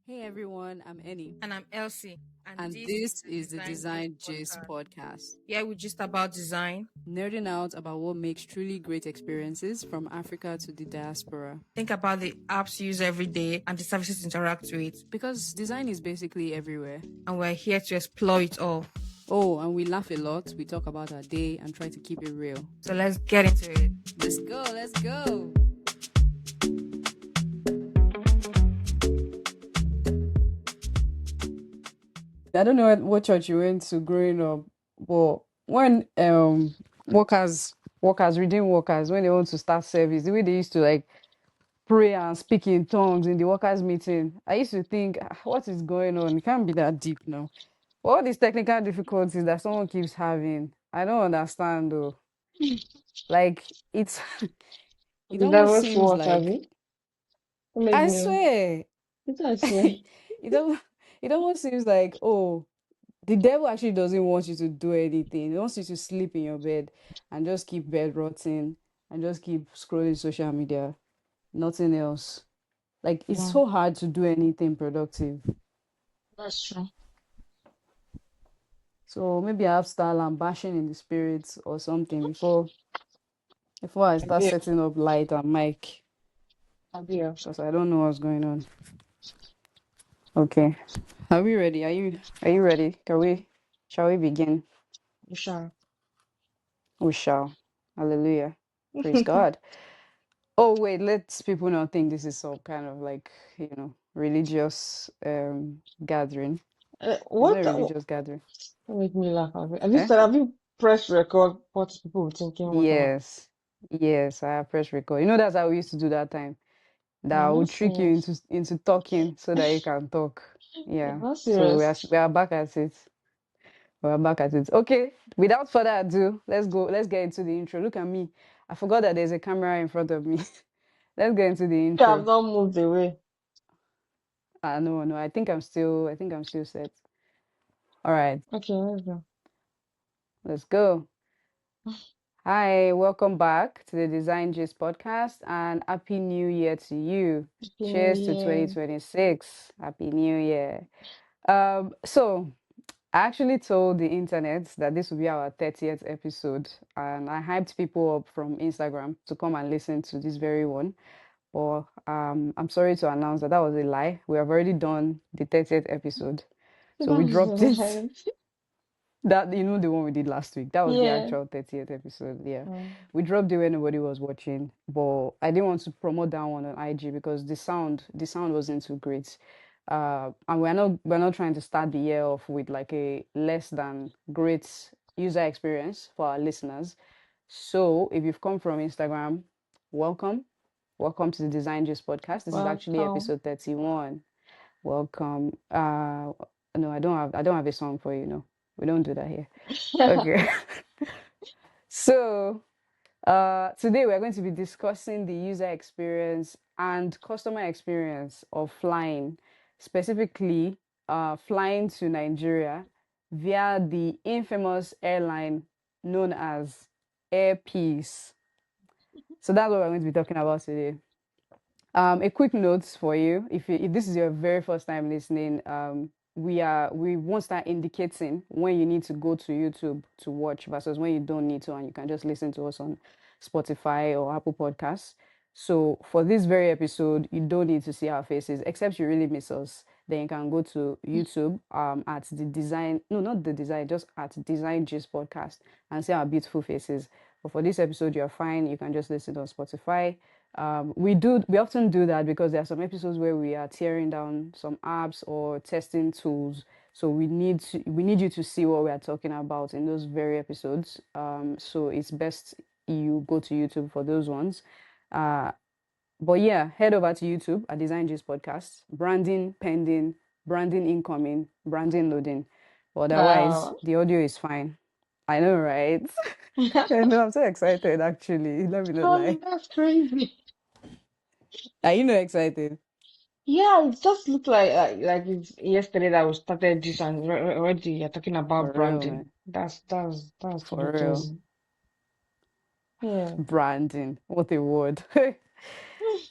Hey everyone, I'm Annie, And I'm Elsie, and and this is this the is the Design Gist Design Gist podcast. podcast, Here we just about design. nerding out about what makes truly great experiences from Africa to the diaspora. Think about the apps you use every day and the services you interact with, Because design is basically everywhere. and we're here to explore it all. Oh, and we laugh a lot, we talk about our day and try to keep it real. So let's get into it. Let's go, let's go. I don't know what church you went to growing up, but when workers, redeemed workers, when they want to start service, the way they used to like pray and speak in tongues in the workers' meeting. I used to think, what is going on? It can't be that deep now. All these technical difficulties that someone keeps having, I don't understand though. Like it's it The almost devil's seems what, like Abby? Let I me know. swear What I say? it almost seems like, oh, the devil actually doesn't want you to do anything. He wants you to sleep in your bed and just keep bed rotting and just keep scrolling social media. Nothing else. Like it's Yeah, so hard to do anything productive. that's true. So maybe I have to start lambashing in the spirits or something before I start Abby, setting up light and mic Abby, because I don't know what's going on. Okay. Are we ready? Are you ready? Shall we begin? you shall. We shall. Hallelujah. Praise God. Oh wait, let people not think this is some kind of like, religious gathering. It's not What? a religious gathering. Don't make me laugh, Abby. Have you Eh? said? Have you pressed record? What people were thinking? Whatever. Yes. Yes, I have press record. That's how we used to do that time. That I'm will not trick you serious. into talking so that you can talk. I'm Yeah. not So we serious. are back at it. We're back at it. Okay. Without further ado, let's go. Let's get into the intro. Look at me. I forgot that there's a camera in front of me. Let's get into the You have intro. not moved away. No, no. I think I'm still set. All right. Okay, let's go. Let's go. Hi, welcome back to the Design Gist podcast and Happy New Year to you. Happy New Cheers to Year. 2026. Happy New Year. So I actually told the internet that this will be our 30th episode, and I hyped people up from Instagram to come and listen to this very one. But I'm sorry to announce that was a lie. We have already done the 30th episode. So we That's dropped it. right. That the one we did last week. That was the Yeah. actual 30th episode. Yeah. Mm. We dropped it when nobody was watching, but I didn't want to promote that one on IG because the sound wasn't too great. And we're not trying to start the year off with like a less than great user experience for our listeners. So if you've come from Instagram, welcome. Welcome to the Design Juice podcast. This is actually Welcome. episode 31. Welcome. No, I don't have a song for you, no. We don't do that here. Okay. So, today we're going to be discussing the user experience and customer experience of flying, specifically flying to Nigeria via the infamous airline known as Air Peace. So that's what we're going to be talking about today. A quick note for you, if this is your very first time listening, we won't start indicating when you need to go to YouTube to watch versus when you don't need to, and you can just listen to us on Spotify or Apple Podcasts. So for this very episode, you don't need to see our faces, except you really miss us. Then you can go to YouTube at the design, no, not the design, just at Design Gist Podcast and see our beautiful faces. But for this episode, you're fine. You can just listen on Spotify. We often do that because there are some episodes where we are tearing down some apps or testing tools. So we need you to see what we are talking about in those very episodes. So it's best you go to YouTube for those ones. Uh, but yeah, head over to YouTube at Design Gist Podcast. Branding pending, branding incoming, branding loading. But otherwise, Wow. the audio is fine. I know, right? I know, I'm so excited actually. Let me not lie. That's crazy. Are you not excited? Yeah, it just looked like it's yesterday that we started this and already you're talking For about real, branding. man. That's to For be real. crazy. Yeah. Branding. What a word.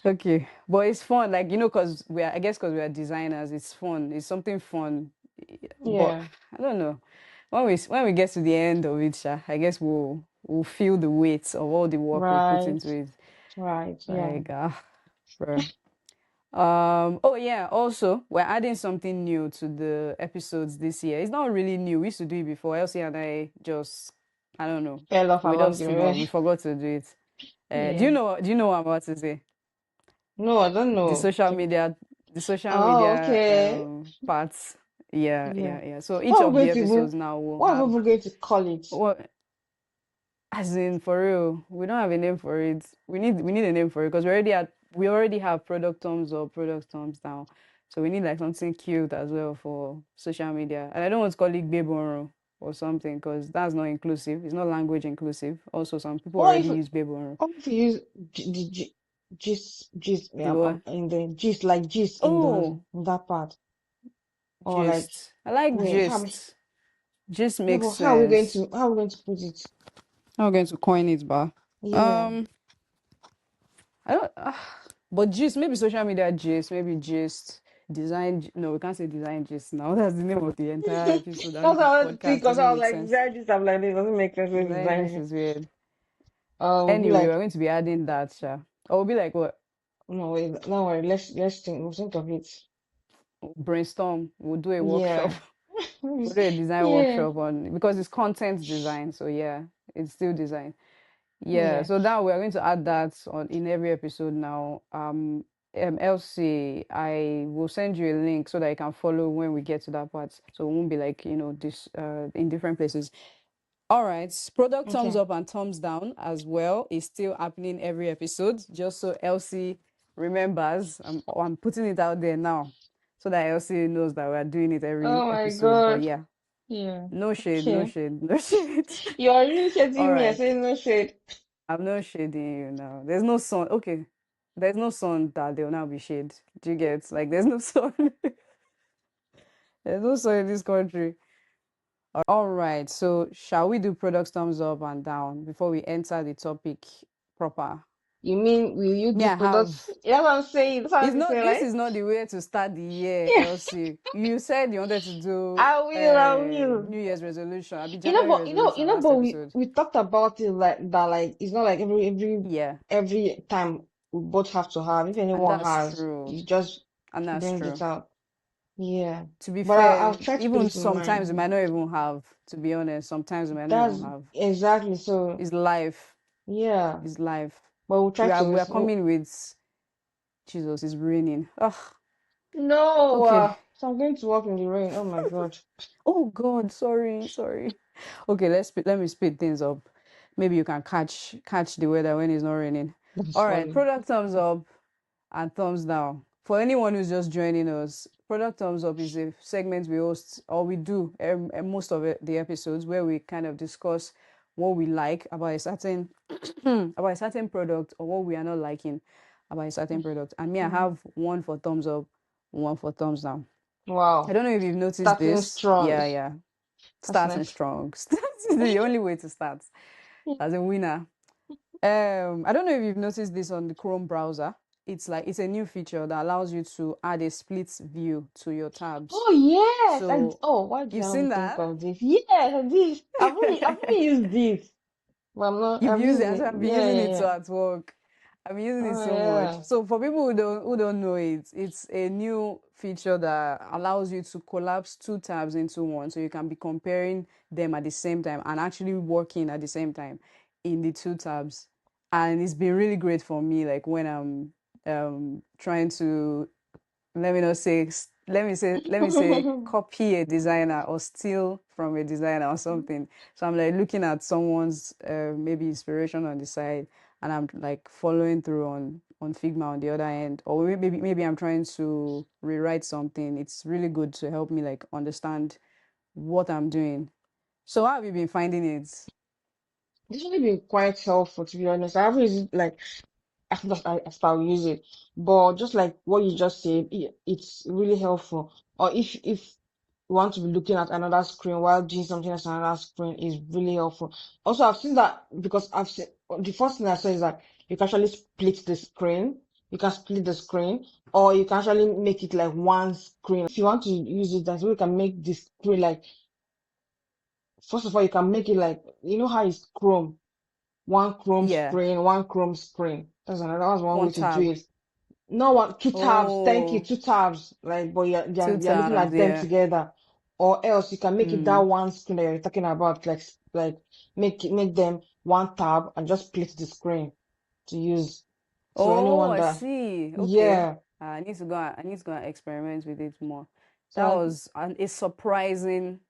Okay, but it's fun, like because I guess because we are designers, it's fun. It's something fun, but Yeah. I don't know. When we get to the end of it, sha, I guess we'll feel the weight of all the work we put Right. into it. Right. Yeah. Like bro. Oh yeah, also we're adding something new to the episodes this year. It's not really new. We used to do it before. Elsie and I just, I don't know, Fell off we along just the way. forgot to do it. Yeah. Do you know what I'm about to say? No, I don't The know. social media, the social Oh, media okay. parts. Yeah, Yeah. yeah, yeah. So each What are we of the going to even, episodes now will what are have we going to call it? what, as in for real, we don't have a name for it. We need a name for it because we already have product thumbs up, product thumbs down. So we need like something cute as well for social media. And I don't want to call it Bebonro or something because that's not inclusive. It's not language inclusive. Also, some people What already if, use Bebonro. what if you use gist, The yeah, what? in the gist, like gist Oh, in that part? Or like, gist. I like wait, gist. Gist yeah, makes but sense. how are we going to put it? I'm going to coin it, but Yeah. um, I don't. But gist, maybe social media gist, maybe gist, no, we can't say design gist now. That's the name of the entire episode That's and what I wanted to think, podcast. because Doesn't I was make like, sense. design this, I'm like, this doesn't make sense with Design gist design. is weird. We'll be Anyway, we're like, going to be adding that, sha. Or we'll be like, what? no, wait, don't worry, we'll think of it. Brainstorm. We'll do a workshop. Yeah. We'll do a design Yeah. workshop on because it's content design. So yeah, it's still design. Yeah, Yeah. so now we're going to add that on in every episode now. Elsie, I will send you a link so that you can follow when we get to that part. So it won't be like, this in different places. All right, product thumbs Okay. up and thumbs down as well is still happening every episode, just so Elsie remembers. I'm putting it out there now so that Elsie knows that we're doing it every Oh my episode. But God. yeah, Yeah. no shade, no Okay. shade, no shade. You are really All shading me. I right. say no shade. I'm not shading you now. There's no sun. Okay. There's no sun that there will now be shade. Do you get? Like, there's no sun. There's no sun in this country. All right. So, shall we do products thumbs up and down before we enter the topic proper? You mean will you Me, do I products? have. That's what I'm saying. That's what It's I'm not. saying, This right? is not the way to start the year, Yeah. Elsie. You said you wanted to do I will. New Year's resolution. I'll be You know, January but resolution last but we episode. we talked about it like that. Like it's not like Yeah, every time we both have to have. If and anyone that's has, true. you just And that's bring it true. out. Yeah. To be But fair, I'll try to put even it in sometimes we mind. might not even have, to be honest, sometimes we might not That's even have. exactly so. It's life. Yeah. It's life. But we'll try We are to we are listen. Oh, coming with Jesus, it's raining. Ugh. no, Okay. so I'm going to walk in the rain. Oh my God. Oh God, sorry, sorry. Okay, let me speed things up. Maybe you can catch the weather when it's not raining. That's All right, funny. product thumbs up and thumbs down. For anyone who's just joining us, product thumbs up is a segment we host or we do most of the episodes where we kind of discuss what we like about a certain about a certain product or what we are not liking about a certain product. And me, I Mm. have one for thumbs up, one for thumbs down. I Wow. don't know if you've noticed Starting this. strong. Yeah, yeah. That's Starting nice. strong. That's the only way to start as a winner. I don't know if you've noticed this on the Chrome browser. It's a new feature that allows you to add a split view to your tabs. Oh yes, So why did you've I not seen think that? of this? Yes, I did. I've only used this, but You've I've used used it. it. I've been Yeah, using yeah, it yeah. too at work. I'm using it Oh so much. yeah. So for people who don't know it, it's a new feature that allows you to collapse two tabs into one, so you can be comparing them at the same time and actually working at the same time in the two tabs. And it's been really great for me, like when I'm trying to let me say copy a designer or steal from a designer or something. So I'm like looking at someone's maybe inspiration on the side and I'm like following through on Figma on the other end, or maybe I'm trying to rewrite something. It's really good to help me like understand what I'm doing. So how have you been finding it? This has been quite helpful, to be honest. I haven't used it like as I'll use it, but just like what you just said, it's really helpful. Or if you want to be looking at another screen while doing something else on another screen, is really helpful. Also, I've seen that because I've seen the first thing I saw is that you can actually split the screen. You can split the screen, or you can actually make it like one screen. If you want to use it, that's where you can make this screen like, first of all, you can make it like, you know how it's Chrome, one Chrome Yeah, screen, one Chrome screen. That's one way one to do tab. it. No one, two tabs. Thank you, Oh, two tabs. Like, but two you're looking tabs. at them Yeah. together, or else you can make it that Mm. one screen that you're talking about. Like make them one tab and just split the screen to use. So Oh, anyone I that, see. Okay. yeah. I need to go and experiment with it more. So That I, was a surprising,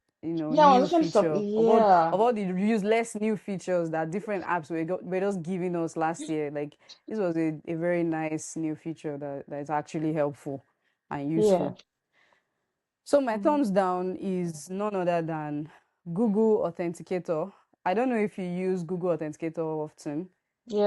yeah, I new was actually feature yeah, of all the useless new features that different apps were just giving us last year. Like this was a very nice new feature that is actually helpful and yeah, useful. So my mhm, thumbs down is none other than Google Authenticator. I don't know if you use Google Authenticator often.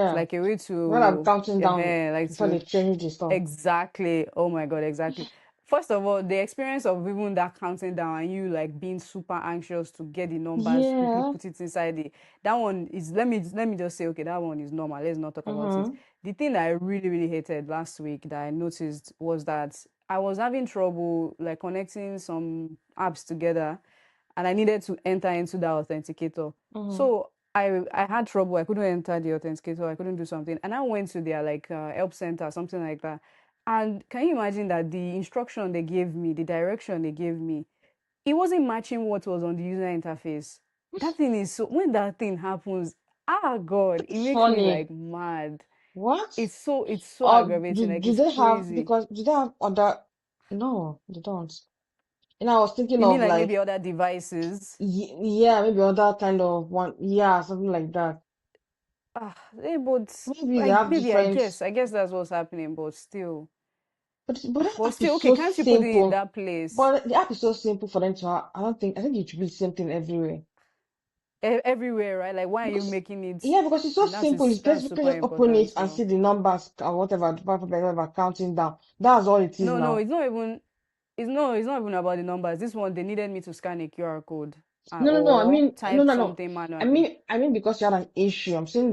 It's yeah. like a way When I'm to, counting down like before they to change the stuff. exactly. Oh my God, exactly. First of all, the experience of even that counting down and you like being super anxious to get the numbers quickly, Yeah. put it inside that one is let me just say, okay, that one is normal. Let's not talk about it. Mm-hmm. The thing that I really, really hated last week that I noticed was that I was having trouble like connecting some apps together and I needed to enter into that authenticator. Mm-hmm. So I had trouble. I couldn't enter the authenticator. I couldn't do something, and I went to their like help center, something like that. And can you imagine that the instruction they gave me, the direction they gave me, it wasn't matching what was on the user interface. That thing is so when that thing happens, ah God, it makes me Funny. like mad. What? It's so Or aggravating. Like do it's they have, crazy. because do they have other, no, they don't. And I was thinking You mean of like maybe like, other devices? yeah, maybe other kind of one, yeah, something like that. But Maybe they like have maybe different, I guess that's what's happening. but that But app still, is okay, so can't you put it in simple. that place But the app is so simple for them to have. I think it should be the same thing everywhere. everywhere, right? Like, why are you Because, making it? yeah, because it's so And simple. It's that's basically super just open important. it and So see the numbers or whatever, whatever counting down. That's all it is no, now. it's not even. It's not even about the numbers. This one they needed me to scan a QR code, No. I or mean, type no. something manually. I mean, because you had an issue. I'm saying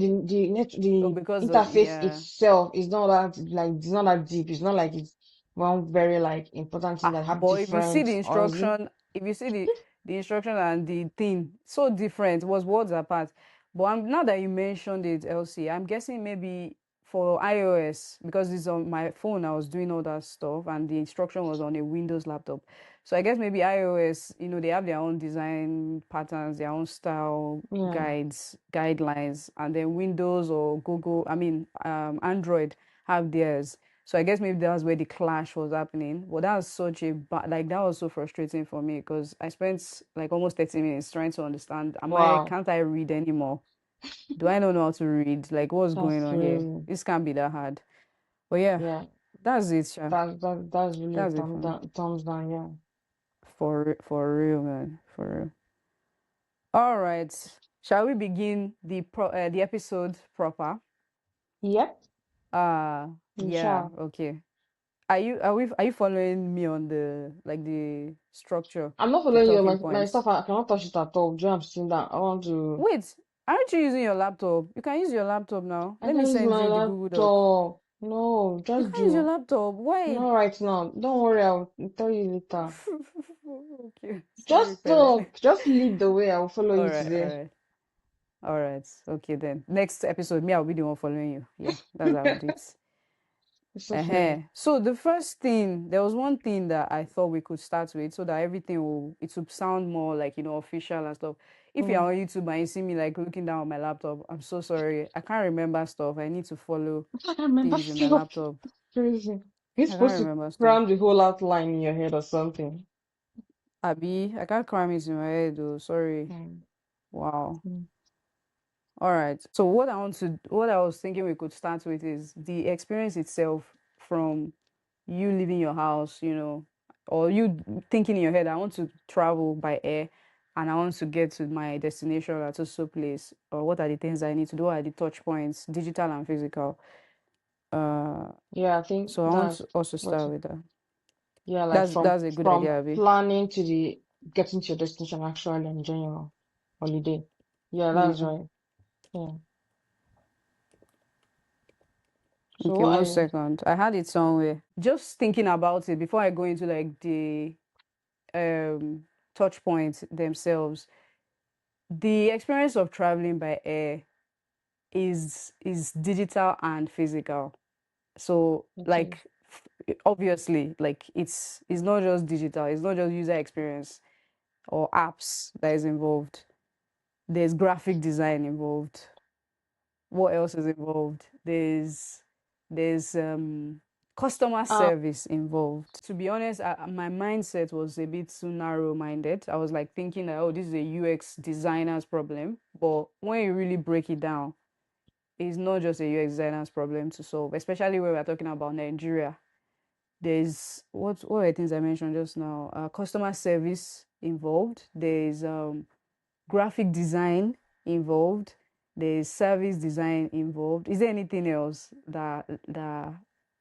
Oh, the because interface yeah. itself is not that like it's not that deep. It's not like it's one very like important thing that have But if you see different, the or is it? instruction, if you see the instruction and the thing, so different, was words apart. But now that you mentioned it, Elsie, I'm guessing maybe for iOS, because it's on my phone, I was doing all that stuff, and the instruction was on a Windows laptop. So I guess maybe iOS, they have their own design patterns, their own style Yeah. guidelines, and then Windows or Google, I mean, Android have theirs. So I guess maybe that's where the clash was happening. But that was such a bad, like that was so frustrating for me because I spent like almost 30 minutes trying to understand, Wow. can't I read anymore? Do I not know how to read? Like what's That's going on here? crazy. This can't be that hard. But yeah, Yeah. that's it, Sha. That's really a That's it for me. thumbs down. Yeah. For real, man. For real. All right. Shall we begin the episode proper? Yep. Yeah, Sure. okay. Are you following me on the structure, I'm not the following you. talking My points? stuff, I cannot touch it at all. Do you have seen that? I want to. Wait, aren't you using your laptop? You can use your laptop now. I Let me can use send my you the Google Doc. laptop. No, You just can use your do. laptop. Why? Not right now. Don't worry, I'll tell you later. Okay, sorry, Just Pele. talk. Just lead the way. I'll follow All you right, all today. right, all right. Okay, then next episode, me, I'll be the one following you. Yeah, that's how we do it. It's okay. So the first thing, there was one thing that I thought we could start with so that it would sound more like, official and stuff. If you're Mm. on YouTube and you see me like looking down on my laptop, I'm so sorry. I can't remember stuff. I need to follow I can't remember things in my stuff. laptop. Crazy. You're I supposed can't to remember stuff. cram the whole outline in your head or something. I can't cram it in my head though. Sorry. Mm. Wow. Mm. All right. So what I was thinking we could start with is the experience itself from you leaving your house, or you thinking in your head, I want to travel by air and I want to get to my destination at a so place, or what are the things I need to do? What are the touch points, digital and physical? Uh, Yeah, I think so I want that's to also what. start with that. Yeah, like That's a good from idea, Abby. planning to the getting to your destination, actually enjoying your holiday. Yeah, that's Yeah. right. Yeah. So Okay, what are one you? second. I had it somewhere. Just thinking about it before I go into like the um touch points themselves. The experience of traveling by air is digital and physical. So Okay. like obviously like it's not just digital, it's not just user experience or apps that is involved. There's graphic design involved. What else is involved? There's customer Um, service involved. To be honest, my mindset was a bit too narrow-minded. I was like thinking that, oh, this is a UX designer's problem. But when you really break it down, it's not just a UX designer's problem to solve, especially when we're talking about Nigeria. There's what are the things I mentioned just now? Customer service involved. There's graphic design involved. There's service design involved. Is there anything else that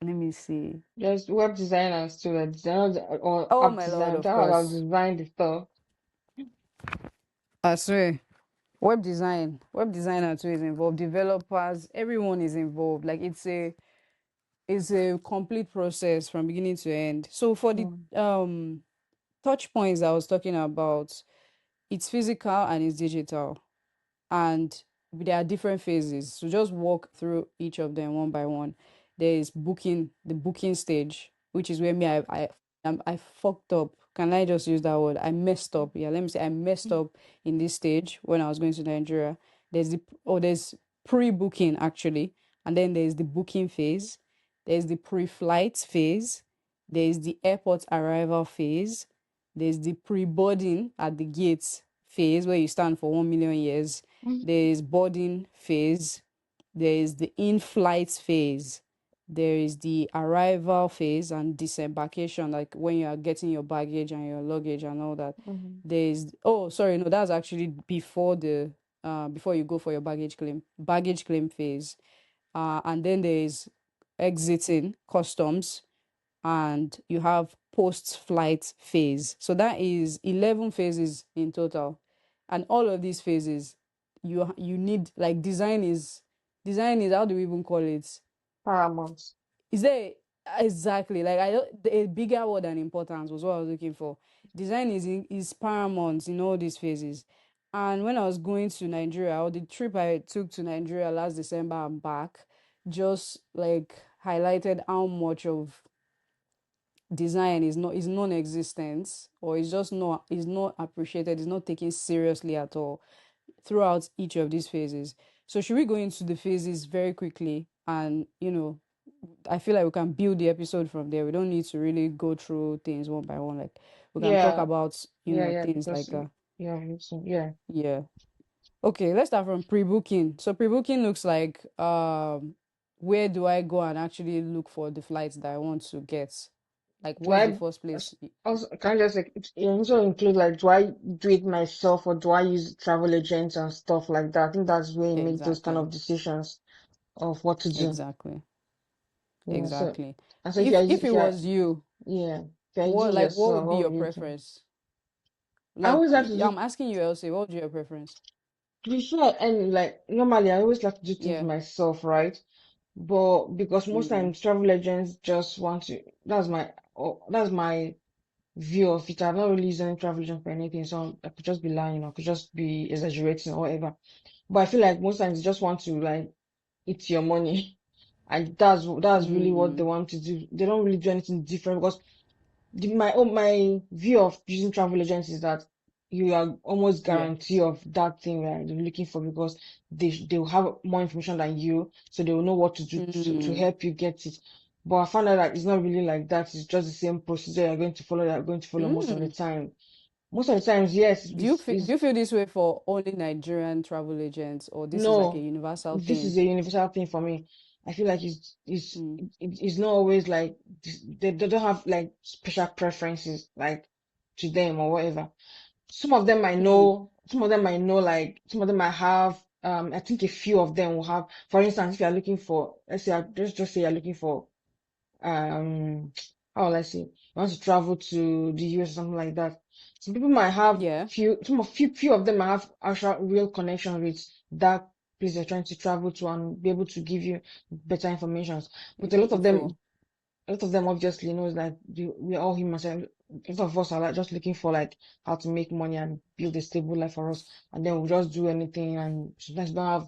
let me see. there's web designers too, like designers or Oh app my lord, design. of Talk about course. design the stuff. I swear. Web design. Web designer too is involved. Developers, everyone is involved. Like it's a complete process from beginning to end. So for the Mm. touch points I was talking about, it's physical and it's digital. And there are different phases. So just walk through each of them one by one. There is booking, the booking stage, which is where me I fucked up. Can I just use that word? I messed up. Yeah, let me say I messed up in this stage when I was going to Nigeria. There's pre-booking actually, and then there's the booking phase. There's the pre-flight phase. There's the airport arrival phase. There's the pre-boarding at the gates phase where you stand for 1 million years. Mm. There is boarding phase. There is the in-flight phase. There is the arrival phase and disembarkation, like when you are getting your baggage and your luggage and all that. Mhm. There's oh sorry, no, that's actually before you go for your baggage claim phase. And then there is exiting customs, and you have post-flight phase. So that is 11 phases in total. And all of these phases, you need like design is how do we even call it? Paramount. Is there exactly like I don't a bigger word than importance was what I was looking for. Design is paramount in all these phases. And when I was going to Nigeria, or the trip I took to Nigeria last December and back, just like highlighted how much of design is non-existent, or is not appreciated, is not taken seriously at all throughout each of these phases. So should we go into the phases very quickly, and I feel like we can build the episode from there. We don't need to really go through things one by one. Like we can talk Yeah, about yeah, things because like yeah, I think so. Yeah. yeah. Okay, let's start from pre-booking. So pre-booking looks like where do I go and actually look for the flights that I want to get? Like Do what's the I first place? also can I just like it also include like do I do it myself or do I use travel agents and stuff like that? I think that's where you make those kind Exactly. of decisions of what to do. Exactly. Yeah. So Exactly. and so If it if you're was you, yeah, if you're what using like what yourself, would be what your would you do? preference? I Like always have to do I'm asking you, Elsie, what would be your preference? to be fair and like normally I always like to do things Yeah. myself, right? But because most Mm, times travel agents just want to that's my view of it. I've not really used any travel agent for anything, so I could just be lying or could just be exaggerating or whatever. But I feel like most times they just want to like eat your money, and that's really what they mm, want to do. They don't really do anything different because my view of using travel agents is that you are almost yeah. guarantee of that thing that you're looking for because they will have more information than you, so they will know what to do to Mm, help you get it. But I found out that it's not really like that. It's just the same procedure you're going to follow. You're going to follow most of the mm. time. Most of the times, yes, Do you feel this way for only Nigerian travel agents, or this is like a no, universal this thing? is a universal thing for me. I feel like Mm, it's not always like they don't have like special preferences like to them or whatever. Some of them I mm, know, some of them I know, like some of them I have. I think a few of them will have. For instance, if you are looking for, let's say, just say you're looking for, um, how will I say, you want to travel to the US or something like that. Some people might have yeah. few of them might have actual real connection with that place they're trying to travel to and be able to give you better information. But Info. a lot of them obviously knows that we're all humans. And a lot of us are like just looking for like how to make money and build a stable life for us, and then we'll just do anything, and sometimes we don't have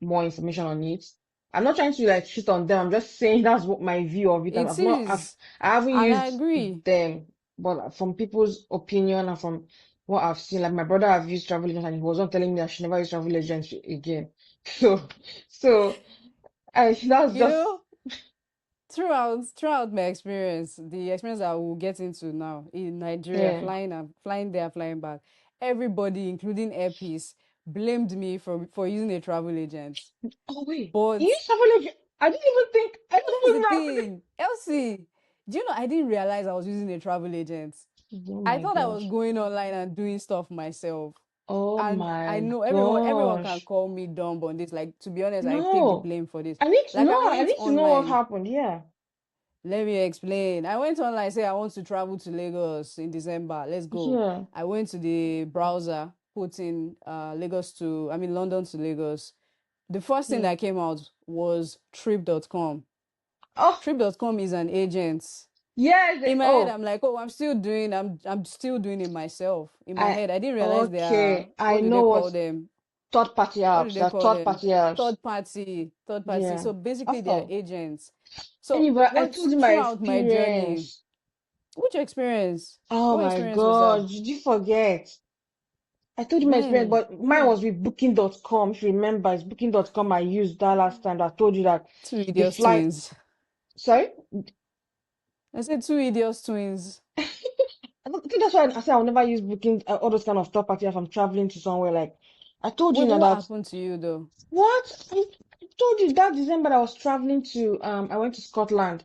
more information on it. I'm not trying to like shit on them. I'm just saying that's what my view of it. It is. I haven't And I used agree. them, but from people's opinion and from what I've seen, like my brother have used travel agents and he was not telling me I should never use travel agents again. So, so that's You just know, throughout my experience, the experience I will get into now in Nigeria, yeah. flying there, flying back, everybody, including Airpiece, blamed me for using a travel agent. Oh wait, But you use travel agent? I but didn't that's even the know. thing. Elsie, do you know I didn't realize I was using a travel agent. Oh I my thought I was gosh. going online and doing stuff myself. Oh And I my know everyone can gosh. call me dumb on this. Like, to be honest, I take the No. blame for this. I need to Like, I know. I went need to know what online. happened. Yeah. Let me explain. I went online, say I want to travel to Lagos in December. Let's go. Yeah. I went to the browser, put in London to Lagos. The first thing Yeah. that came out was trip.com. Oh, Trip.com is an agent. yes. In my head, Oh, I'm like, oh, I'm still doing it myself. In my I, head, I didn't realize they are, okay. I what do know they what call them? third party What do apps. they They're call third them? party apps. Third party. Yeah. So basically, they are Oh. agents. So Anyway, I what told you my throughout my journey, experience. which experience? Oh What my experience was that? God. Did you forget? I told you my experience, When? but mine was When? with Booking.com. If you remember, it's Booking.com I used that last time. I told you that Two they idiots fly. twins. Sorry? I said two idiots twins. I think that's why I say I'll never use Booking, all those kind of third party if I'm traveling to somewhere. Like, I told you Wait, now what that, happened to you though? what? I told you that December I was traveling to, I went to Scotland,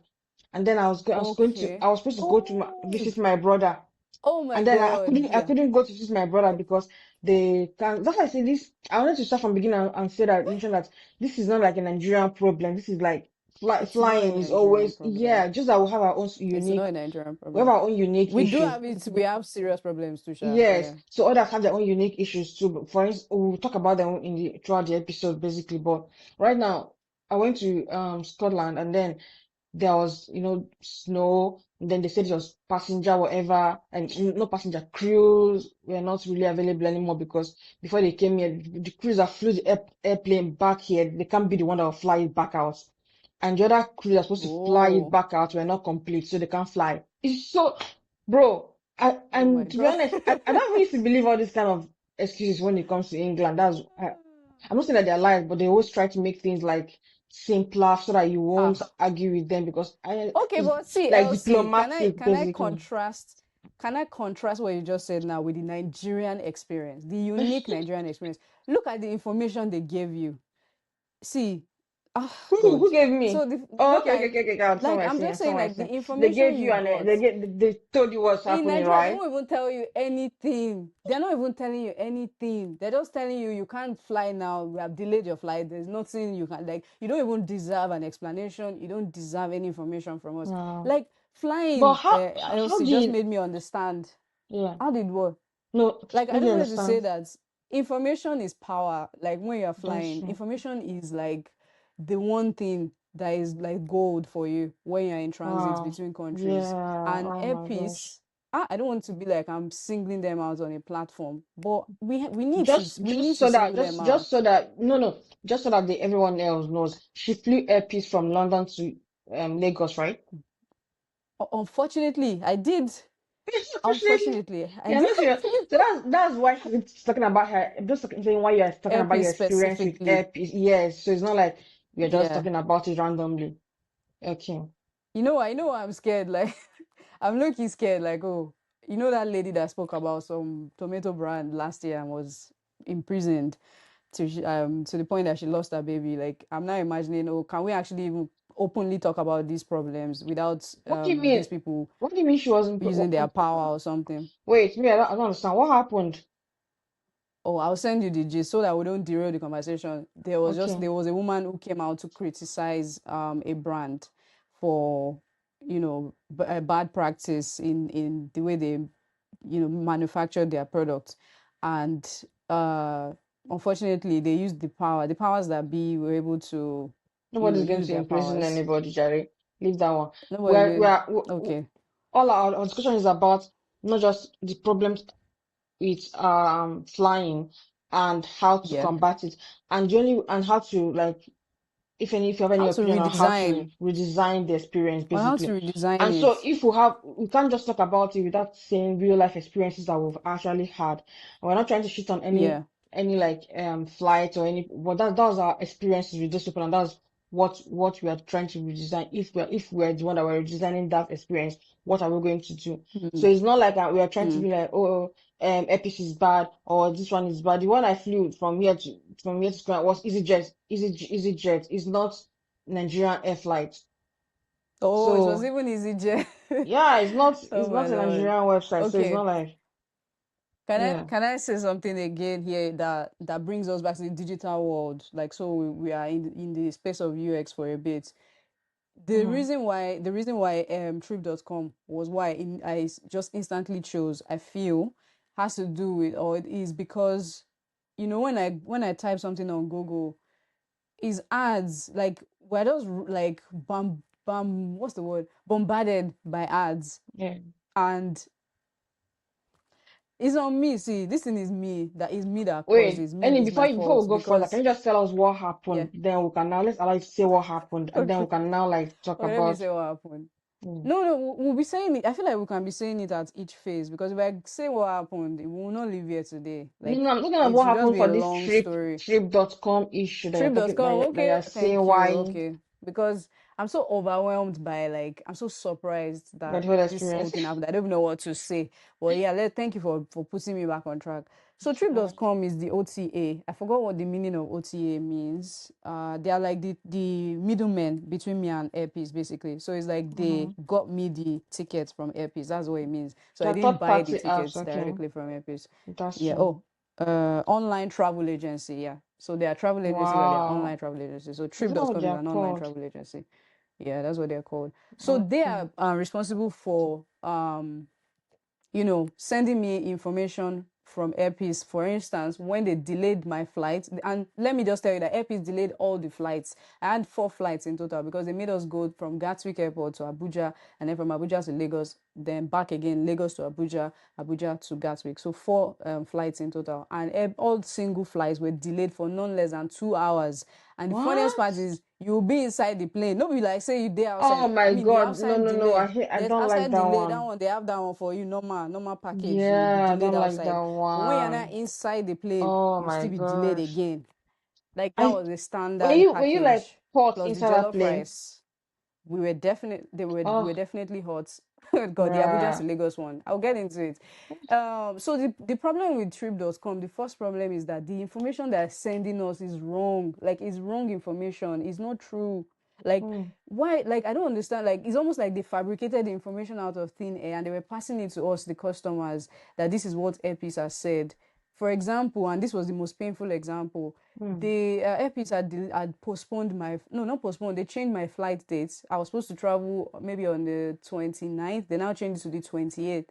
and then Okay. I was supposed to go to Oh, visit my brother. oh my And then God. I Yeah. couldn't go to visit my brother because they can. That's why I say this. I wanted to start from beginning and say that mention that this is not like a Nigerian problem. This is like It's not a flying is Nigerian always, problem. yeah. Just that we have our own It's not unique, a Nigerian we have problem. our own unique We do issues. have it. We have serious problems too, Sha. Yes, Yeah. so others have their own unique issues too. But for instance, we'll talk about them in the throughout the episode basically. But right now, I went to Scotland, and then there was, snow. And then they said it was passenger, whatever, and no passenger. Crews were not really available anymore because before they came here, the crews that flew the airplane back here, they can't be the one that will fly it back out. And the other crew that's supposed to fly it Oh, back out were not complete, so they can't fly. It's so, bro. oh my And to be God. honest, I don't really believe all this kind of excuses when it comes to England. I'm not saying that they're lies, but they always try to make things like simpler so that you won't Ah, argue with them because okay, it's but see, like Elsie, diplomatic basically. can I contrast what you just said now with the Nigerian experience, the unique Nigerian experience? Look at the information they gave you. See, ah, Who God. gave So me? the Oh, look okay, okay, at, okay, okay. I understand like, what I'm I'm saying. I just understand saying, what I'm like, the saying. They information gave you you and got. they told you what's In happening, Nigeria, they right? won't even tell you anything. They're not even telling you anything. They're just telling you you can't fly now. We have delayed your flight. There's nothing you can, like. You don't even deserve an explanation. You don't deserve any information from us. No. Like, But flying, how LC just did made me understand. yeah. How did what? No, Like, I maybe just wanted to say understand. that information is power. Like, when you're That's flying, true. information is like the one thing that is like gold for you when you're in transit Wow. between countries. Yeah. And Oh my gosh. airpiece, I don't want to be like I'm singling them out on a platform, but we need to Just so that single them just out. so that no, just so that everyone else knows. She flew Airpiece from London to Lagos, right? Unfortunately, I did. Unfortunately, Unfortunately, I yeah, did. no, serious. So that's why she's talking about her. I'm just saying why you're talking about Airpiece your experience with specifically. Airpiece. Yes, so it's not like we're just Yeah. talking about it randomly. Okay. I know I'm scared. Like, I'm looking scared. Like, oh, you know that lady that spoke about some tomato brand last year and was imprisoned to the point that she lost her baby. Like, I'm now imagining, oh, can we actually even openly talk about these problems without What do you mean? these people What do you mean she wasn't? using their power or something? Wait, me, I don't understand. What happened? Oh, I'll send you the gist so that we don't derail the conversation. Okay. There was a woman who came out to criticize a brand for a bad practice in the way they manufacture their products, and unfortunately, they used the power. The powers that be were able to, Nobody's going use to their imprison powers. anybody, Jerry. Leave that one. Nobody's We're, going. we're, we Okay. all our discussion is about not just the problems with flying and how to Yeah. combat it, and the only and how to like if you have any How to opinion on how to redesign. redesign the experience, On how to basically. redesign And so it. if we can't just talk about it without saying real life experiences that we've actually had. And we're not trying to shit on Yeah. any like flight or any, but that was our experiences with those people, and that's what we are trying to redesign. If we're the one that we're redesigning that experience, what are we going to do? So Mm, it's not like we are trying to mm. be like, oh, Epis is bad or this one is bad. The one I flew from here to Scotland was EasyJet. EasyJet is not Nigerian air flight. Oh, it was So even easy, Jay. yeah, it's Oh not my a Lord. Nigerian website. So it's Okay. not like Can I yeah. can I say something again here that brings us back to the digital world? Like, so we are in the space of UX for a bit. Mm-hmm. The reason why trip.com was why just instantly chose, I feel, has to do with, or it is because, when I type something on Google, is ads. Like, we're just like what's the word, bombarded by ads. Yeah. And it's on me. See, this thing is me, that caused Wait, it. Me, any it's my before fault we go further, can because, you just tell us what yeah. happened? Then we can now let's allow you to say what happened, and then we Okay. can now like talk Okay, let me about. say what happened. Mm. No, no, we'll be saying it. I feel like we can be saying it at each phase, because if I say what happened, we will not live here today. No, Like, no, I'm looking at it what should just happened be for a this long story. trip.com issue that you're talking Trip.com, that okay, you're saying thank you. why Okay. Because I'm so overwhelmed by, like, I'm so surprised by that the whole this whole experience. thing happened. I don't even know what to say. But yeah, thank you for putting me back on track. So It's fine. trip.com is the OTA. I forgot what the meaning of OTA means. They are like the middlemen between me and Airpiece, basically. So it's like they Mm-hmm. got me the tickets from Airpiece. That's what it means. So I The didn't third buy the party apps, tickets okay, directly from Airpiece. that's Yeah. true. Oh, online travel agency. Yeah. So there are travel agencies and there are online Wow, travel agencies. So is that what trip.com they is are an online called? travel agency. Yeah, that's what they're called. So they Okay. are responsible for sending me information from Airpeace. For instance, when they delayed my flight, and let me just tell you that Airpeace delayed all the flights. I had 4 flights in total, because they made us go from Gatwick Airport to Abuja, and then from Abuja to Lagos, then back again, Lagos to Abuja, Abuja to Gatwick. So 4 flights in total, and all single flights were delayed for none less than 2 hours. And the funniest part What? is, you'll be inside the plane. Nobody like say you there outside. Oh I my mean, the God, no, outside no, no, delay. I There's don't like outside that delay. That one. one, they have that one for you. Normal package. You'll be Yeah, I delayed don't like that outside. But when you're not one. inside the plane, Oh you'll my still be delayed gosh. again. Like, that I was a standard when you like package. hot Plus the inside that jollof plane. rice. We were Oh, definitely hot. God, the Abuja to bruh. Lagos one. I'll get into it. So the problem with trip.com, the first problem is that the information they're sending us is wrong. Like, it's wrong information. It's not true. Like, Hmm. why? Like, I don't understand. Like, it's almost like they fabricated the information out of thin air, and they were passing it to us, the customers, that this is what Airpiece has said. For example, and this was the most painful example, Hmm. the Airpeace had postponed my, no, not postponed, they changed my flight dates. I was supposed to travel maybe on the 29th. They now changed it to the 28th.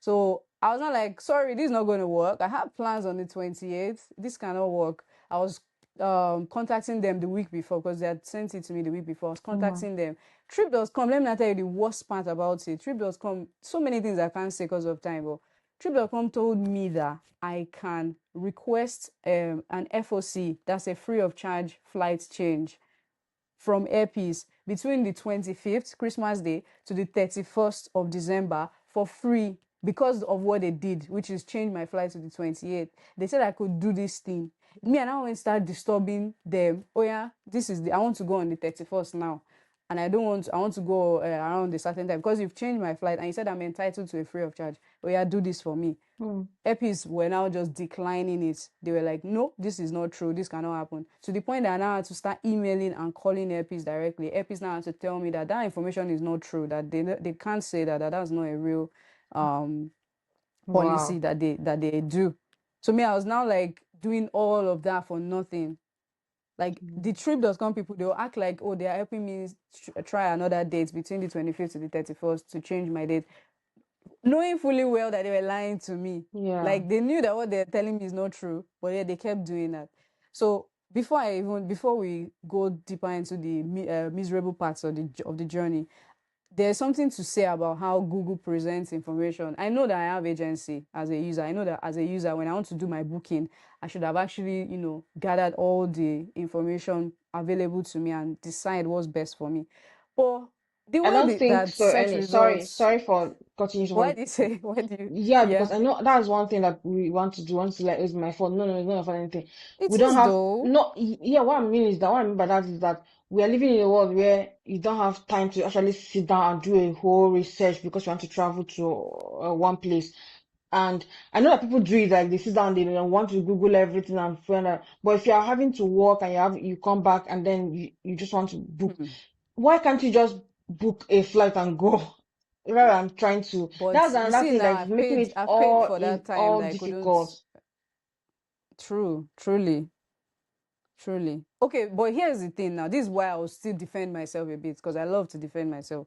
So I was not like, sorry, this is not going to work. I had plans on the 28th. This cannot work. I was contacting them the week before, because they had sent it to me the week before. I was Hmm. contacting them. Trip.com, let me not tell you the worst part about it. Trip.com, so many things I can't say because of time, but Trip.com told me that I can request an FOC, that's a free of charge flight change, from Airpeace between the 25th, Christmas Day, to the 31st of December for free, because of what they did, which is change my flight to the 28th. They said I could do this thing. Me and I went start disturbing them. Oh yeah, I want to go on the 31st now. And I want to go around a certain time, because you've changed my flight and you said I'm entitled to a free of charge. Oh yeah, do this for me. Hmm. Airpeace were now just declining it. They were like, no, this is not true. This cannot happen. To the point that I now had to start emailing and calling Airpeace directly. Airpeace now had to tell me that information is not true, that they can't say that that's not a real um, policy Wow. that they do. So me, I was now like doing all of that for nothing. Like, Hmm. the trip.com people, they'll act like, oh, they are helping me try another date between the 25th to the 31st to change my date. knowing fully well that they were lying to me. Yeah. Like they knew that what they're telling me is not true, but yeah, they kept doing that. So before we go deeper into the miserable parts of the journey, there's something to say about how Google presents information. I know that I have agency as a user. I know that as a user, when I want to do my booking, I should have actually, gathered all the information available to me and decide what's best for me. But the I way don't think that so. search Any sorry, results, sorry for cutting you why short. do you say, why do you, Yeah, yeah, because I know that's one thing that we want to do. Want to like, it's my fault. No, no, it's not your fault. Anything. We it don't is have though. no. Yeah, what I mean is that what I mean by that is that we are living in a world where you don't have time to actually sit down and do a whole research because you want to travel to one place. And I know that people do it like they sit down, they want to Google everything and find out. But if you are having to work and you come back and then you just want to book, Hmm. why can't you just book a flight and go? Rather than trying to. But That's you another see thing now, that is making it I've paid for is that time all that I couldn't. difficult. True, truly. Truly. Okay, but here's the thing now. This is why I will still defend myself a bit because I love to defend myself.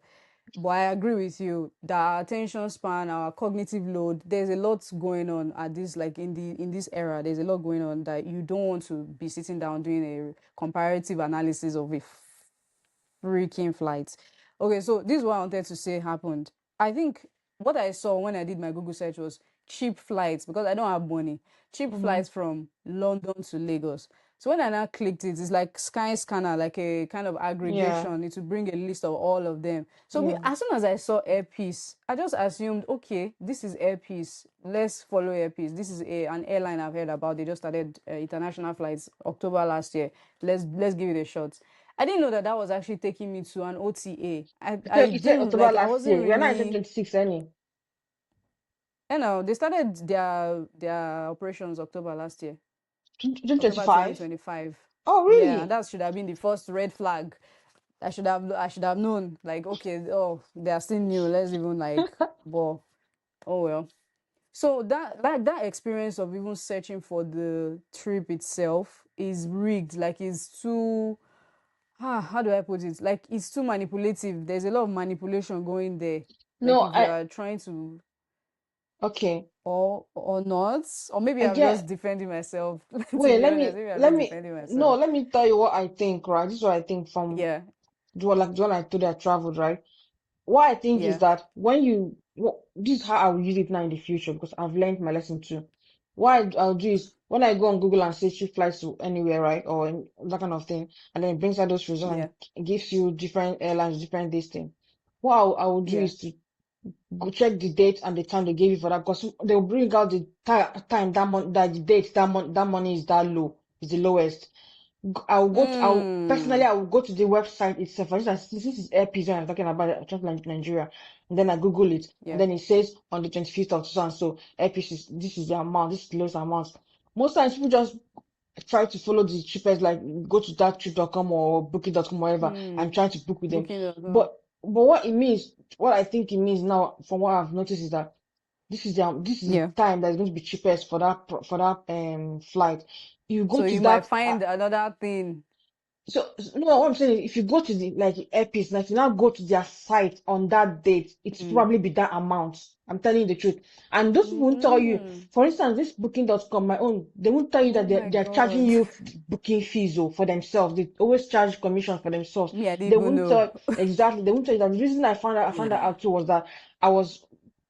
But I agree with you that our attention span, our cognitive load, there's a lot going on at this, like in this era, there's a lot going on that you don't want to be sitting down doing a comparative analysis of a freaking flights. Okay, so this is what I wanted to say happened. I think what I saw when I did my Google search was cheap flights because I don't have money. Cheap Hmm. flights from London to Lagos. So when I now clicked it, it's like Sky Scanner, like a kind of Yeah, aggregation. It will bring a list of all of them. So me, yeah. as soon as I saw Airpiece, I just assumed, okay, this is Airpiece. Let's follow Airpiece. This is an airline I've heard about. They just started international flights October last year. Let's give it a shot. I didn't know that that was actually taking me to an OTA. I You said didn't October like, I last wasn't year. We are not in really, 2026 any. they started their operations October last year, October 2025. 2025. Oh, Yeah, and really? that should have been the first red flag. I should have known, like, okay, oh, they are still new. Let's even like, well, oh well. So that experience of even searching for the trip itself is rigged. Like, it's too, how do I put it? Like, it's too manipulative. There's a lot of manipulation going there. Like, No, if you are trying to, okay. or not, or maybe I I'm just get. defending myself. To Wait, be honest, maybe I'm just defending no, myself. let me tell you what I think, right? This is what I think from Yeah, the one I told you I traveled, right? What I think is yeah, that this is how I will use it now in the future because I've learned my lesson too. I'll do is when I go on Google and say cheap flights to anywhere, right, or that kind of thing, and then it brings out those results yeah, and it gives you different airlines, different this thing. I will do yeah. is to go check the date and the time they gave you for that because they'll bring out the time that month, that the date that money is that low, is the lowest. Personally, Mm, I will go to the website itself. For instance, this is Airpeace I'm talking about, just like Nigeria. And then I Google it. And yeah, then it says on the 25th of so and so, Airpeace this is the amount, this is the lowest amount. Most times people just try to follow the cheapest, like go to that trip.com or booking.com, whatever, and mm. try to book with them. Booking.com. But what it means, what I think it means now, from what I've noticed, is that this is the Yeah. time that's going to be cheapest for that flight. You go So to you might that. find another thing. No, what I'm saying, if you go to the like Airpeace, now if you now go to their site on that date, it's Mm. probably be that amount. I'm telling you the truth. And those people won't tell you, Mm. for instance, this booking.com, my own, they won't tell you Oh that my they're charging God. you booking fees for themselves. They always charge commission for themselves. Me, I They didn't even won't know. tell exactly, they won't tell you that. The reason I found that out too was that I was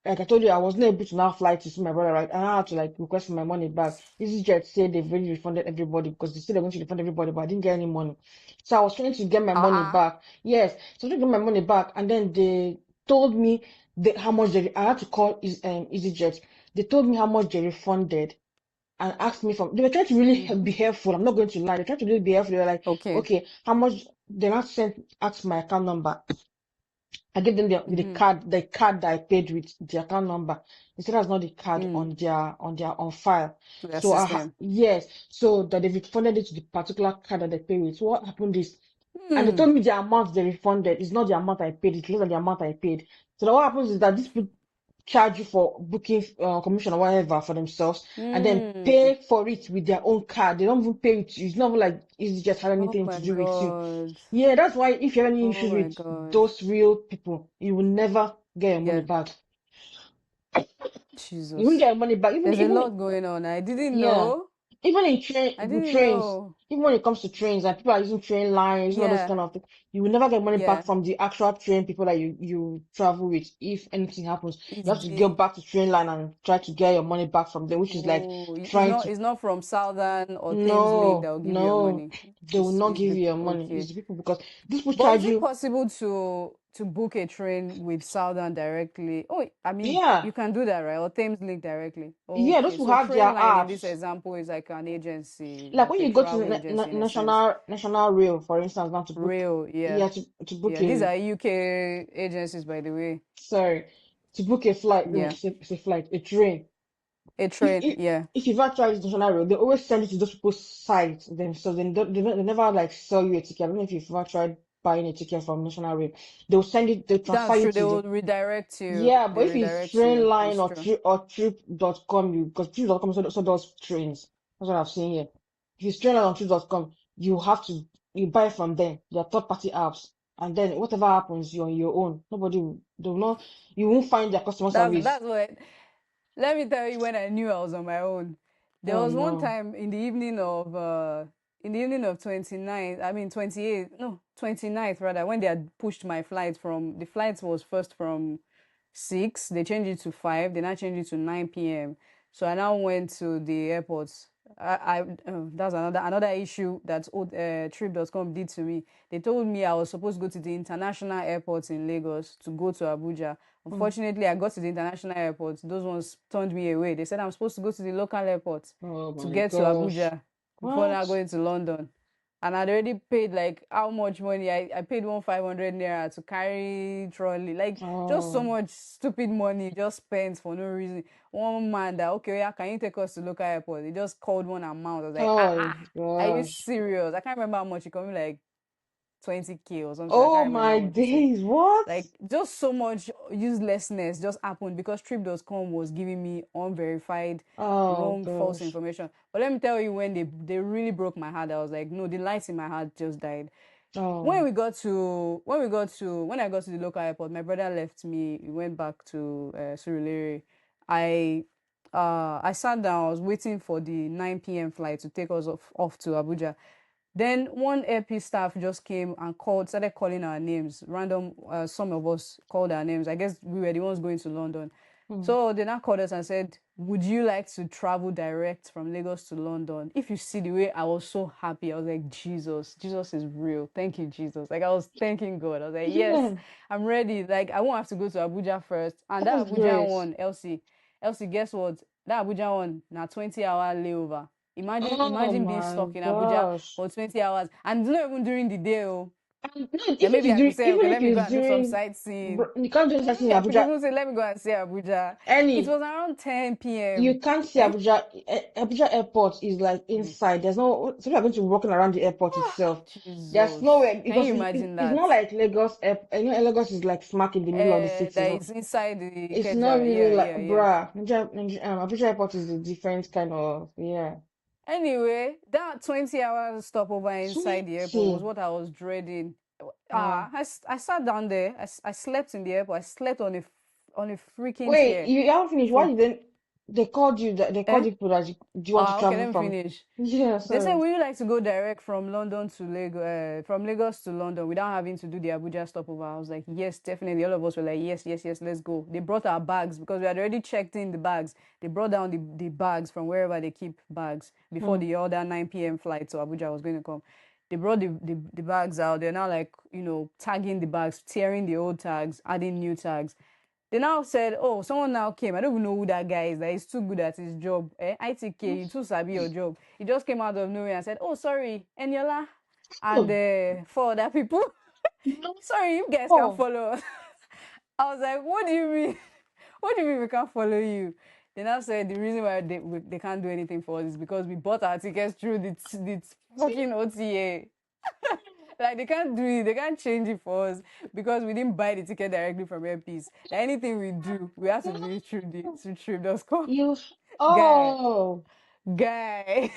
like I told you, I wasn't able to now fly to see my brother, right? And I had to like request my money back. EasyJet said they've already refunded everybody because they said they're going to refund everybody, but I didn't get any money. So I was trying to get my money Ah, back. Yes, so I trying to get my money back, and then they told me how much I had to call EasyJet. They told me how much they refunded and asked me for. They were trying to really mm-hmm. be helpful. I'm not going to lie. They're trying to really be helpful. They were like, Okay. okay, how much? They not sent asked my account number. I gave them the Mm-hmm. the card that I paid with the account number. They said that's not the card Mm. on their on file. Their So system. yes, so that they refunded it to the particular card that they paid with. So what happened is, and they Hmm. told me the amount they refunded is not the amount I paid. It's less than the amount I paid. So what happens is that these people charge you for booking commission or whatever for themselves, and then Hmm. pay for it with their own card. They don't even pay it. It's not even like it's just had Oh anything to my do with you. God. Yeah, that's why if you have any Oh issues my with God. those real people, you will never get your money Yeah. back. You won't Jesus. get your money back. There's a lot going on. I didn't Yeah, know. even I in didn't trains, know. even when it comes to trains and people are using train lines, using all those Yeah. kind of things, you will never get money back Yeah. from the actual train people that you travel with. If anything happens, It's you have to go the back to train line and try to get your money back from them, which is like oh, trying to. it's not from Southern or Thames Link that No, will give you your no, money. they will not It's give the you your money. It's okay. the people because these people But is charge it you. possible to book a train with Southern directly? Oh, I mean, Yeah, you can do that, right? Or Thames Link directly. yeah, those Okay, who so have their train line in this apps. example is like an agency, Like like when a you go to travel agency in a sense. national rail, for instance, now to book, Rail, yeah. yeah, to book Yeah, these a are UK agencies, by the way. sorry, to book a flight. No, Yeah. it's a flight, a train. A If train, yeah. if you've ever tried international rail, they always send it to those people's sites themselves. They never like sell you a ticket. I don't know if you've ever tried buying a ticket from national rail. They'll send it. They'll transfer That's you true. They to will the redirect you. yeah. They But if it's redirect train you. line It's true. or trip.com, you because trip.com also does trains. That's what I've seen here. If it's train line on trip.com, you have to you buy from them. Their third party apps. And then whatever happens, you're on your own. They will not, you won't find their customer service. That's what. Let me tell you when I knew I was on my own. There Oh was one no. time in the evening of 29th, I mean 28th, no, 29th rather, when they had pushed my flight from the flight was first from 6, they changed it to 5, they now changed it to 9 p.m. So I now went to the airport. That's another issue that trip.com did to me. They told me I was supposed to go to the international airport in Lagos to go to Abuja. Mm. Unfortunately, I got to the international airport. Those ones turned me away. They said I'm supposed to go to the local airport Oh to my get to gosh. Abuja before now What? going to London. And I'd already paid like how much money? I paid 1,500 naira to carry trolley. Like just so Oh, much stupid money just spent for no reason. One man that okay, yeah, can you take us to local airport? He just called one amount. I was like, oh are you gosh. serious? I can't remember how much. He called me like 20K or something. I Oh can't remember my what he said. days. What? Like just so much uselessness just happened because trip.com was giving me unverified Oh wrong false gosh. information. But let me tell you, when they really broke my heart, I was like, no, the lights in my heart just died. Oh. When I got to the local airport, my brother left me. He went back to Surulere. I I sat down. I was waiting for the 9 p.m. flight to take us off to Abuja. Then one AP staff just came and started calling our names. Random, some of us called our names. I guess we were the ones going to London. Hmm. So they now called us and said, would you like to travel direct from Lagos to London? If you see the way I was so happy, I was like, Jesus is real. Thank you, Jesus. Like I was thanking God. I was like, yes, Yeah, I'm ready. Like I won't have to go to Abuja first. And that that's Abuja great. one, Elsie, guess what? That Abuja one, now 20-hour layover. Oh Imagine being my stuck in Abuja gosh. for 20 hours. And it's not even during the day. Oh. And no, Then maybe I could say, okay, even let if me go it's and do some during, sightseeing. you can't just Maybe in I could Abuja. even say, let me go and see Abuja. It Any was around 10 p.m. you can't see Eh? Abuja. Abuja Airport is like Mm. inside. There's no. So you're going to be walking around the airport itself. There's Jesus. nowhere Can you because imagine it's that? not like Lagos. You know, Lagos is like smack in the middle of the city. That So is inside the it's not Keja. really Yeah, like yeah, yeah. Abuja Airport is a different kind of yeah. Anyway, that 20 hours stopover inside the airport was Sweetie. what I was dreading. Oh. I sat down there. I slept in the airport. I slept on a freaking Wait, chair you haven't finished. Why from didn't they called you that they called eh? you people that do you want to Okay, travel let me from? finish. Yeah, They said, sorry. would you like to go direct from London to Lagos, from Lagos to London without having to do the Abuja stopover? I was like, yes, definitely. All of us were like, yes, yes, yes, let's go. They brought our bags because we had already checked in the bags. They brought down the bags from wherever they keep bags before Hmm. the other 9 p.m. flight to Abuja was going to come. They brought the bags out. They're now like, tagging the bags, tearing the old tags, adding new tags. They now said, oh, someone now came. I don't even know who that guy is. That he's too good at his job. ITK, you too sabi your job. He just came out of nowhere and said, oh, sorry, Eniola, and Oh, 4 other people. no. Sorry, you guys can Oh, follow us. I was like, what do you mean? What do you mean we can't follow you? They now said the reason why they can't do anything for us is because we bought our tickets through the fucking OTA. Like they can't do it, they can't change it for us because we didn't buy the ticket directly from Airpiece. Like anything we do, we have to do it through the through trip.com. you. Guy, Oh, guy.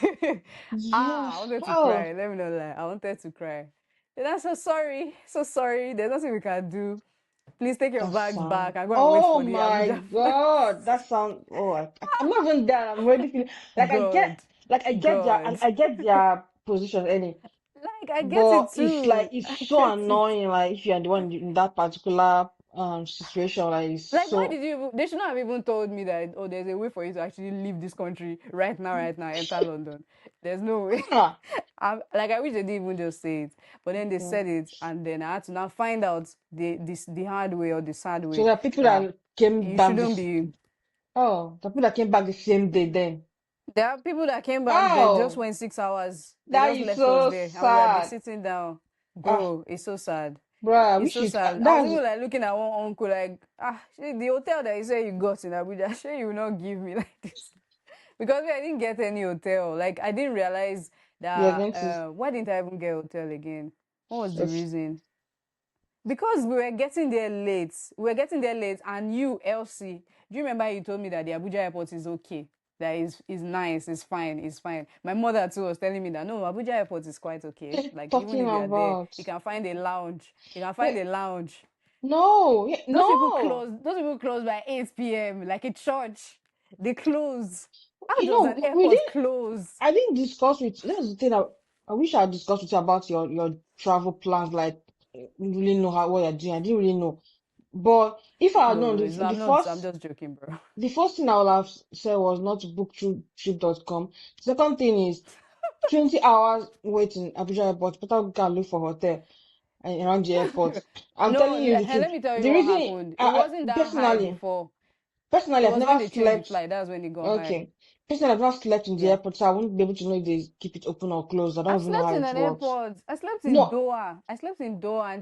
yeah. I wanted to Oh, cry. Let me not lie. I wanted to cry. Then I'm so sorry, so sorry. There's nothing we can do. Please take your That bags back sound. and go and wait Oh for the my Abuja God, that sound. Oh, I'm not even there. I'm already feeling like God, I get their, God. I get their position, any. Like I get But it it's like too. it's I so get it. annoying. Like if you're the one in that particular situation, like it's Like, why so. did you? They should not have even told me that. Oh, there's a way for you to actually leave this country right now, right now, enter London. There's no way. Ah, Like, I wish they didn't even just say it, but then they okay. said it, and then I had to now find out the hard way or the sad So way there are people that that came you back shouldn't this. be. Oh, the people that came back the same day then. There are people that came back. They just Oh, went 6 hours. They that just is left us so there, and we were sad. sitting down. Ah, Bro, it's so sad. bro, I It's wish so it. sad. I was That's even like looking at one uncle, like, shey, the hotel that you say you got in Abuja, sure you will not give me like this. Because I didn't get any hotel. Like, I didn't realize you're that, going to. why didn't I even get hotel again? What was the It's, reason? Because we were getting there late. We were getting there late, and you, Elsie, do you remember you told me that the Abuja airport is okay? That is nice, it's fine, it's fine. My mother too was telling me that no, Abuja airport is quite okay. Like, even talking if you are there, about. you can find a lounge. You can find Wait, a lounge. no, no. Those people close by 8 p.m. like a church. They close. How You does an know, we airport didn't. close? I didn't discuss with. That's the thing. I wish I had discussed with you about your travel plans. Like, you really know how what you're doing. I didn't really know. But if I had No, known, no, it's not, I'm just joking, bro. the first thing I would have said was not to book through trip.com. Second thing is 20 hours waiting Abuja airport. Better go and look for hotel and around the airport. I'm No, telling you the truth. let me tell you The what reason, happened. It wasn't that high personally, before. personally, It I've was when never they changed the slept. flight. That's when it got high. Okay. Personally, I've not slept in the Yeah. airport, so I won't be able to know if they keep it open or closed. I don't I've even know slept how in it an works. airport. I slept in No, Doha. And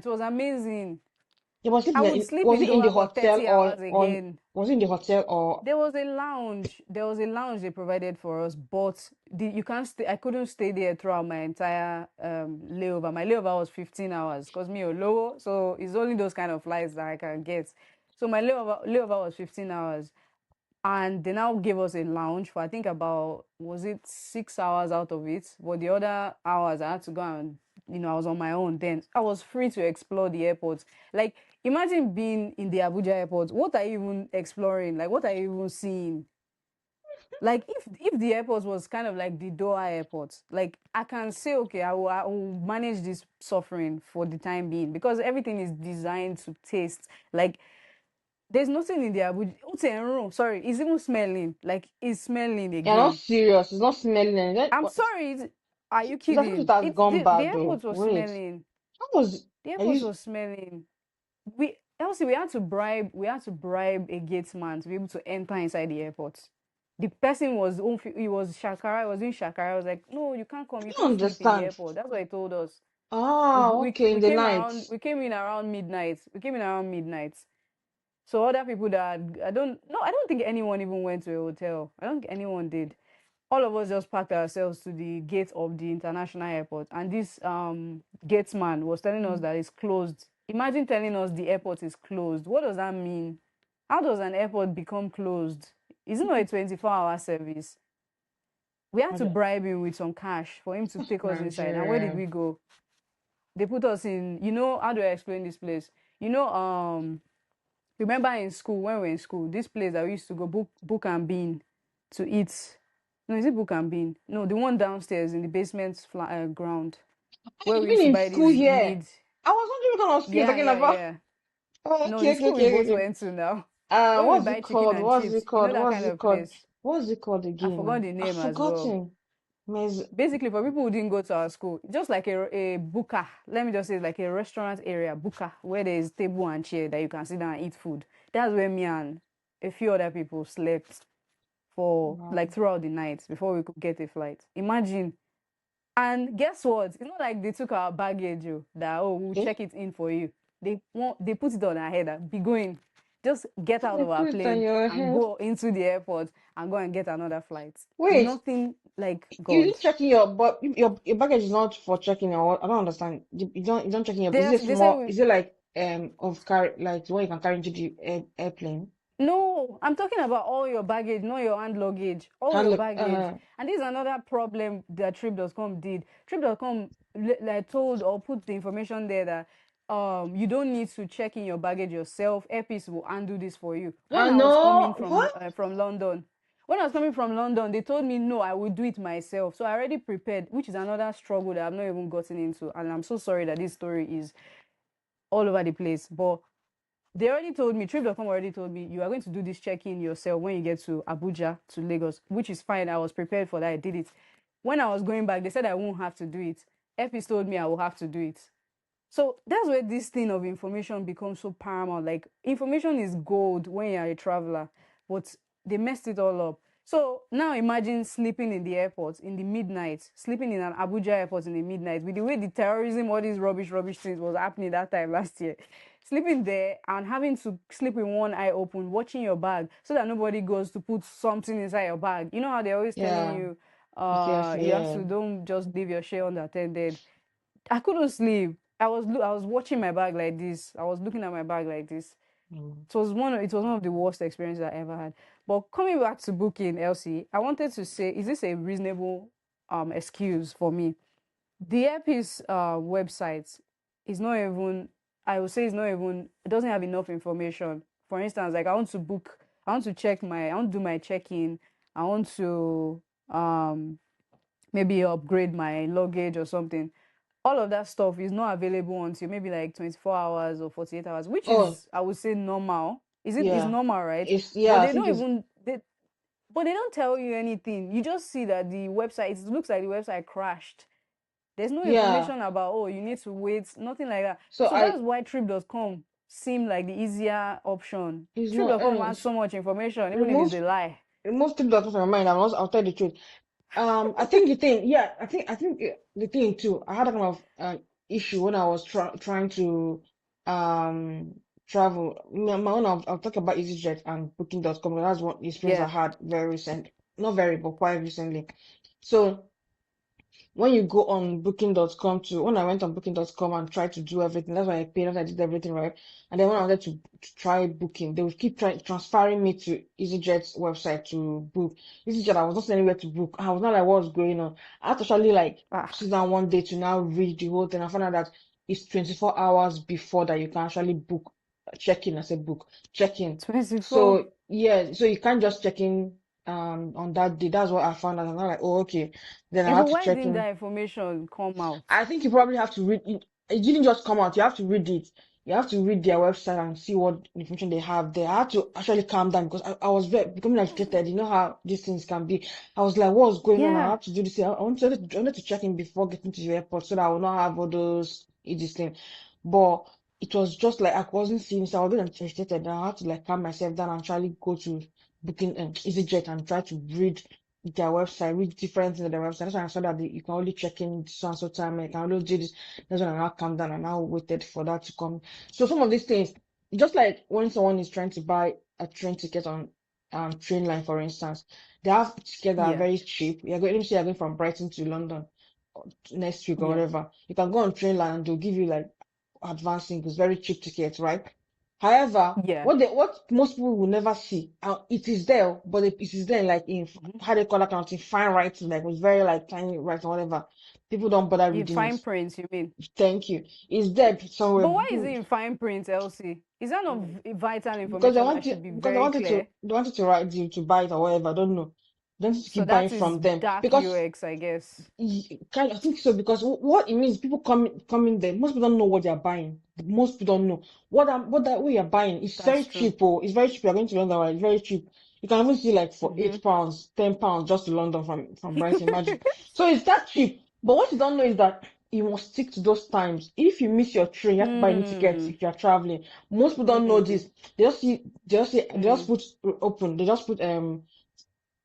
it was amazing. it was I sleeping would sleep was in it in the Doha for hotel 30 or hours on again. was it in the hotel or There was a lounge. There was a lounge they provided for us, but you can't stay. I couldn't stay there throughout my entire layover. My layover was 15 hours because me low, so it's only those kind of flights that I can get. So my layover was 15 hours, and they now gave us a lounge for I think about was it 6 hours out of it, but the other hours I had to go and I was on my own. Then I was free to explore the airport. Like, imagine being in the Abuja airport. What are you even exploring? Like, what are you even seeing? Like, if the airport was kind of like the Doha airport, like, I can say, okay, I will manage this suffering for the time being because everything is designed to taste like there's nothing in the Abuja. Sorry, it's even smelling. Like, it's smelling you're not again. serious, it's not smelling I'm sorry. Are you it's as if it kidding? has It's gone the bad though. airport was Wait. smelling. How was The are airport you was smelling. We had to bribe a gate man to be able to enter inside the airport. The person he was Shakara, he was doing Shakara. I was like, no, you can't come, I you don't can't sleep in the understand. airport. That's what he told us. Ah, okay, in We the came night. around, we came in around midnight. We came in around midnight. So other people that I don't think anyone even went to a hotel. I don't think anyone did. All of us just packed ourselves to the gate of the international airport, and this gatesman was telling us that it's closed. Imagine telling us the airport is closed. What does that mean? How does an airport become closed? Is it not a 24-hour service? We had I to don't- bribe him with some cash for him to take us inside. And where did Nigeria. we go? They put us in, how do I explain this place? You know, remember in school, when we were in school, this place that we used to go book and bean to eat. No, is it book and bean? No, the one downstairs in the basement ground where You we used mean to in buy school these here? mid. I was wondering what kind of school you're Yeah, talking yeah, about. yeah. Oh, No, okay, the okay, school we okay, both okay. went to now. Where we What's buy it chicken called? and What's chips. it You know called? that What's kind it of called? place. What's it called I've again forgotten now? the I've name as well. forgotten. Mez Basically, for people who didn't go to our school, just like a buka, let me just say, like a restaurant area, buka, where there is table and chair that you can sit down and eat food. That's where me and a few other people slept for wow. like throughout the night before we could get a flight. Imagine. And guess what? It's not like they took our baggage, that we'll Okay. check it in for you. They put it on our head and be going. Just get out They of our put it on plane your and head. go into the airport and go and get another flight. Wait, Nothing like you God. didn't checking your but your baggage is not for checking or what? I don't understand. You don't checking your is it They say small is it like of carry like the one you can carry into the airplane? no, I'm talking about all your baggage, not your hand luggage, all Hand your look baggage. And this is another problem that Trip.com did. Trip.com like told or put the information there that you don't need to check in your baggage yourself. Airpiece will undo this for you. When I I was coming know what? from London, when I was coming from London, they told me no, I would do it myself. So I already prepared, which is another struggle that I've not even gotten into. And I'm so sorry that this story is all over the place. But they already told me, Trip.com already told me, you are going to do this check-in yourself when you get to Abuja, to Lagos, which is fine. I was prepared for that. I did it. When I was going back, they said I won't have to do it. Airpiece told me I will have to do it. So that's where this thing of information becomes so paramount. Like, information is gold when you're a traveler, but they messed it all up. So now imagine sleeping in the airport in the midnight, sleeping in an Abuja airport in the midnight, with the way the terrorism, all these rubbish things was happening that time last year. Sleeping there and having to sleep with one eye open, watching your bag so that nobody goes to put something inside your bag. You know how they're always telling Yeah, you, be careful. you have Yeah. to, don't just leave your share unattended. I couldn't sleep. I was watching my bag like this. I was looking at my bag like this. Mm. It was one of the worst experiences I ever had. But coming back to booking, Elsie, I wanted to say, is this a reasonable excuse for me? The Airpiece website is not even, I would say it's not even, it doesn't have enough information. For instance, like I want to I want to do my check-in, I want to maybe upgrade my luggage or something. All of that stuff is not available until maybe like 24 hours or 48 hours, which Oh, is, I would say, normal. Is yeah. normal, right? But I they think don't it's even, but they don't tell you anything. You just see that the website, it looks like the website crashed. There's no yeah. information about, oh, you need to wait, nothing like that. So So that's why Trip.com seemed like the easier option. it's not Trip.com has so much information, even if it's remove a lie. remove keep that from my mind. I'll tell the truth. I think the thing, yeah, I think the thing too. I had a kind of issue when I was trying to um travel. My own, I'll talk about EasyJet and Booking.com. That's one experience I Yeah, had very recent, not very, but quite recently. So when you go on booking.com when I went on booking.com and tried to do everything, that's why I paid, after I did everything right. And then when I wanted to try booking, they would keep transferring me to EasyJet's website to book. EasyJet, I was not seeing anywhere to book. I was not like, what was going on? I had to actually like ah, sit down one day to now read the whole thing. I found out that it's 24 hours before that you can actually book, check in. I said book, check in. 24. So yeah, so you can't just check in on that day. That's what I found out. I'm not like, oh, okay. Then I Yeah, but have to why check didn't in. that information come out? I think you probably have to read it. It didn't just come out. You have to read it. You have to read their website and see what information they have there. I had to actually calm down because I was becoming agitated. You know how these things can be. I was like, what's going on? I Yeah, have to do this. I wanted to check in before getting to the airport so that I will not have all this thing. But it was just like I wasn't seeing, so I was being agitated. I had to like calm myself down and actually go to booking EasyJet and try to read their website, read different things on their website. That's why I saw that you can only check in so and so time, and you can only do this. That's when I now calmed down and now waited for that to come. So some of these things, just like when someone is trying to buy a train ticket on train line, for instance, they have tickets that are yeah, very cheap. You're going, let me say you're going from Brighton to London next week or yeah. whatever. You can go on train line and they'll give you like advancing, it's very cheap tickets, right? However, Yeah. what most people will never see, it is there, but it is there like in Mhm. how they call that kind of thing, fine writing, like with very like tiny writing, whatever. People don't bother In reading it. fine print, you mean? Thank you. It's there somewhere. But why is People, it in fine print, Elsie? Is that not vital because information that should be very clear? they wanted to write you to buy it or whatever. I don't know. They wanted to So keep buying that is from them dark because UX, I guess. kind I think so because what it means, people coming there. Most people don't know what they're buying. Most people don't know what you're buying. It's very That's true. cheap. Oh, it's very cheap. You're going to London, right? It's very cheap. You can even see like for Hmm. £8, £10 just to London from Brighton. Imagine. So it's that cheap. But what you don't know is that you must stick to those times. If you miss your train, you have to buy new tickets Hmm. if you're traveling. Most people don't know Hmm. this. They just Hmm. put open. They just put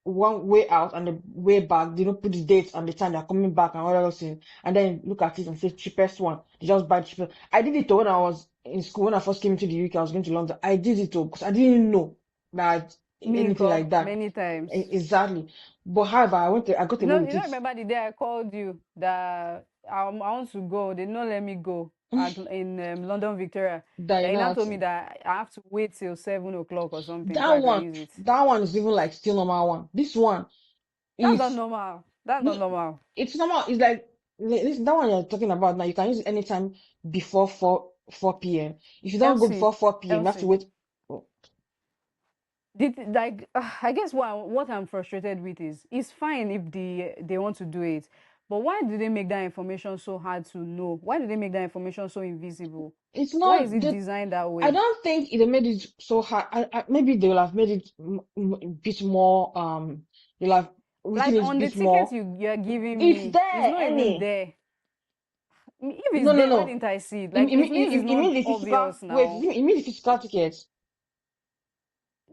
one way out and the way back. They don't put the dates and the time they're coming back and all that thing. And then look at it and say cheapest one. They just buy the cheapest. I did it when I was in school. When I first came to the UK, I was going to London. I did it because I didn't know that anything Minko, like that. many times. Exactly. But however, I got away with You know, it. remember the day I called you that I want to go. They not let me go in London, Victoria. That you That you know now how told me to. that I have to wait till 7 o'clock or something before I can use it. That one is even like still normal one. This one That's not is normal. That's not no, normal. it's normal. It's like listen, that one you're talking about now. You can use it anytime before 4 4 p.m. If you don't go Elsie, before 4 p.m., you have to Elsie. wait. Like I guess what I'm frustrated with is it's fine if they want to do it, but why do they make that information so hard to know? Why do they make that information so invisible? It's Why is not it that. designed that I way? don't think they made it so hard. Maybe they will have made it a bit more. They'll have written Like it a on the bit ticket more. you're giving It's me, it's there, not even any. there. If No, it's no, there, why no. didn't I see it? You, Like you, it mean- means it's you not mean the physical? obvious Wait, now. you mean the physical ticket?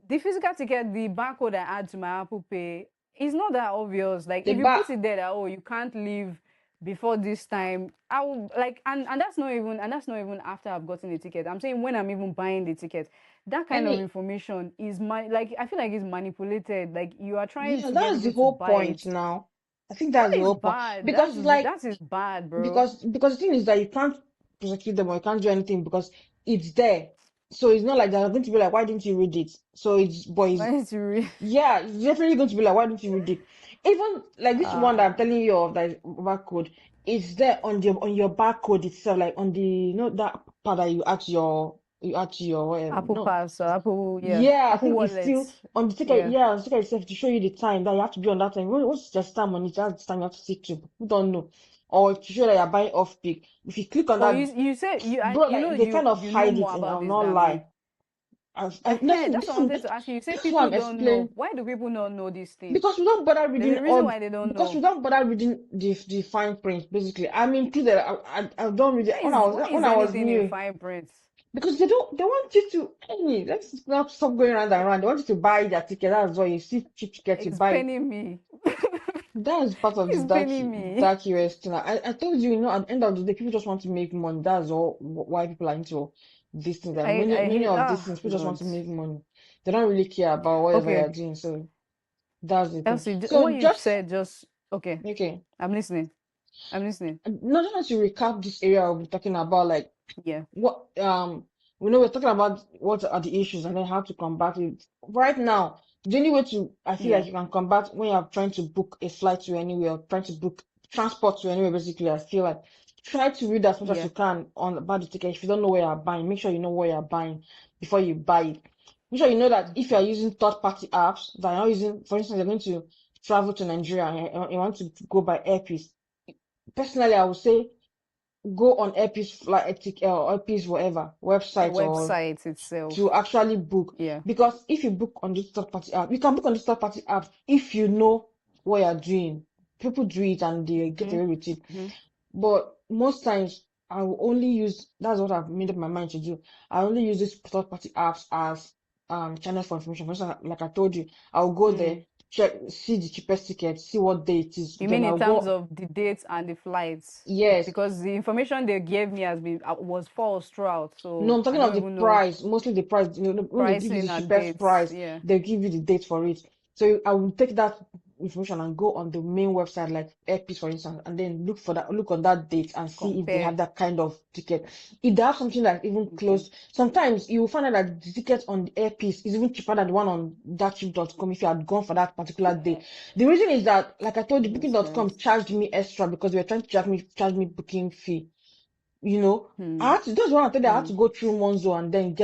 The physical ticket, the barcode I add to my Apple Pay, is not that obvious. Like The if you back. put it there that oh you can't leave before this time, I will like and that's not even after I've gotten the ticket. I'm saying when I'm even buying the ticket. That kind of Any. information is like I feel like it's manipulated. Like you are trying Yeah, to get that's the people to whole buy point it. now. I think That that's the is whole point bad. because it's like That is bad, bro. because the thing is that you can't prosecute them or you can't do anything because it's there. So it's not like they're going to be like, why didn't you read it? So it's boys. Why did you read? Yeah, it's definitely going to be like, why didn't you read it? Even like this one that I'm Ah, telling you of, that is barcode, it's there on your barcode itself, like on the that part that you add to your Apple no. Pass or Apple, yeah, Yeah, I Apple think it's Wallet, still on the ticket. yeah. Yeah, on the ticket itself to show you the time that you have to be on that time. What's the time on it? That's the time you have to stick to. We don't know. Or to show that you're buying off peak. If you click on Oh, that, you said bro, you know like they kind of you know hide it, more and about I'll this not than lie. me. That's what I This wanted to ask you. You say that's what people I'm don't know. explaining. Why do people not know these things? Because we don't bother There's reading a reason all why they don't because we know. don't bother reading the fine print. Basically, I'm included. I don't read it Why when is I was anything in new fine print? because they want you to. Hey, let's not stop going around and around. They want you to buy their ticket. That's why you see cheap ticket, you It's buy it. paining me. That is part of the It's paining me. dark US thing. I told you, at the end of the day, people just want to make money. That's all why people are into these things. Like I many hate of these things, people just want God. to make money. They don't really care about whatever Okay, you're doing. So that's the thing. Elsie, what So you've just said just okay. okay. I'm listening. I'm listening. Not to recap this area we're talking about, like Yeah, what we know we're talking about what are the issues and then how to combat it. Right now, the only way to I feel yeah, like you can combat when you're trying to book a flight to anywhere or trying to book transport to anywhere, basically, I feel like try to read as much as yeah. you can on about the ticket. If you don't know where you're buying, make sure you know where you're buying before you buy it. Make sure you know that if you're using third-party apps that are not using, for instance, you're going to travel to Nigeria and you want to go by airpiece. Personally, I would say go on Airpiece flight ticket or Airpiece whatever The website or website itself. to actually book. Yeah. Because if you book on this third party app, you can book on this third party app if you know what you're doing. People do it and they get Mm-hmm. away with it. Mm-hmm. But most times I will only use that's what I've made up my mind to do. I only use these third party apps as channels for information. For instance, like I told you, I'll go there, Mm. check, see the cheapest ticket, see what day it is. You Then mean in I'll terms go, of the dates and the flights? yes. Because the information they gave me has been was false throughout, No, so I'm I talking don't of the even know price, mostly the price. When they give you the pricing and cheapest dates. price, Yeah. they give you the date for it. So I will take that information and go on the main website, like Airpiece, for instance, and then look on that date and see if they have Compare. that kind of ticket. If they have something that's even Okay. close, sometimes you will find out that the ticket on the Airpiece is even cheaper than the one on thatcheap.com if you had gone for that particular day. The reason is that, like I told you, Nonsense. booking.com charged me extra because they were trying to charge me booking fee. Hmm. That's what I told you, I had Hmm. to go through Monzo and then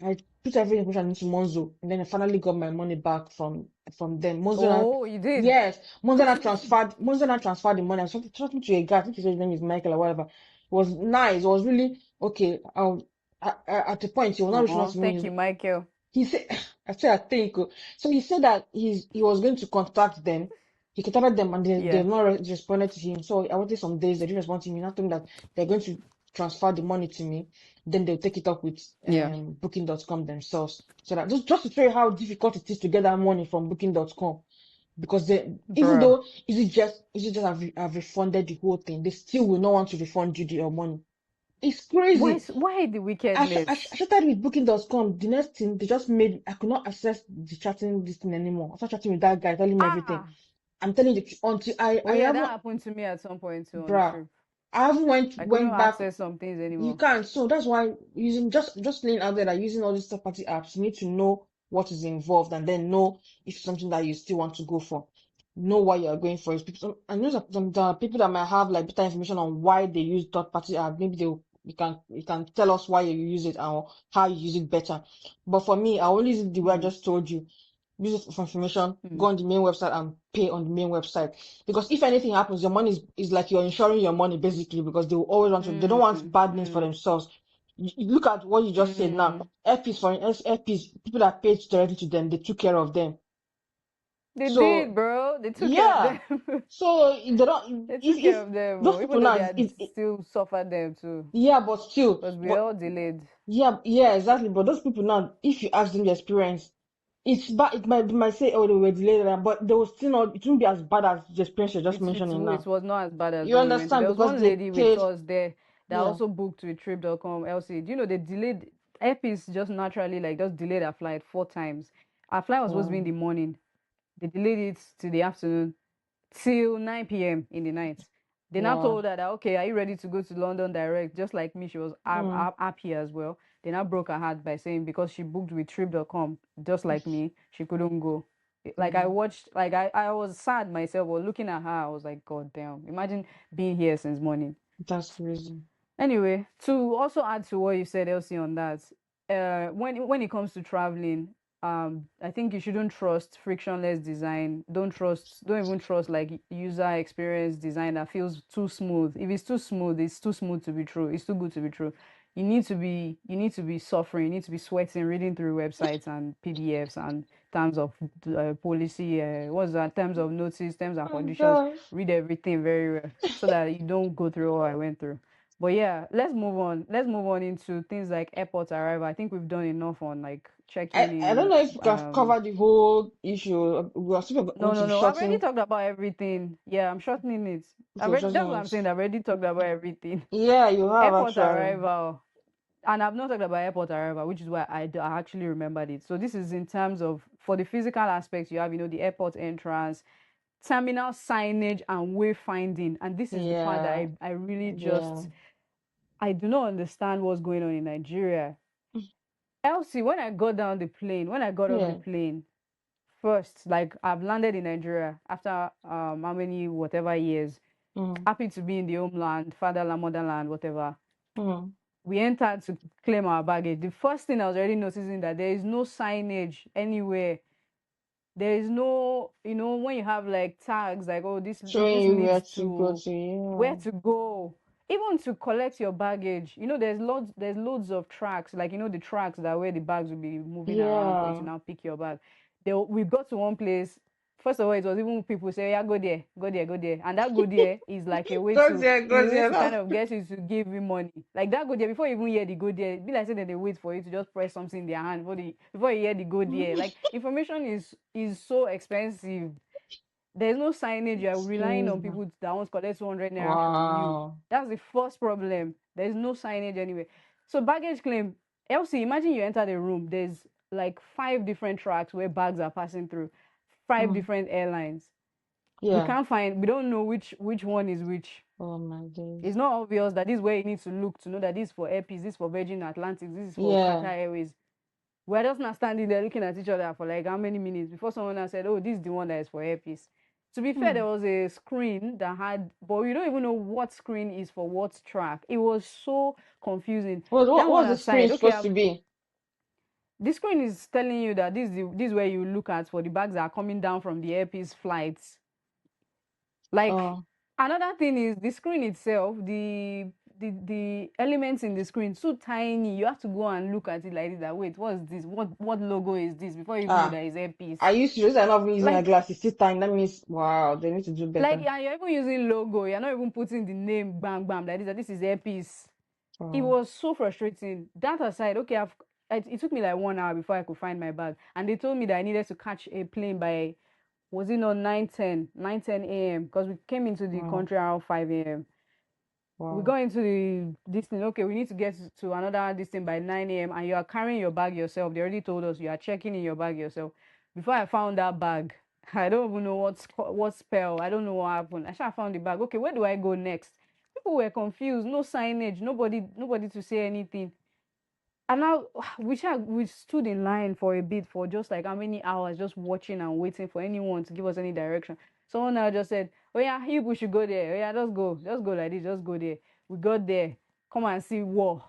I put every information into Monzo and then I finally got my money back from them. Oh, you did. Yes, Monzo now transferred the money. I trust me to a guy, I think his name is Michael or whatever. It was nice. It was really okay. At the point, he was not reaching out Oh, to me. thank you, Michael. He said, I think. So he said that he was going to contact them. He contacted them and they Yeah. have not responded to him. So I waited some days. They didn't respond to me. Not told me that they're going to transfer the money to me. Then they'll take it up with Yeah. Booking.com themselves. So that just to show you how difficult it is to get that money from Booking.com. Because even Bruh. though is it just have refunded the whole thing, they still will not want to refund you your money. It's crazy. Why the I wickedness? started with Booking.com. The next thing, they just made, I could not access the chatting this thing anymore. I started chatting with that guy, telling me everything. Ah. I'm telling you, until Oh I yeah, that haven't, happened to me at some point too on the bruh, trip. I haven't I couldn't went back. access some things You anymore. can't. So that's why using just laying out there that using all these third party apps, you need to know what is involved and then know if it's something that you still want to go for. Know why you're going for it. I know there are people that might have like better information on why they use third party app. Maybe You can tell us why you use it or how you use it better. But for me, I only use it the way I Mm, just told you. Use it for information, go mm, on the main website and pay on the main website. Because if anything happens, your money is like you're insuring your money basically, because they will always want to, they don't mm, want bad names for mm, themselves. You look at what you just said now. mm. FPs, people that paid directly to them, they took care of them. They did, So bro. They took care of yeah. them. So they don't, They took care if of them, those oh, even people though they now, had still suffered them too, yeah, but still, because we but all delayed. yeah, exactly. But those people now, if you ask them the experience, it's bad. Might say, oh, they were delayed, but they will still not. It won't be as bad as the experience you're just mentioning It now. was not as bad as You when we went. understand? There was Because one they lady with paid. us there that Yeah. also booked with trip.com. Elsie, do you know they delayed Airpeace just naturally like just delayed our flight 4 times. Our flight was supposed to be in Wow. the morning. They delayed it to the afternoon till 9 p.m. in the night. They now Wow. told her that, okay, are you ready to go to London direct? Just like me, she was Mm. happy as well. They now broke her heart by saying because she booked with trip.com, just like me, she couldn't go. Like I Mm. watched, like I was sad myself, but looking at her, I was like, God damn, imagine being here since morning. That's crazy. Anyway, to also add to what you said, Elsie, on that, when it comes to traveling, I think you shouldn't trust frictionless design. Don't even trust like user experience design that feels too smooth. If it's too smooth to be true. It's too good to be true. You need to be suffering. You need to be sweating, reading through websites and PDFs and terms of policy. What's that? Terms of notice, terms and Oh conditions. gosh. Read everything very well so that you don't go through what I went through. But yeah, let's move on. Let's move on into things like airport arrival. I think we've done enough on like checking I don't in. know if we can cover the whole issue. We are still No, going no, to no. I've already shorten. talked about everything. Yeah, I'm shortening it. Okay, That's shorten what I'm it. saying. I've already talked about everything. Yeah, you have Airport actually. arrival. And I've not talked about airport arrival, which is why I actually remembered it. So this is in terms of for the physical aspects, you have, the airport entrance, terminal signage, and wayfinding. And this is the part that Yeah. I really Yeah. just I do not understand what's going on in Nigeria. Elsie, when I got off the Yeah. plane, first, like I've landed in Nigeria after how many whatever years, Mm. happy to be in the homeland, fatherland, motherland, whatever. Mm. We entered to claim our baggage. The first thing I was already noticing that there is no signage anywhere. There is no, when you have like tags like, oh, Showing this you where leads to go to to. where Yeah. to go, even to collect your baggage. There's loads of tracks, like the tracks that where the bags will be moving around for you to Yeah. now pick your bag. We got to one place. First of all, it was even people say, yeah, go there, go there, go there. And that go there is Go a way there to kind now. of get you to give you money. Like that go there, before you even hear the go there, it be like say that they wait for you to just press something in their hand before you hear the go there. Like information is so expensive. There's no signage. You're It's relying on crazy. people that won't collect 200 naira from you. Wow. That's the first problem. There's no signage anyway. So baggage claim. Elsie, imagine you enter the room. There's like 5 different tracks where bags are passing through. Five Mm. different airlines. Yeah. We don't know which one is which. Oh my days. It's not obvious that this is where you need to look to know that this is for Airpeace, this is for Virgin Atlantic, this is for Qatar Yeah. Airways. We're just not standing there looking at each other for like how many minutes before someone else said, oh, this is the one that is for Airpeace. To be fair, Hmm. there was a screen that had, but you don't even know what screen is for what track. It was so confusing. What That one was the screen aside, okay, supposed to be? the screen is telling you that this is where you look at for the bags that are coming down from the Airpeace flights. Like Oh. another thing is the screen itself, the elements in the screen so tiny. You have to go and look at it like this. That wait, what's this? What logo is this? Before you even know Ah. that it's Airpiece. I used to use. I'm not even using my Like glasses this time. That means wow, they need to do better. yeah, you're even using logo. You're not even putting the name bam bam like this. That this is Airpiece. It Oh. was so frustrating. That aside, okay, it took me like 1 hour before I could find my bag, and they told me that I needed to catch a plane by was it not 9:10 a.m. because we came into the Wow. country around 5 a.m. We Wow. go into this thing. Okay, we need to get to another this thing by 9 a.m. and you are carrying your bag yourself. They already told us you are checking in your bag yourself. Before I found that bag, I don't even know what spell. I don't know what happened. I should have found the bag. Okay, where do I go next? People were confused. No signage. Nobody to say anything. And now we stood in line for a bit for just like how many hours, just watching and waiting for anyone to give us any direction. Someone now just said, "Oh yeah, you people should go there. Oh yeah, just go like this, just go there." We got there. come and see war.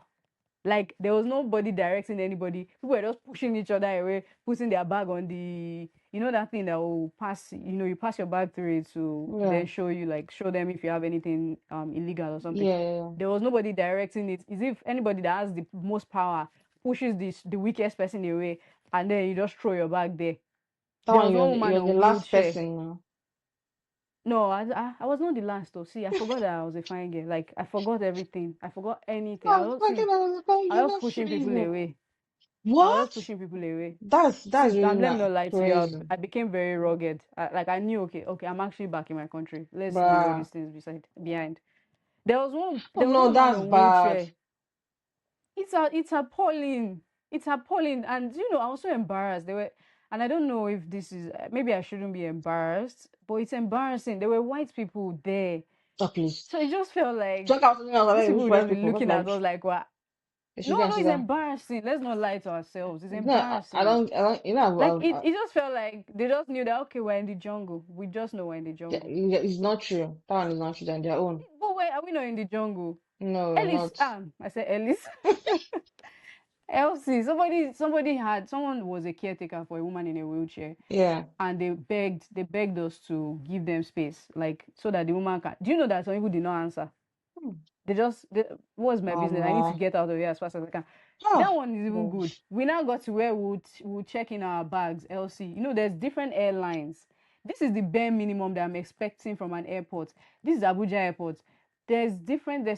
Like there was nobody directing anybody. People were just pushing each other away, putting their bag on the, you know, that thing that will pass, you know, you pass your bag through it to Yeah. then show you, like, show them if you have anything illegal or something. Yeah. Yeah. There was nobody directing it. Is if anybody that has the most power pushes the weakest person away, and then you just throw your bag there. That There one, was one woman you're the on last wheelchair. person now. No, I was not the last though. See, I forgot that I was a fine girl. Like I forgot everything. I forgot anything. I was fucking, I was like, I you're was not pushing people freezing. away. I was just What? pushing people away. That's See, really let me not not lie to you. crazy. I became very rugged. Like I knew, okay, I'm actually back in my country. Let's leave all Bruh. these things behind. Oh There was no, one man that's on bad. wheelchair. It's appalling. It's appalling. And you know, I was so embarrassed. And I don't know if this is, maybe I shouldn't be embarrassed, but it's embarrassing. There were white people there. Oh, please. So it just felt like Talk about something else. I these mean, people which would white just be people? What's looking at like, us like, what? they should No, go and no, sit it's down. embarrassing. Let's not lie to ourselves. It's No, I embarrassing. don't, you know, Like it just felt like they just knew that, okay, we're in the jungle. We just know we're in the jungle. it's not true. That one is not true. On their own. But wait, are we not in the jungle? No, we're Ellis, not. I said Ellis. Elsie, someone was a caretaker for a woman in a wheelchair, Yeah. and they begged us to give them space, like so that the woman can. Do you know that some people did not answer? Hmm. What's my business? I need to get out of here as fast as I can. That Oh, one is even good. gosh. We now got to where we'll check in our bags, LC. You know, there's different airlines. This is the bare minimum that I'm expecting from an airport. This is Abuja Airport. There's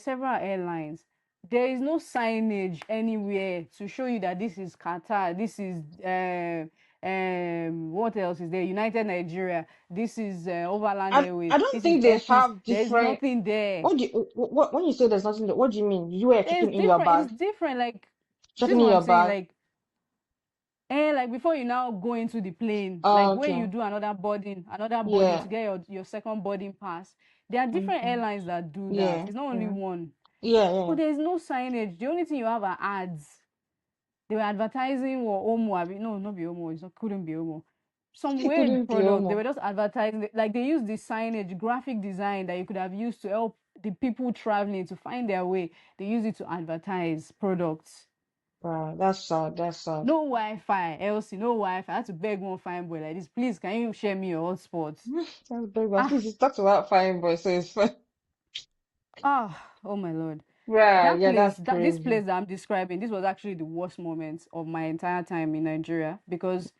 several airlines. There is no signage anywhere to show you that this is Qatar, this is what else is there? United Nigeria, this is Overland I Airways, don't this is think they Airpeace. have There is different. nothing there. What do you, what when you say there's nothing? What do you mean? You were It's checking in your different. bag, It's different. Like this is checking in what I'm your saying. bag. Like before you now go into the plane, Oh, like when you okay. do another boarding Yeah. to get your second boarding pass. There are different Okay. airlines that do that. Yeah. It's not only Yeah. one. Yeah. Yeah. But there is no signage. The only thing you have are ads. They were advertising or Omo. No, not be Omo. Couldn't be Omo. Some It weird couldn't be product. They were almost. just advertising. Like they used the signage, graphic design that you could have used to help the people traveling to find their way. They use it to advertise products. Wow, that's sad. That's sad. No Wi-Fi, Elsie, no Wi-Fi. I had to beg one fine boy like this. Please, can you share me your hotspot? That's very bad. At Ah, least it's talked about fine boy, so it's fine. oh my Lord. Right. Yeah, that's This crazy. place that I'm describing, this was actually the worst moment of my entire time in Nigeria, because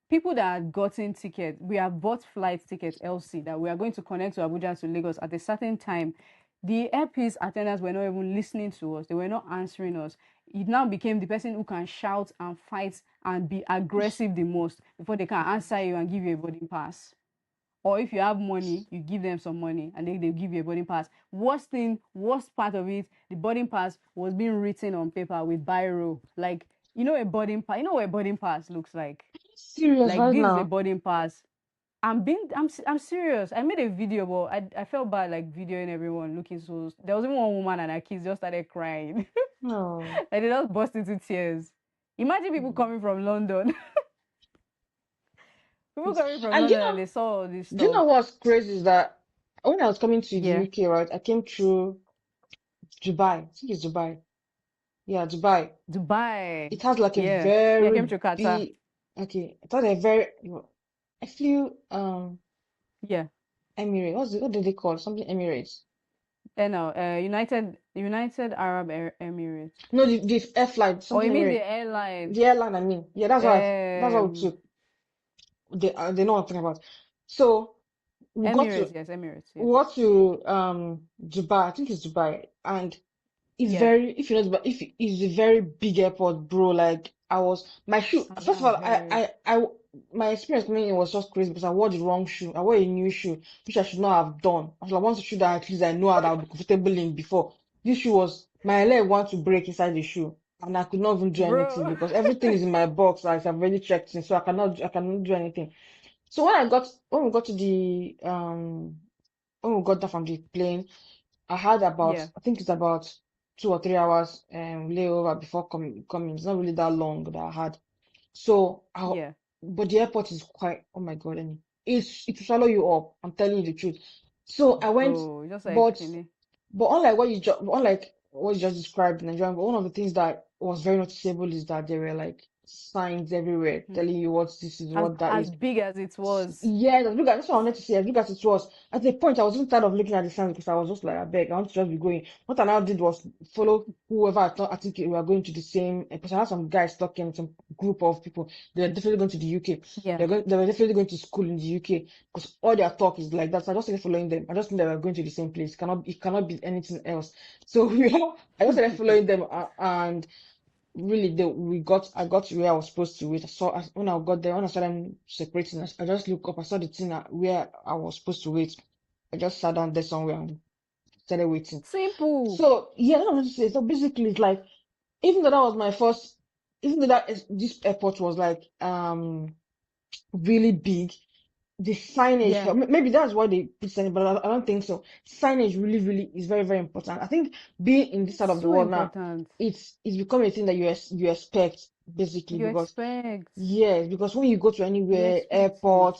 people that had gotten tickets, we have bought flight tickets, LC, that we are going to connect to Abuja to Lagos at a certain time. The airpiece attendants were not even listening to us. They were not answering us. It now became the person who can shout and fight and be aggressive the most before they can answer you and give you a boarding pass. Or if you have money, you give them some money and they give you a boarding pass. Worst part of it, the boarding pass was being written on paper with biro. Like, you know what a boarding pass looks like? Serious Like right this is a now. boarding pass. I'm serious. I made a video, but I felt bad like videoing everyone looking so. There was even one woman and her kids just started crying. No. Like they just burst into tears. Imagine people coming from London. People coming from And London and they saw all this do you stuff. know what's crazy is that when I was coming to the Yeah. UK, right, I came through Dubai. I think it's Dubai. Yeah, Dubai. Dubai. It has like a Yeah. Yeah, I very came to Qatar. big. Okay, it has a very. I flew Yeah. Emirates. What do they call it? Something Emirates. And now, United Arab Emirates. No, the air flight, Or something you mean the Emirates. airline? The airline, I mean. Yeah, that's what we Um, took. They know what I'm talking about. So we got to Emirates, yes, Emirates, we yes. got to Dubai. I think it's Dubai, and it's Yeah. very if you know Dubai, if it's a very big airport, bro. Like my shoe. Oh, First yeah, of all, very. my experience coming in was just crazy because I wore the wrong shoe. I wore a new shoe, which I should not have done. I should have wanted a shoe that at least I know that I would be comfortable in before. This shoe was my leg want to break inside the shoe. And I could not even do anything Bro. because everything is in my box, like I've already checked in, so I cannot do anything. So when we got to the when we got down from the plane, I had about Yeah, I think it's about 2 or 3 hours layover before coming. It's not really that long that I had. So yeah. but the airport is quite, oh my God, Annie. It will swallow you up. I'm telling you the truth. So I went, Bro, just like but Kenny. unlike what you just unlike what you just described in Nigeria, but one of the things that was very noticeable is that there were like signs everywhere Hmm. telling you what this is, what that As is. big as it was. Yeah, that's what I wanted to say. As big as it was, at the point I was even tired of looking at the signs because I was just like, I beg, I want to just be going. What I now did was follow whoever I thought I think we were going to the same. Because I had some guys talking, some group of people. They were definitely going to the UK. Yeah. They were definitely going to school in the UK because all their talk is like that. So I just started following them. I just knew they were going to the same place. It cannot be anything else. So I just started following them, and really I got to where I was supposed to wait. When I got there, when I saw them separating, I just looked up. I saw the thing where I was supposed to wait. I just sat down there somewhere and started waiting. Simple. So yeah, that's what I wanted to say. So basically, it's like even though that was my first, even though this airport was like really big, the signage, Yeah. maybe that's why they put signage, but I don't think so. Signage really, really is very, very important. I think being in this side It's of the so world now, important. it's become a thing that you expect basically You because expect. yes, because when you go to You anywhere, expect it. airport,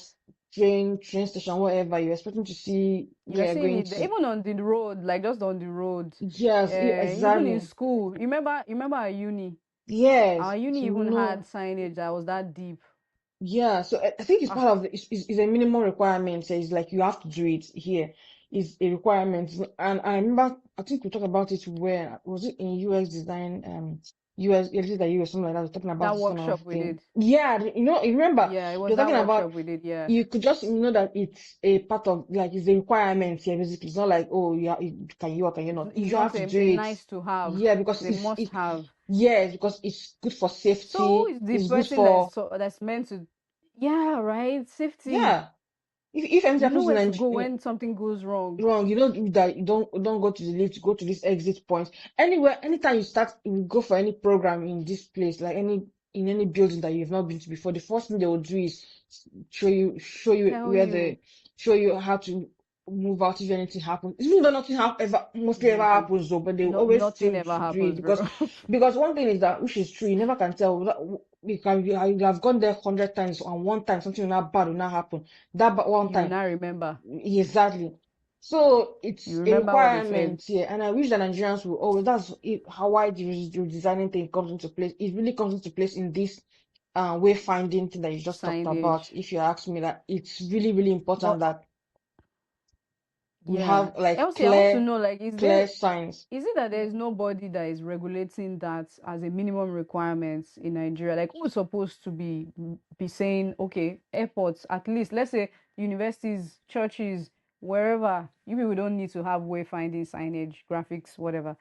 train station, whatever, you're expecting to see You're where you're seeing going it there. to. Even on the road, like just on the road. Yes, Even in exactly. school. Remember our uni? Yes, Our uni to even had know. signage that was that deep. Yeah, so I think it's part Ah, of it's a minimum requirement. So it's like you have to do it here. It's a requirement. And I remember, I think we talked about it where was it in UX design, US, yeah, this is the US, something like that. We're talking about that this kind of workshop we thing. did. Yeah, you remember Yeah, it they was were that talking workshop about we did. Yeah. you could just know that it's a part of like it's a requirement here basically. It's not like oh yeah, can you or can you not? It's You not have to do a it. nice to have. Yeah, because It's a must it have. yes, because it's good for So who safety. is the It's good person that is for that's meant to? Yeah, right. Safety. yeah. If anything You know happens in where to go Nigeria, when something goes wrong. wrong, you don't do that. You don't go to the lift, go to this exit point. Anywhere, anytime you go for any program in this place, like in any building that you've not been to before, the first thing they will do is show you Tell where you the show you how to move out if anything happens. Even though nothing ever if mostly ever anything. happens though, but they will No, always nothing still ever do it happens, bro. because one thing is that which is true, you never can tell. You have gone there 100 times and one time something not bad will not happen. One You time. now remember. Exactly. So You it's a remember what they said. requirement here, and I wish that Nigerians will always. That's how why the designing thing comes into place. It really comes into place in this wayfinding thing that you just talked Signage. about. If you ask me, that it's really really important But that we yeah. have like Elsie, I want to know, like, clear signs. is it that there is nobody that is regulating that as a minimum requirement in Nigeria? Like, who's supposed to be saying, okay, airports, at least, let's say universities, churches, wherever, you people don't need to have wayfinding signage, graphics, whatever.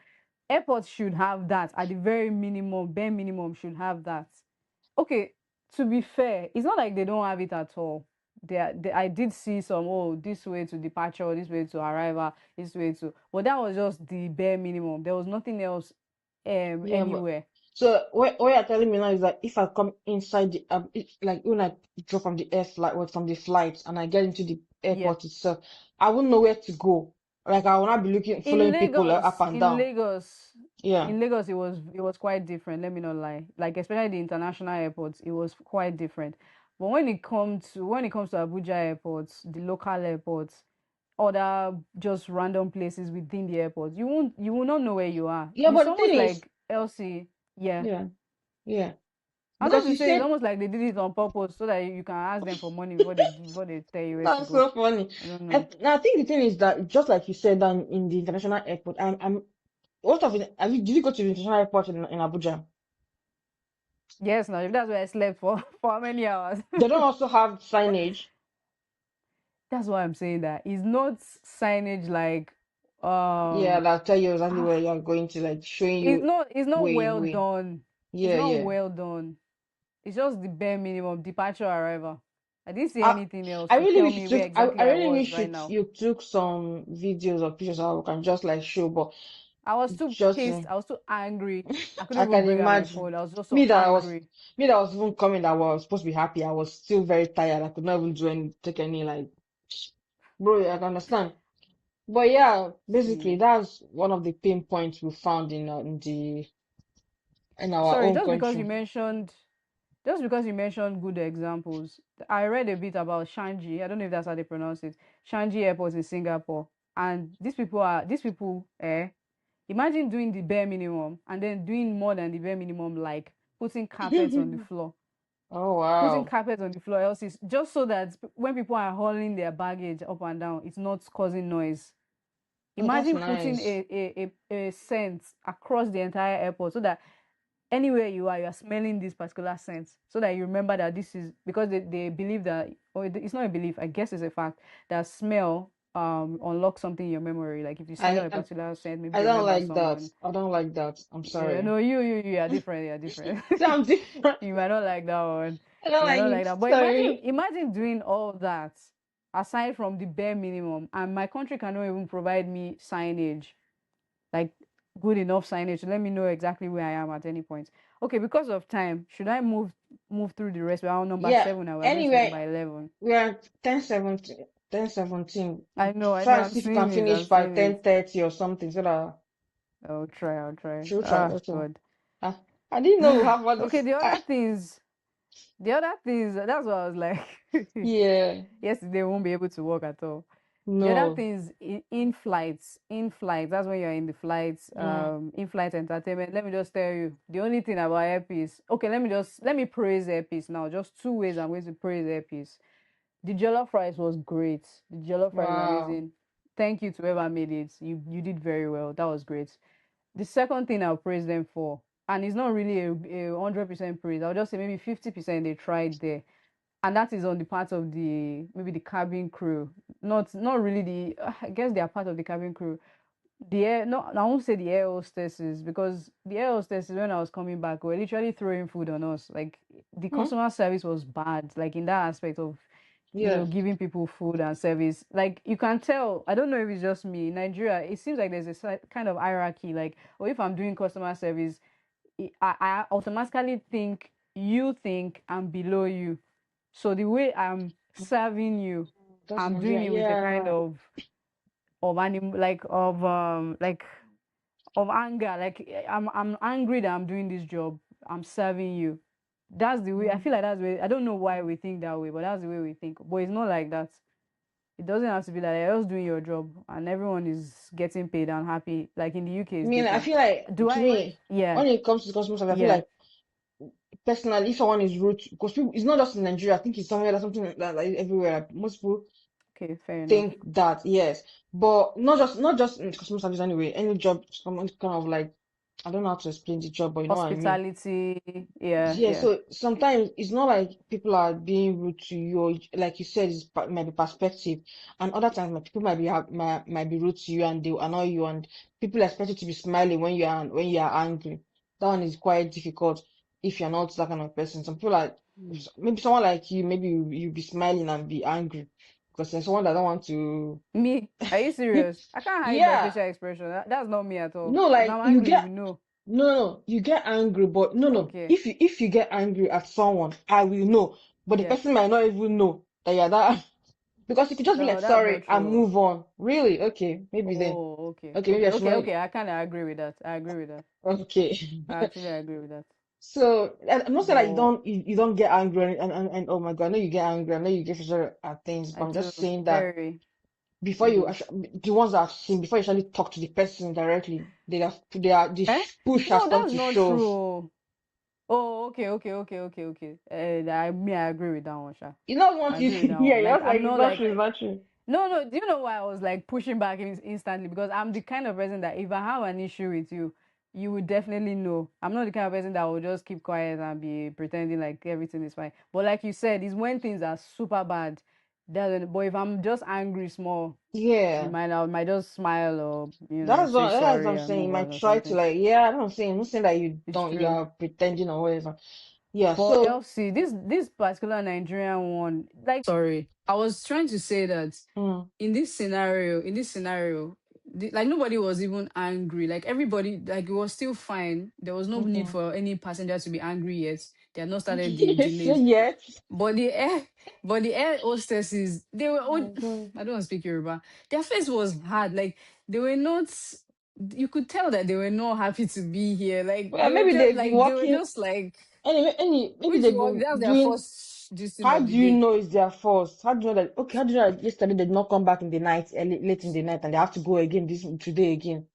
Airports should have that at the very minimum, bare minimum should have that. Okay, to be fair, it's not like they don't have it at all. I did see some, oh, this way to departure, this way to arrival, this way to, but that was just the bare minimum. There was nothing else Yeah, but anywhere. so what you're telling me now is that if I come inside the like when I drop from the air flight or from the flight and I get into the Yeah. airport itself, I wouldn't know where to go. Like I will not be In following people up Lagos, and down. In Yeah. Lagos, it was quite different. Let me not lie. Like especially the international airports, it was quite different. But when it comes to Abuja airports, the local airports, other just random places within the airport, you will not know where you are. Yeah, It's but the thing almost is, like Elsie. Yeah, yeah, yeah, I was because going you to say it's said almost like they did it on purpose so that you can ask them for money before they tell you where to that's go. so funny. I don't know. I think the thing is that just like you said down in the international airport, I'm what of it? Did you go to the international airport in Abuja? Yes, now if that's where I slept for for how many hours. They don't also have signage. That's why I'm saying that it's not signage like Yeah, um that'll tell you exactly where ah, you're going to, like showing it's you not it's not well way. done. It's Yeah, not yeah. well done. It's just the bare minimum departure arrival. I didn't see I anything else I to really tell wish you me where took exactly I I really was wish right now. you took some videos or pictures so I can just like show, but I was too just pissed. I was too angry. I couldn't I even can bring out my imagine phone. I was just so me that I was angry. me that was even coming that was supposed to be happy. I was still very tired. I could not even take any like bro. I can understand. But yeah, basically See. that's one of the pain points we found in our Sorry, own country. just because you mentioned good examples, I read a bit about Shanji. I don't know if that's how they pronounce it. Shanji Airport in Singapore. And these people, Imagine doing the bare minimum and then doing more than the bare minimum, like putting carpets on the floor. Oh Putting wow. carpets on the floor else is just so that when people are hauling their baggage up and down, it's not causing noise. Oh, that's Imagine putting nice. a scent across the entire airport so that anywhere you are smelling this particular scent so that you remember that this is because they believe that, or it's not a belief, I guess it's a fact, that smell unlocks something in your memory. Like if you smell I, a I particular scent, maybe I you don't remember like that. someone. I don't like that. I'm Yeah, sorry. no, you are different. You are different. See, I'm different. You might not like that one. I don't You might like not like it. that. But Sorry. imagine doing all that aside from the bare minimum, and my country cannot even provide me signage, like good enough signage to let me know exactly where I am at any point. Okay, because of time, should I move through the rest? We're on number Yeah. seven now. We're going to Anyway, number 11. we are 10:17. 10:17. I know. Try and I'm see if you can seeing it. I'm finish by seeing it. 10:30 or something so that I'll try. I'll try. she'll try. Ah, Okay. God. Ah, I didn't know we have all Okay, this. the other things, that's what I was like. Yeah. Yesterday, won't be able to work at all. The other No. things in flights, that's when you're in the flights, Mm. in flight entertainment. Let me just tell you, the only thing about Airpiece. Okay, let me praise Airpiece now. Just two ways I'm going to praise Airpiece. The jollof rice was great. The jollof rice is Wow. amazing. Thank you to whoever made it. You did very well. That was great. The second thing I'll praise them for, and it's not really a 100% praise. I'll just say maybe 50% they tried there, and that is on the part of the maybe the cabin crew, not really the I guess they are part of the cabin crew. The air No, I won't say the air hostesses, because the air hostesses, when I was coming back, were literally throwing food on us. Like the Hmm. customer service was bad, like in that aspect of Yeah. giving people food and service. Like you can tell, I don't know if it's just me in Nigeria, it seems like there's a kind of hierarchy. Like, or if I'm doing customer service, I automatically think I'm below you. So the way I'm serving you, That's I'm doing Nigeria. it with a kind Yeah. of like of anger. Like I'm angry that I'm doing this job. I'm serving you. That's the way I Mm. feel like that's the way. I don't know why we think that way, but that's the way we think. But it's not like that. It doesn't have to be like you're just doing your job and everyone is getting paid and happy. Like in the UK I is mean, I different. feel like Do to I? me, Yeah, when it comes to customer service, I feel yeah. like personally, if someone is rude, because people, it's not just in Nigeria. I think it's somewhere that's something like everywhere. Like, most people Okay, fair enough. think that, yes, but not just in customer service anyway. Any job, someone kind of like, I don't know how to explain the job, but you know what I mean. Hospitality, yeah, Yeah, yeah. so sometimes it's not like people are being rude to you, or like you said, might be perspective, and other times people might be rude to you and they will annoy you, and people expect you to be smiling when you are angry. That one is quite difficult if you're not that kind of person. Some people like Hmm. maybe someone like you, maybe you be smiling and be angry because there's someone that don't want to. Me? Are you serious? I can't hide my Yeah, facial expression. That's not me at all. no, If like I'm you angry, get. you know. No, no, you get angry, but no, no. Okay, If you get angry at someone, I will know. But the yeah. person might not even know that you're that. Because if you just be like No, that's not sorry and true. move on, really, okay, maybe then. Oh, okay, Okay, maybe I okay, should okay, not. okay. I kind of agree with that. I agree with that. Okay. I actually agree with that. So I'm not saying like But you don't get angry and oh my God, I know you get angry, I know you get frustrated at things, but I I'm do just saying that very. before you Mm-hmm. the ones that I've seen before you actually talk to the person directly, the Eh? push has No, come that's to not shove. true. Oh, okay. I agree with that one, Sha. You know what I you agree with that yeah, one. you're Like also like I'm it's not not like true, it's not true. no. Do you know why I was like pushing back instantly? Because I'm the kind of person that if I have an issue with you, you would definitely know. I'm not the kind of person that will just keep quiet and be pretending like everything is fine. But like you said, it's when things are super bad. But if I'm just angry small, Yeah. I might just smile or say That's what sorry I'm and saying. You move on might or try to something. like, yeah, I'm not saying that you It's don't, true. you're pretending or whatever. Yeah, But so, Elsie, this particular Nigerian one, like sorry, I was trying to say that mm, in this scenario, like nobody was even angry. Like everybody, like it was still fine. There was no need mm-hmm. for any passenger to be angry yet. They had not started the Yes, delays. yes. But the air hostesses, they were Oh all, my God. I don't want to speak Yoruba. Their face was hard. Like they were not. You could tell that they were not happy to be here. Like Well, maybe they've been they were working, just like maybe which they've was been that's their doing, first distance how of do the you day. know it's their fault? How do you know that, okay, how do you know that yesterday they did not come back in the night, late in the night, and they have to go again this today again?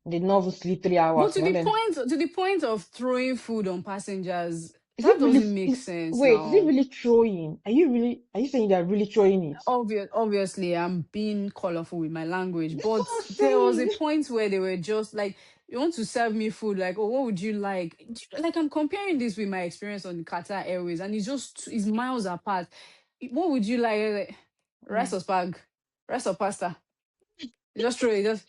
They not even sleep 3 hours. But You want them. to the point of throwing food on passengers, Is that it really? doesn't make sense Wait, is it now. really throwing? Are you really? Are you saying they're really throwing it? Obviously, I'm being colorful with my language, That's but what I'm there was a saying. point where they were just like, "You want to serve me food? Like, oh, what would you like?" Like, I'm comparing this with my experience on Qatar Airways, and it's miles apart. What would you like? Rice Mm. or spag, rice or pasta? You just throw it, just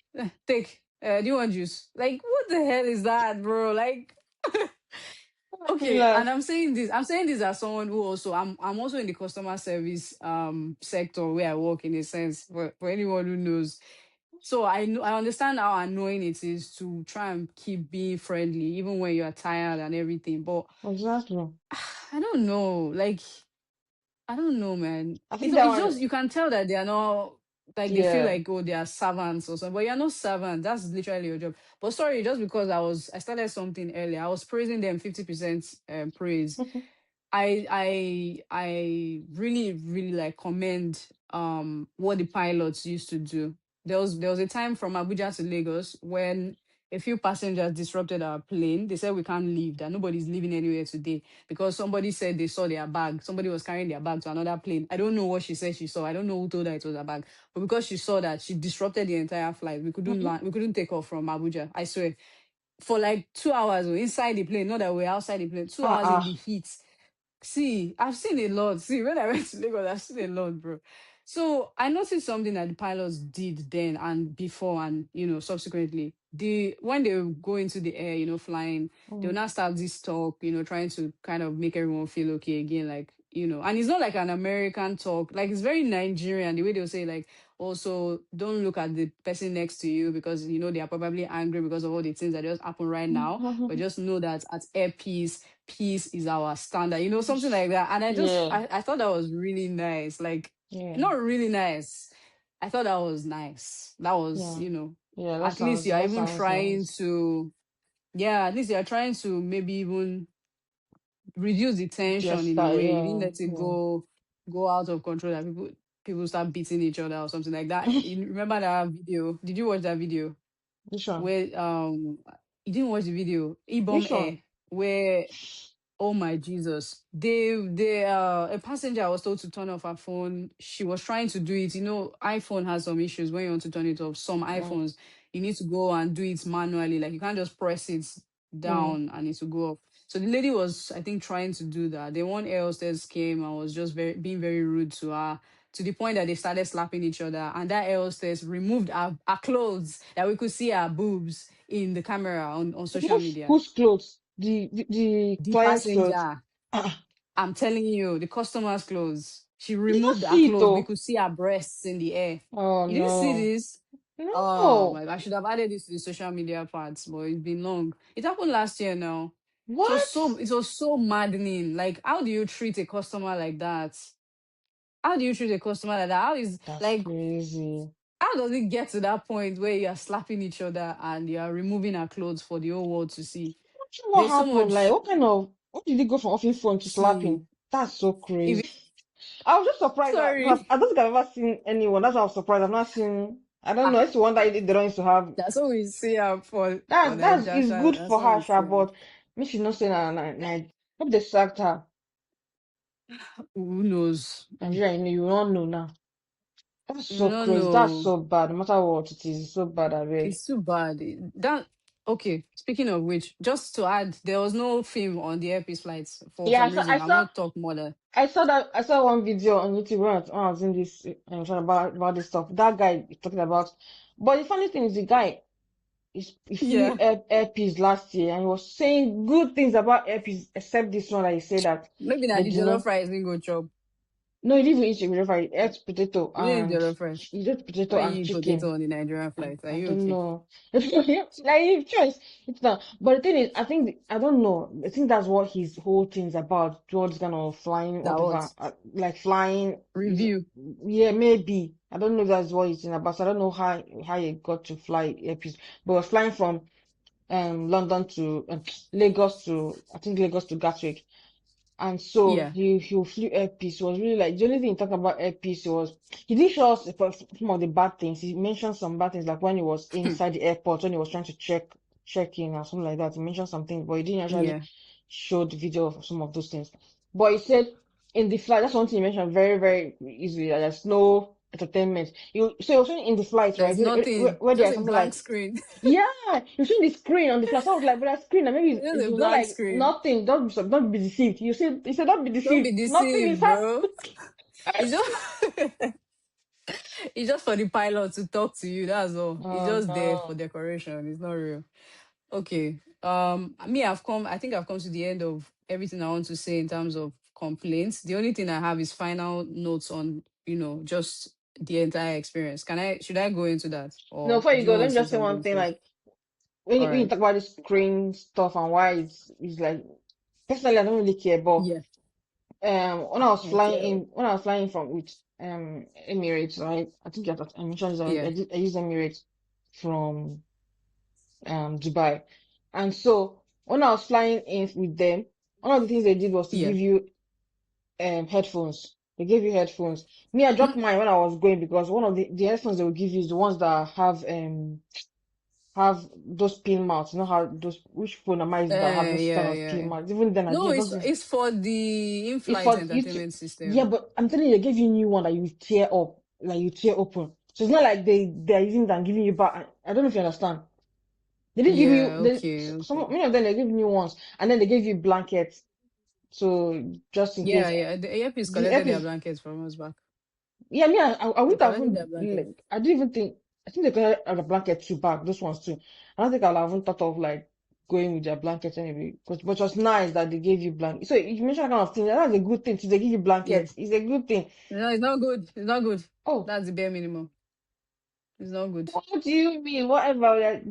take. Do you want juice? Like, what the hell is that, bro? Like, Make me okay, and laugh. I'm saying this as someone who also I'm also in the customer service sector where I work, in a sense, for anyone who knows. So I understand how annoying it is to try and keep being friendly even when you're tired and everything. But Exactly. I don't know, like, I don't know, man. I It's think that it's one. just, you can tell that they are not, like, they feel Yeah. like, oh, they are servants or something. But you're not servant. That's literally your job. But sorry, just because I started something earlier, I was praising them 50% praise. I really really like commend what the pilots used to do. There was a time from Abuja to Lagos when a few passengers disrupted our plane. They said we can't leave, that nobody's leaving anywhere today because somebody said they saw their bag. Somebody was carrying their bag to another plane. I don't know what she said she saw. I don't know who told her it was a bag. But because she saw that, she disrupted the entire flight. We couldn't land, we couldn't take off from Abuja. I swear. For like 2 hours, inside the plane, not that we're outside the plane, 2 hours in the Ah. heat. See, I've seen a lot. See, when I went to Lagos, I've seen a lot, bro. So I noticed something that the pilots did then and before, and subsequently. When they go into the air, flying, they will Mm. now start this talk, trying to kind of make everyone feel okay again, like, and it's not like an American talk, like it's very Nigerian, the way they'll say, like, also don't look at the person next to you because they are probably angry because of all the things that just happen right now. But just know that at air peace is our standard, something like that. And Yeah. I thought that was really nice. Like, Yeah. not really nice. I thought that was nice. That was, Yeah. Yeah. at least you're That even sounds trying nice. to, yeah, at least you're trying to maybe even reduce the tension Yes. in a That. way. You didn't Yeah. let it Yeah. go out of control, that people start beating each other or something like that. You remember that video? Did you watch that video? Which one? Where you didn't watch the video, Ibom Which one? Air, where, oh my Jesus, a passenger was told to turn off her phone. She was trying to do it. iPhone has some issues when you want to turn it off. Some Mm. iPhones, you need to go and do it manually, like you can't just press it Mm. down and it will go off. So the lady was, I think, trying to do that. Then one air hostess came and was just being very rude to her, to the point that they started slapping each other. And that air hostess removed our clothes, that we could see our boobs in the camera on social media. Whose clothes? The The client's clothes. passenger, Ah. I'm telling you, the customer's clothes. She You not removed her see it clothes. We though. could see her breasts in the air. Oh You didn't see no. this? Oh No. my! I should have added this to the social media parts, but it's been long. It happened last year now. What? It was so maddening. Like, how do you treat a customer like that? How do you treat a customer like that? That's Like, crazy. how does it get to that point where you are slapping each other and you are removing our clothes for the whole world to see? What There's so happened? Like, much. what kind of, what did he go from offering phone to See, slapping? That's so if crazy. I was just surprised that, because sorry. I don't think I've ever seen anyone. That's why I was surprised. I've not seen, I don't know. Ah, It's the one that they don't used to have. that's what we see her for That's, Naija. it's good That's for what her, we sha, see her. but me, she not saying, hope they sacked her. Who knows? Nigeria, you don't know now. That's so No, crazy. That's no. so bad. No matter what it is, it's so bad, I beg. It's too bad. That okay. Speaking of which, just to add, there was no film on the airpiece flights for Yeah, some reason. I won't talk more than I saw one video on YouTube when I was in this talking about this stuff. That guy is talking about, but the funny thing is the guy he flew yeah. airpiece last year and he was saying good things about airpiece, except this one that he said that Maybe they not the did jollof not. rice we go chop. No, he didn't even eat chicken. He ate potato You didn't eat and jollof rice. he ate potato Why and you eat potato chicken. on the Nigerian flight? Are I you don't okay? know. Like if choice, it's not. But the thing is, I think I don't know. I think that's what his whole thing's about. Towards kind of flying, That whatever, what? like flying. Is Review. yeah, maybe. I don't know if that's what he's in about. So I don't know how he got to fly airpiece. But was flying from London to Lagos to I think Lagos to Gatwick. And so Yeah. he flew Air Peace. It was really like the only thing he talked about Air Peace was he didn't show us some of the bad things. He mentioned some bad things like when he was inside the airport when he was trying to check in or something like that. He mentioned some things, but he didn't actually Yeah. show the video of some of those things. But he said in the flight, that's one thing he mentioned very, very easily. That there's no entertainment. So he was saying in the flight, right? There's nothing, Where just there's a something blank like screen. yeah, you see the screen on the flash. I was like, but that screen, and maybe Just it's a not blank like screen. nothing. Don't be deceived. You said, don't be Don't be deceived. Nothing is deceived, happening. bro. It's just it's just for the pilot to talk to you. That's all. It's Oh just there for no. decoration. It's not real. Okay. I think I've come to the end of everything I want to say in terms of complaints. The only thing I have is final notes on, just the entire experience. Should I go into that? No, Or before do you you go, want let to me say just say one something thing. first? Like when All you right. talk about the screen stuff and why it's like personally, I don't really care. But Yeah. Okay. when I was flying from with Emirates, right? I think I mentioned this already. Yeah. I used Emirates from Dubai, and so when I was flying in with them, one of the things they did was to Yeah. give you headphones. They gave you headphones. Me, I dropped Mm, mine when I was going because one of the headphones they will give you is the ones that have those pin mounts. You know how those which phone am I using that have those kind yeah, of pin yeah. mounts? Even then, I No, didn't. it's Those things. it's for the It's in-flight for you to, entertainment yeah, system. but I'm telling you, they gave you a new one that you tear up, like you tear open. So it's not like they're using it and giving you back. I don't know if you understand. They didn't give you Yeah, okay, okay. many of them they give new ones, and then they gave you blankets. So just in case Yeah, yeah. The earpiece the collected their earpiece. blankets from us back. Yeah, I They wouldn't have collected even their blankets. like I didn't even think. I think they could have a blanket too back. Those ones too. I don't think I'll have even thought of like going with their blankets anyway. But it was nice that they gave you blanket. So you mentioned that kind of thing. That's a good thing. Too. They give you Yeah. blankets. It's a good thing. No, it's not good. It's not good. Oh, That's the bare minimum. It's not good. what do you mean? Whatever.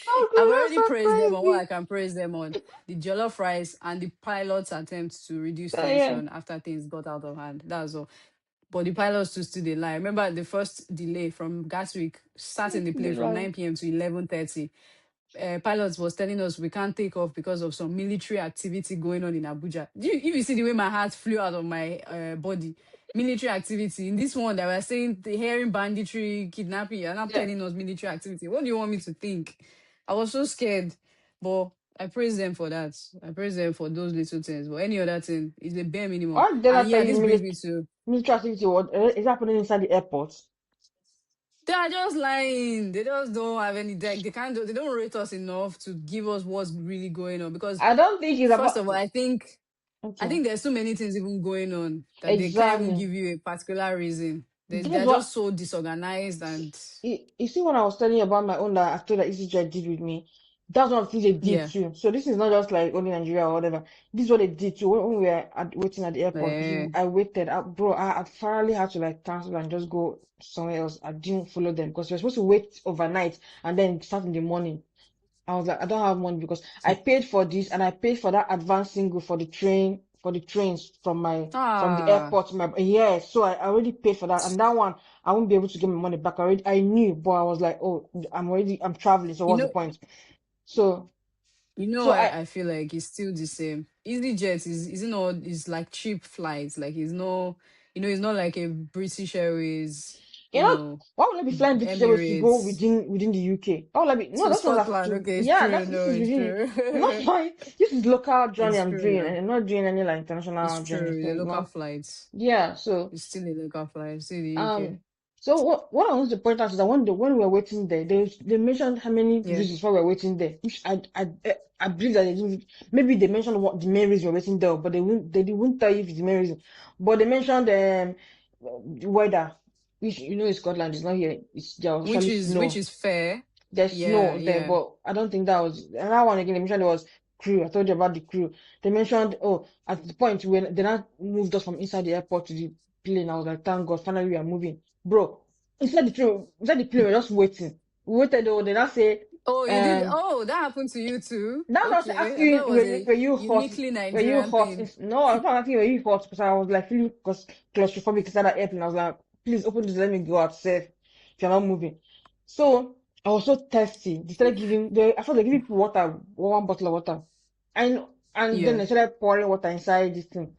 Oh, I've good. That's already so praised them on what I crazy. can praise them on. The jollof rice and the pilot's attempt to reduce So yeah, tension after things got out of hand. That's all. But the pilots too still dey lie. Remember the first delay from Gatwick, sat in the they plane from lie. 9 p.m. to 11:30. Pilots was telling us we can't take off because of some military activity going on in Abuja. If you see the way my heart flew out of my body, military activity. In this one, they were saying the hearing banditry, kidnapping, and not Yeah. telling us military activity. What do you want me to think? I was so scared, but I praise them for that. I praise them for those little things. But any other thing is the bare minimum. Why did I And tell yeah, you this brings me to military activity what is happening inside the airport? they are just lying. They just don't have any deck. They don't rate us enough to give us what's really going on. Because I don't think it's first about of all, I okay. think there's so many things even going on that they can't even Exactly. give you a particular reason. That's They're what just so disorganized and you see when I was telling you about my own that I told that EasyJet did with me. That's one of the things they did yeah. too. So this is not just like only Nigeria or whatever. This is what they did too. When we were waiting at the airport, Eh. I waited. Bro, I thoroughly had to like cancel and just go somewhere else. I didn't follow them because we were supposed to wait overnight and then start in the morning. I was like, I don't have money because I paid for this and I paid for that advance single for the trains from the Ah, airport to my yeah. So I already paid for that and that one I won't be able to get my money back. I knew, but I was like, oh, I'm traveling, so you what's the know, point? So so I feel like it's still the same. EasyJet is you know is like cheap flights. Like it's no it's not like a British Airways, you you know know, why would I be flying British Airways to go Emirates within the UK? Why would I be no to those ones have Scotland. to Okay, it's yeah true. that's this No, is it's within true. I'm not flying this is local journey It's I'm true doing now. and I'm not doing any like It's international journey. true. So The it's local not flights. yeah so It's still a local flight. It's still the UK. Um, so what I want to point out is that when we were waiting there, they mentioned how many Yeah. reasons why we were waiting there, which I believe that they didn't. Maybe they mentioned what the main reason we were waiting there, but they wouldn't tell you if it's the main reason. But they mentioned weather, which in Scotland is not here. There was Which actually is snow. fair. There's Yeah, snow there, yeah. but I don't think that was another one again. They mentioned there was crew. I told you about the crew. They mentioned at the point when they not moved us from inside the airport to the plane. I was like, thank God, finally we are moving, bro. Inside the plane, we're just waiting. We waited. Though they not say Oh, you did. um. Oh, that happened to you too. That's what I was Okay, I asking thought you. it was a Were you hot? uniquely Were you Nigerian hot? thing. No, I was not asking were you hot because I was like feeling claustrophobic inside that airplane. I was like, please open this, let me go out safe. If you're not moving. So I was so thirsty. They started giving. I thought they giving people water, one bottle of water, and And then Yeah. they started pouring water inside this thing,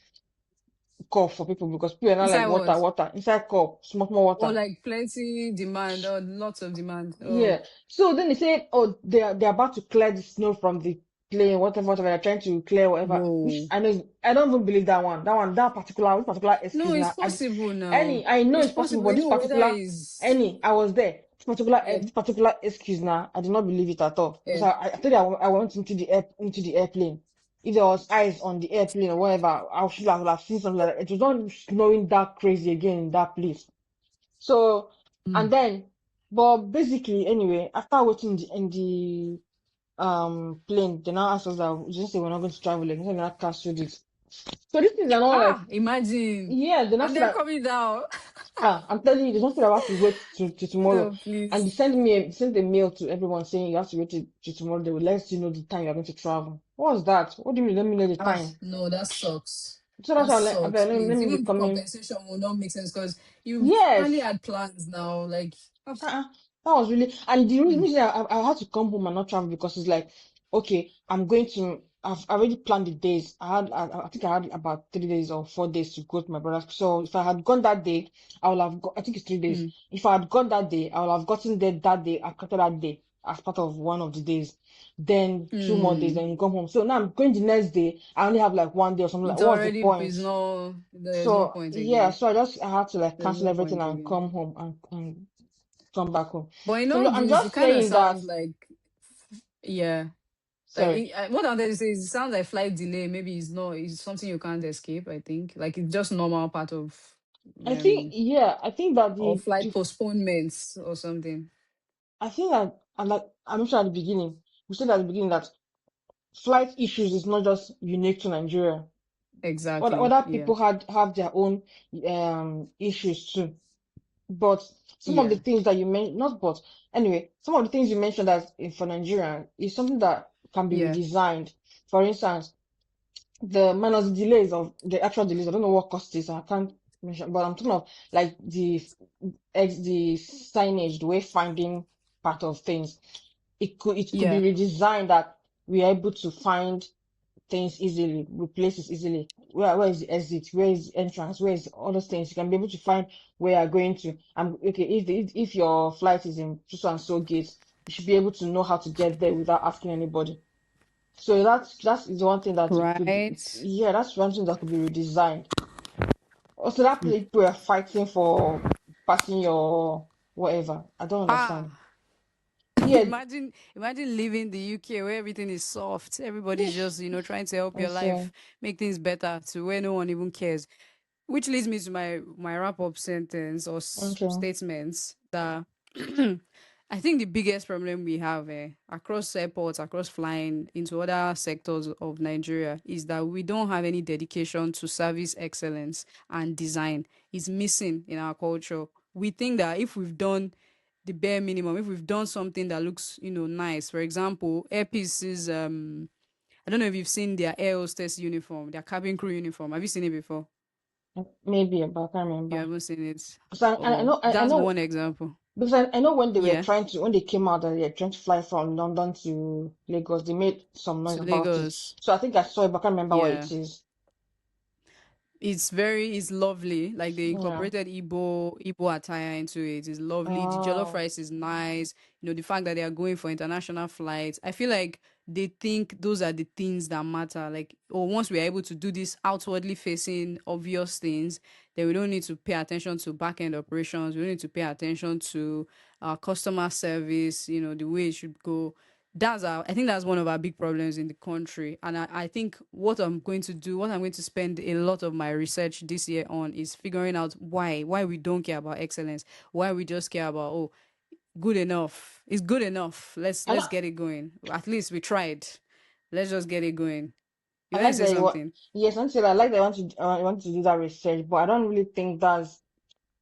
cup for people because people are not like Inside water, what? water, inside cup, smoke more Or water. like plenty demand or lots of demand. Oh, Yeah. So then they said, oh, they're about to clear the snow from the plane, whatever, they're trying to clear whatever. Which whoa. I know, I don't even believe that one. That particular No, excuse it's now. possible now. Any, I know It's it's possible, possible. but You this know, weather particular, is any, I was there. yeah. This particular excuse now, I did not believe it at all. Because Yeah. I told you I went into the airplane. If there was ice on the airplane or whatever, I should have seen something like that. It was not snowing that crazy again in that place. So, and Mm. then, but basically, anyway, after waiting in the plane, they now asked us that we just say we're not going to travel again, so they now canceled it. So these things are not like, Ah, imagine. yeah, they not And say they're that. coming down. I'm telling you, they don't say that we have to wait to tomorrow. No, And please. they sent a mail to everyone saying you have to wait to tomorrow. They will let you know the time you're going to travel. What's that? What do you mean? Let me know the Ah, time. no, that sucks. So that's That why sucks, let please. me be Even the coming. compensation will not make sense because you've probably Yes. had plans now. Like, ah, Uh-uh. That was really, and the mm, reason I had to come home and not travel because it's like, okay, I've already planned the days. I think I had about 3 days or 4 days to go to my brother's. So if I had gone that day, I think it's 3 days. mm, If I had gone that day, I would have gotten there that day, I counted that day as part of one of the days. Then 2 more days, mm. then you come home. So now I'm going the next day. I only have like one day or something like, It's what's the already, point? it's no, there's no So point yeah, again. so I had to like There's cancel no everything point and again. come home and come back home. But in So all no, I'm this, it just kind of saying that. sounds like, yeah. Like Sorry, what I'm trying to say is, it sounds like flight delay. Maybe it's not. It's something you can't escape. I think like it's just normal part of I think um yeah, I think that or flight postponements or something. I think that and like I mentioned at the beginning, we said at the beginning that flight issues is not just unique to Nigeria. Exactly. Other Yeah. people had have their own issues too. But some of the Yeah. things that you mentioned, not but anyway, some of the things you mentioned as for Nigeria is something that can be Yeah. redesigned. For instance, the minus delays of the actual delays. I don't know what cost is. I can't mention, but I'm talking of like the signage, the wayfinding part of things. It could be Yeah. redesigned that we are able to find things easily, replaces easily. Where is the exit? Where is the entrance? Where is all those things? You can be able to find where you're going to. And okay, if your flight is in so and so gate, you should be able to know how to get there without asking anybody. So that's is one thing that it could, Right. yeah, that's one thing that could be redesigned. Also, that people are fighting for passing your whatever. I don't understand. Ah. Yeah, Imagine living the UK where everything is soft. Everybody's just, trying to help I your say, life, make things better to where no one even cares. Which leads me to my wrap up sentence or okay. statements that I think the biggest problem we have across airports, across flying into other sectors of Nigeria is that we don't have any dedication to service excellence and design. It's missing in our culture. We think that if we've done the bare minimum, if we've done something that looks, nice, for example, Air Peace's, I don't know if you've seen their air hostess uniform, their cabin crew uniform. Have you seen it before? Maybe, but I can't You remember. haven't seen it. Because I Oh, know I that's know one example. because I know when Yeah, when they came out that they were trying to fly from London to Lagos, they made some noise to about it. Lagos. So I think I saw it, but I can't remember what Yeah. it is. It's lovely. Like they Yeah. incorporated Igbo attire into it. It's lovely. The jollof Oh, rice is nice. The fact that they are going for international flights. I feel like they think those are the things that matter. Like, oh, once we are able to do this outwardly facing obvious things, then we don't need to pay attention to back end operations. We don't need to pay attention to customer service, the way it should go. I think that's one of our big problems in the country. And I think what I'm going to spend a lot of my research this year on is figuring out why we don't care about excellence, why we just care about, oh, good enough. It's good enough. Let's I let's know. get it going. At least we tried. Let's just get it going. You I want to like say that you want. something? Yes, I like that you want to do that research, but I don't really think that's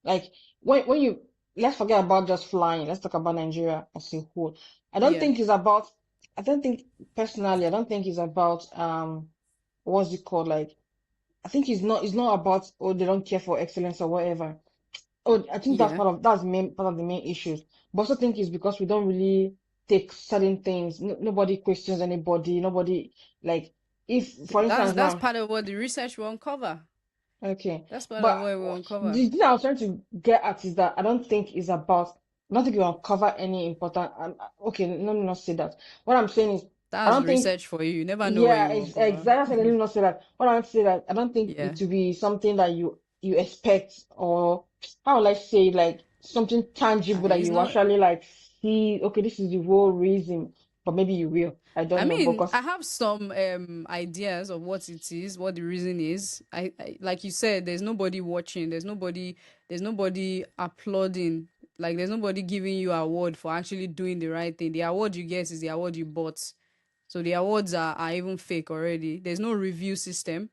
like when you let's forget about just flying. Let's talk about Nigeria as a whole. I don't Yeah. think it's about. I don't think personally. I don't think it's about what's it called like. I think it's not about oh they don't care for excellence or whatever. Oh, I think Yeah. that's the main part of the main issues. But I also think it's because we don't really take certain things. Nobody questions anybody. Nobody like. if, for That's instance, that's now, part of what the research will uncover. okay, That's part of but what it will uncover. the thing I was trying to get at is that I don't think you will cover any important. Okay, let me not say that. What I'm saying is, I That's don't think. research for you. You never know what Yeah, it will it's uncover. exactly. Let me not say that. What I want to say that I don't think Yeah. it will be something that you expect, or how will I say, like something tangible that It's you not. actually like see. Okay, this is the whole reason, but maybe you will. I I don't know, mean, because I have some ideas of what it is, what the reason is. I like you said, there's nobody watching, there's nobody applauding, like there's nobody giving you award for actually doing the right thing. The award you get is the award you bought. So the awards are even fake already. There's no review system.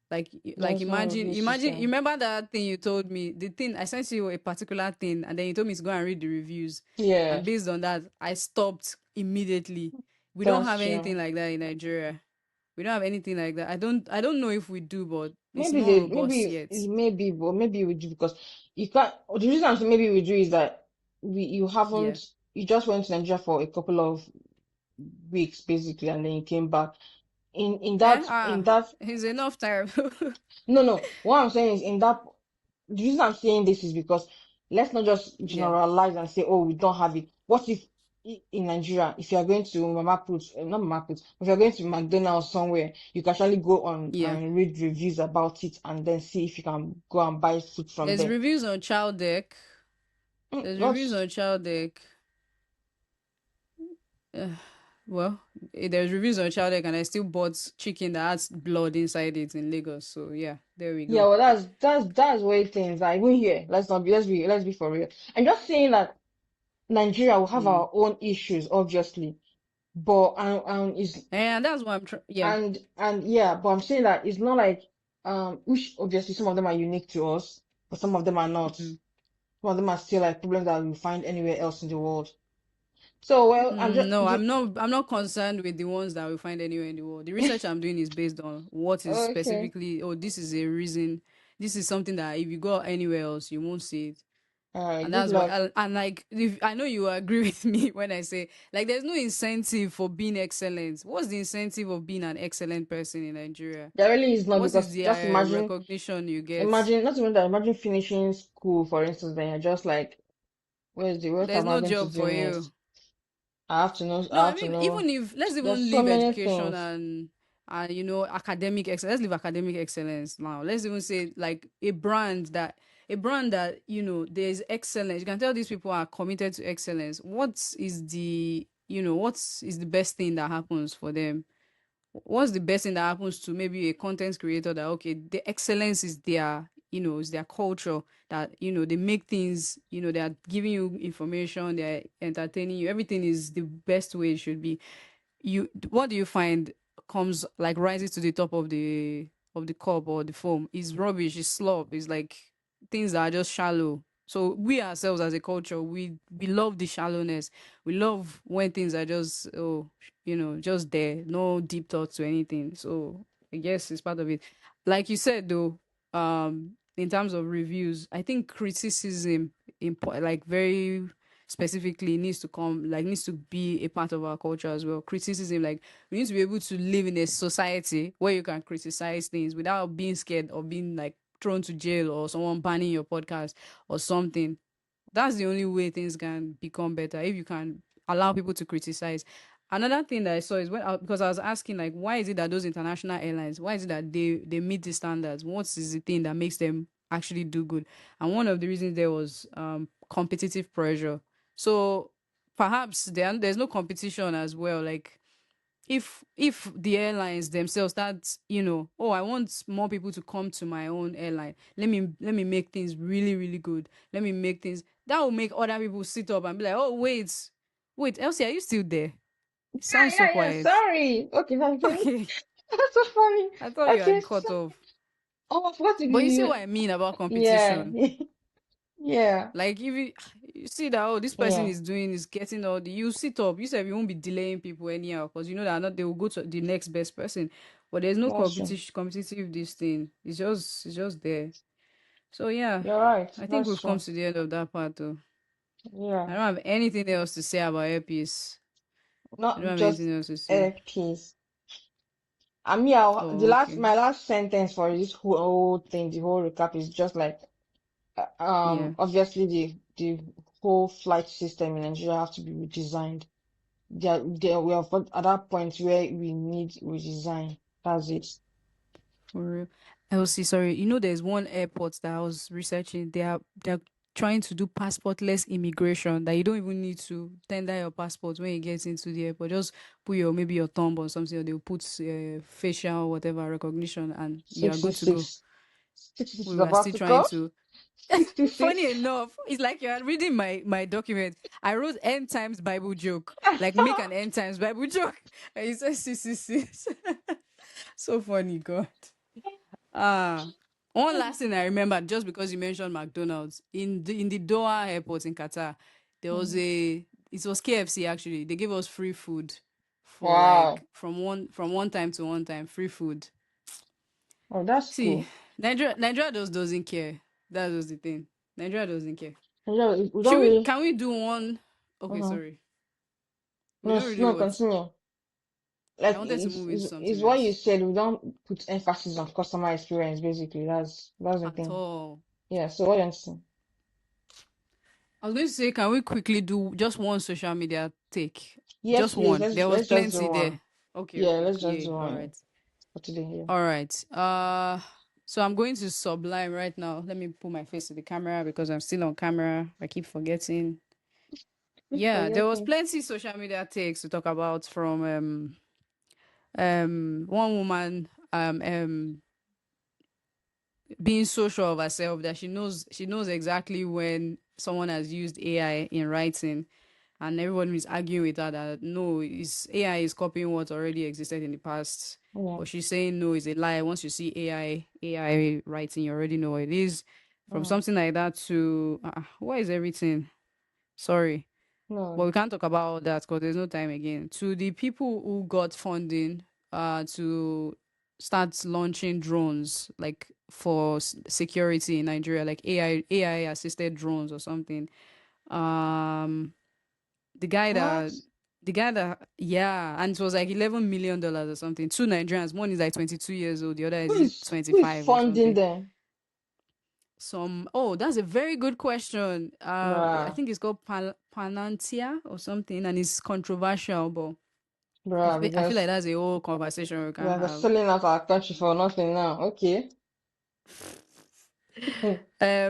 Like there's no imagine review imagine you system. remember that thing you told me, the thing I sent you a particular thing and then you told me to go and read the reviews, Yeah, and based on that I stopped immediately. We don't that's have anything true. like that in Nigeria. We don't have anything like that. I don't know if we do, but it's Maybe not they, robust yet. maybe, but maybe we do, because you can't. The reason I'm saying maybe we do is that you Yeah. haven't, you just went to Nigeria for a couple of weeks basically, and then you came back. In that, It's enough time. no, what I'm saying is, in that, the reason I'm saying this is because, let's not just Yeah. generalize and say, oh, we don't have it. What if in Nigeria, if you are going to Mama Put, not Mama Put, if you're going to McDonald's somewhere, you can actually go on Yeah. and read reviews about it, and then see if you can go and buy food from There's there. reviews on Child Deck. There's reviews That's on Child Deck. Well, there's reviews on Chowdeck, and I still bought chicken that has blood inside it in Lagos. So yeah, there we yeah, go. well, that's way things are even here. Let's be for real. I'm just saying that Nigeria will have Mm. our own issues, obviously, but is And that's what I'm trying. Yeah. and yeah, but I'm saying that it's not like, which obviously some of them are unique to us, but some of them are not. Mm. Some of them are still like problems that we find anywhere else in the world. So, well, I'm just No, I'm not concerned with the ones that we find anywhere in the world. The research I'm doing is based on what is okay. specifically. Oh, this is a reason. This is something that if you go anywhere else, you won't see it. All right, And good that's what, luck. and like, if I know you agree with me when I say, like, there's no incentive for being excellent. What's the incentive of being an excellent person in Nigeria? There really is not, What is because the just imagine, recognition you get? not even that, imagine finishing school, for instance, then you're just like, what There's am I no going to job do for you. next? I have to know, No, I I have to mean, know. even if let's There's even so leave many education things. and academic excellence. Let's leave academic excellence now. Let's even say like a brand that there's excellence. You can tell these people are committed to excellence. What is the best thing that happens for them? What's the best thing that happens to maybe a content creator, that okay, the excellence is their culture, that they make things, they are giving you information, they're entertaining you, everything is the best way it should be. What do you find comes like rises to the top of the cup or the foam is rubbish, is slop, is like things that are just shallow. So we ourselves as a culture, we love the shallowness. We love when things are just just there, no deep thought to anything. So I guess it's part of it. Like you said though, in terms of reviews, I think criticism, like very specifically, needs to be a part of our culture as well. Criticism, like we need to be able to live in a society where you can criticize things without being scared of being like thrown to jail or someone banning your podcast or something. That's the only way things can become better, if you can allow people to criticize. Another thing that I saw is because I was asking, like, why is it that those international airlines, why is it that they meet the standards? What is the thing that makes them actually do good? And one of the reasons there was competitive pressure. So perhaps there's no competition as well. Like if the airlines themselves start, oh, I want more people to come to my own airline, let me make things really really good, let me make things that will make other people sit up and be like, oh, wait, Elsie, are you still there? It sounds so Yeah. quiet. Sorry. Okay, okay. Okay. That's so funny. I thought you Okay. had cut off. Oh, I forgot to But give you see you. what I mean about Yeah. competition. Yeah. Like if you see that, oh, this person Yeah. is getting all you sit up, you said you won't be delaying people anyhow, because you know that not they will go to the next best person. But there's no That's true. competitive this thing. It's just there. So yeah, You're right. I think That's we've come true. to the end of that part though. I Yeah. don't have anything else to say about airpiece. I don't Not have just anything else to say. airpiece. I mean, Oh, okay. my last sentence for this whole thing, the whole recap is just like, Yeah, obviously the whole flight system in Nigeria have to be redesigned. We are at that point where we need redesign. That's it. for real. Elsie, sorry. There's one airport that I was researching. They're trying to do passportless immigration that you don't even need to tender your passport when you get into the airport. Just put maybe your thumb or something, or they'll put facial whatever recognition, and you are good to go. 66. 66 is We were about still to trying come. to. Funny 66. enough, it's like you're reading my document. I wrote end times Bible joke, like make an end times Bible joke, and you said 666. So funny, God. Ah, one last thing I remember, just because you mentioned McDonald's in the Doha airport in Qatar, there was Mhm. it was KFC actually. They gave us free food for Wow. like from one time to one time, free food. Oh, that's See, cool. Nigeria just doesn't care. That's just the thing. Nigeria doesn't care. Yeah, we Should don't we? really. Can we do one? Okay, Uh-huh. sorry. We No, don't really no, what. continue. I Like wanted to move into it's something what you else said. We don't put emphasis on customer experience. Basically, that's the at thing. all. Yeah. So what you want to say? I was going to say, can we quickly do just one social media take? Yes, Just please. one. Let's There was let's just do plenty there. one. Okay, Yeah, okay, let's okay. just do Yeah, all one right. for today. Yeah. All right. So I'm going to Sublime right now. Let me put my face to the camera because I'm still on camera. I keep forgetting. Keep Yeah, there was forgetting. plenty social media takes to talk about from one woman being so sure of herself that she knows exactly when someone has used AI in writing, and everyone is arguing with her that no, AI is copying what already existed in the past. Yeah. But she's saying no, it's a lie. Once you see AI writing, you already know what it is. From Mm. something like that to what is everything? Sorry. But No. we can't talk about all that because there's no time again. To the people who got funding to start launching drones like for security in Nigeria, like AI assisted drones or something. Um the guy What? that yeah, and it was like $11 million or something. Two Nigerians, one is like 22 years old, the other is Who is 25 or funding something. them? That's a very good question. I Bruh, think it's called Panantia or something, and it's controversial, but bruh, I feel like because that's a whole conversation we we can are have. selling out our country for nothing now. Okay.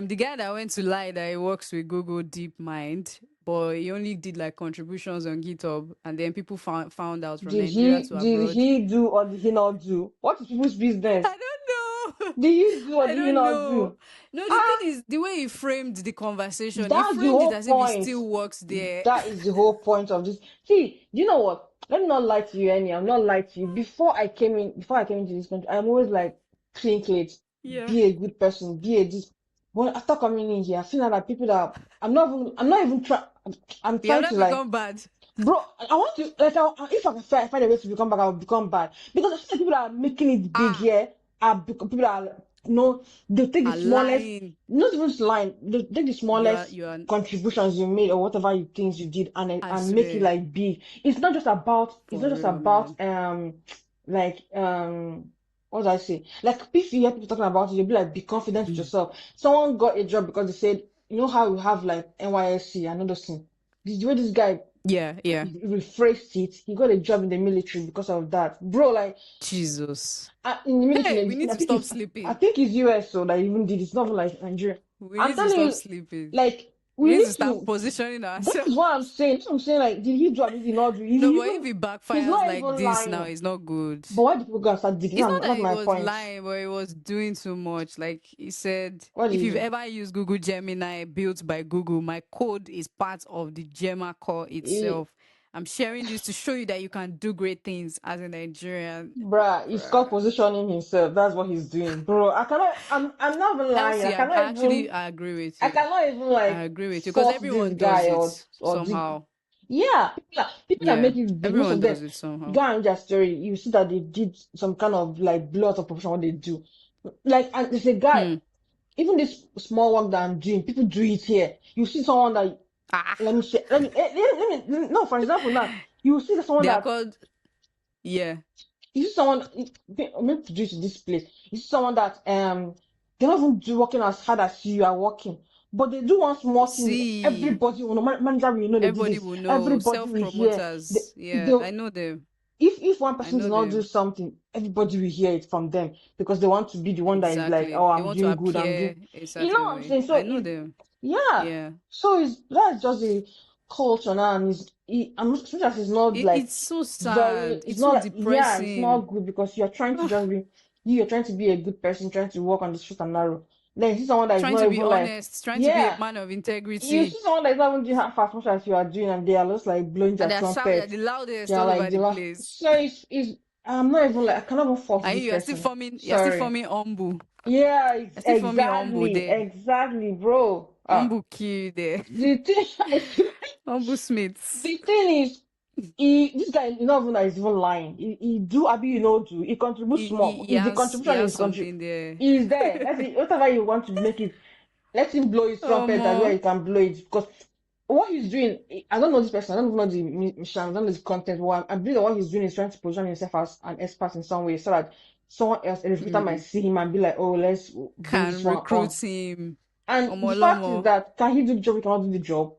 The guy that went to lie that he works with Google DeepMind, but he only did like contributions on GitHub, and then people found out from Nigeria to Did abroad. he do or did he not do? What is people's business? I don't know. Did he do or I did he don't not know. do? No, the thing Ah, is, the way he framed the conversation, he that's the framed it whole as if he point. still works there. That is the whole point of this. See, you know what? Let me not lie to you, Annie. I'm not lie to you. Before I came into this country, I'm always like, clean slate, Yeah. be a good person, be a this. But after coming in here, I feel like people that I'm not even trying. I'm You have trying to not like. become bad. Bro, I want to like if I can find a way to become bad, I'll become bad because I feel like people that are making it big Ah, here people that are they take the are smallest, lying. not even line, they take the You are, smallest you are, contributions you made or whatever you things you did I and make it swear, like big. It's for not just real, about man. like what do I say? Like if you hear people talking about it, you'll be like be confident with yourself. Someone got a job because they said, you know how we have like NYSC and all those things. The way this guy Yeah, yeah. rephrased it. He got a job in the military because of that, bro. Like Jesus. in the Hey, we military, need to stop I sleeping. think it's US so that even did. It's not even like Nigeria. We I'm need to telling stop you, sleeping. like We we need need to start to. positioning That ourselves. is what I'm saying. That's what I'm saying. Like, did he do? Or did he not do? Is No, he but if even? it He's backfires not like even this now, lying. it's not good. But why do people go and start digging? It's not that That's he my was point. lying, but he was doing too much. Like he said, What did if he you've do? ever used Google Gemini built by Google, my code is part of the Gemma core He, itself. I'm sharing this to show you that you can do great things as a Nigerian. he's called Bruh. positioning himself. That's what he's doing, bro. I cannot. I'm not even lying. Elsie, I agree with I you. cannot even I like agree with you because fault this everyone does guy it or the somehow. yeah people that Yeah, make it big. Most everyone of them does it somehow. go and read their story. You see that they did some kind of like blow out of proportion what they do. Like and there's a guy. Hmm. Even this small work that I'm doing, people do it here. You see someone that Ah, let me say let me no for example now you see someone they are that called. Yeah. You see someone, maybe to do it to this place. You see someone that they're not even do working as hard as you are working, but they do one small thing. See, Everybody will know. Manager will know they did everybody this. will know. Everybody will hear. Self-promoters. Yeah, They I know them. if one I person does know not do them. something, everybody will hear it from them because they want to be the one that is like, Exactly. oh, They I'm want to doing good, I'm doing, appear a you know certain what I'm way. saying? So I know them. yeah. Yeah. So that's just a culture now, and I'm not sure that it's not like It's so very, sad. it's It's so not, yeah, it's not depressing. good because you're trying to just be, you're trying to be a good person, trying to walk on the straight and narrow. Then you see someone that is Trying not to be even like, honest, trying to be a yeah, man of you integrity. see someone that is not even doing half as much as you are doing, and they are just like blowing And their they're trumpet. the They loudest are all like over the the last. place. So it's I'm not even like, I cannot even fault And this person. you're still Sorry. forming humble. Yeah, You're still forming humble exactly, there. exactly, bro. Humble kill there. The thing, Humble Smiths. the thing is, this guy, not even that he's even lying. He do, abi, do. He contributes small. If the He contribution has is something there. is there. Let's see, whatever you want to make it. Let him blow his Oh trumpet as well. more He can blow it because what he's doing, I don't know this person. I don't know the mission. I don't know his content. I believe that what he's doing is trying to position himself as an expert in some way, so that someone else, a recruiter, might see him and be like, "Oh, let's bring this can one on." recruit him. And the fact is Omolomo. that can he do the job? He cannot do the job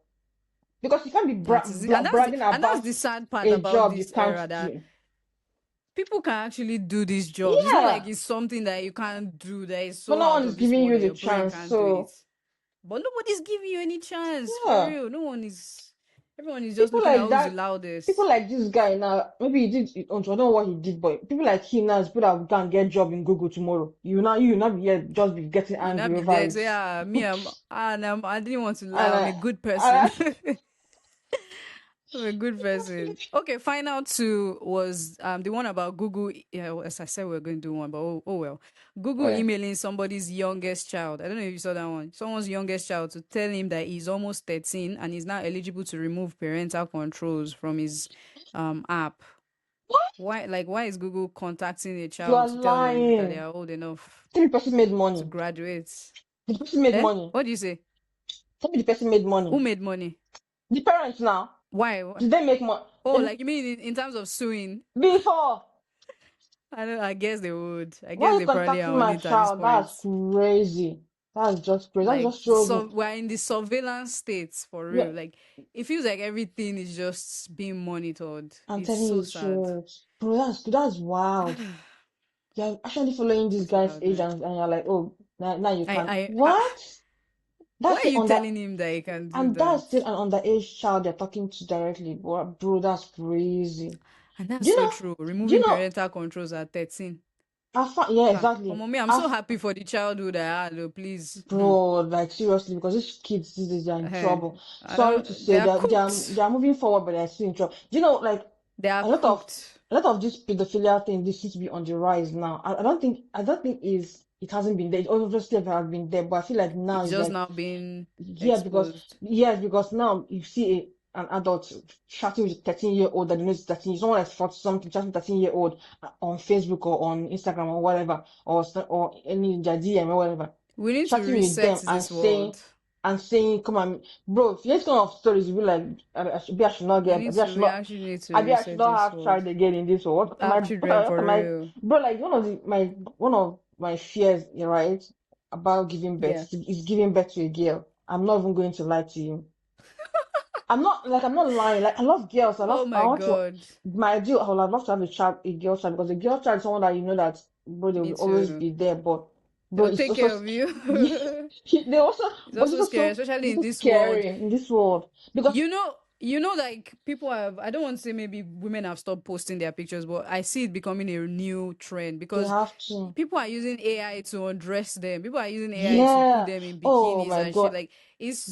because you can't be That is it. bragging And that's about the sad part a about job you this can't era, that do. people can actually do these jobs. It's not like Yeah, it's something that you can't do that is but so no out one is of this giving world you that the your brain chance. can't do it. So But nobody's giving you any chance, for yeah. real. Everyone is just People looking at like who's the that, people loudest. like this guy now, maybe he did, I don't know what he did, but people like him now is people that can get job in Google tomorrow. You not be here, just be getting You not angry be over there to it. say, I didn't want to lie, And I'm a good person. I I'm a good person. Okay, final two was the one about Google. Yeah, well, as I said, we are going to do one, but oh well. Google okay. emailing somebody's youngest child. I don't know if you saw that one. Someone's youngest child to tell him that he's almost 13 and he's now eligible to remove parental controls from his app. What? Why is Google contacting a You child are to tell them that they lying. are old enough Tell me the person made to money. graduate? The person made Eh? money. What do you say? Tell me the person made money. Who made money? The parents now, Why? did they make money? Oh, like you mean in terms of suing? Before, I don't. I guess they would. I why guess are you they probably contacting are on my it at this child? point. That's crazy. That's just crazy. That Like, just shows me. we're in the surveillance states for Yeah, real. Like, it feels like everything is just being monitored. I'm It's telling you so the sad. truth. Bro, that's wild. You're actually following this It's guy's wild, age, man. and you're like, oh, now you can. I What? why That's are still you under, telling him that he can do and that? that's still an underage child they're talking to directly. Bro, that's crazy. And Do that's you so know? true. Do you Removing know? parental controls at 13. Yeah, Ha. exactly. Oh, me, I'm so happy for the childhood I had, though, please. Bro, like seriously, because these kids these days they're in Eh, trouble. I Sorry to don't. They say, are they cooked. are moving forward, but they're still in trouble. Do you know, like They are a lot of cooked. this pedophilia thing, this seems to be on the rise now. I don't think it hasn't been there. It obviously has been there, but I feel like now It's it's just like now being yeah, because exposed. yes, because now you see an adult chatting with a 13-year-old that you know is 13, someone that's 40 something chatting with 13-year-old on Facebook or on Instagram or whatever, or any their DM or whatever, We need to chatting with reset them this world. and saying, come on, bro, if you this kind of stories, you be like, I should not get, We actually need to I should reset not this have world. child again in this world. Have children What for am I, real. bro? Like one of my fears, right, about giving Yeah. birth is giving birth to a girl. I'm not even going to lie to you. I'm not lying. Like I love girls. Oh I my want to. God. My ideal, I would love to have a girl child because a girl child is someone that you know that, bro, they Me will always too. be there. But, bro, They'll it's take also, care of you. yeah, they also, It's but also scary, especially it's in also this world. scary in this world because Like people have, I don't want to say maybe women have stopped posting their pictures, but I see it becoming a new trend they because have to. people are using AI to undress them. People are using AI to put Yeah. them in Oh bikinis my and shit. God. Like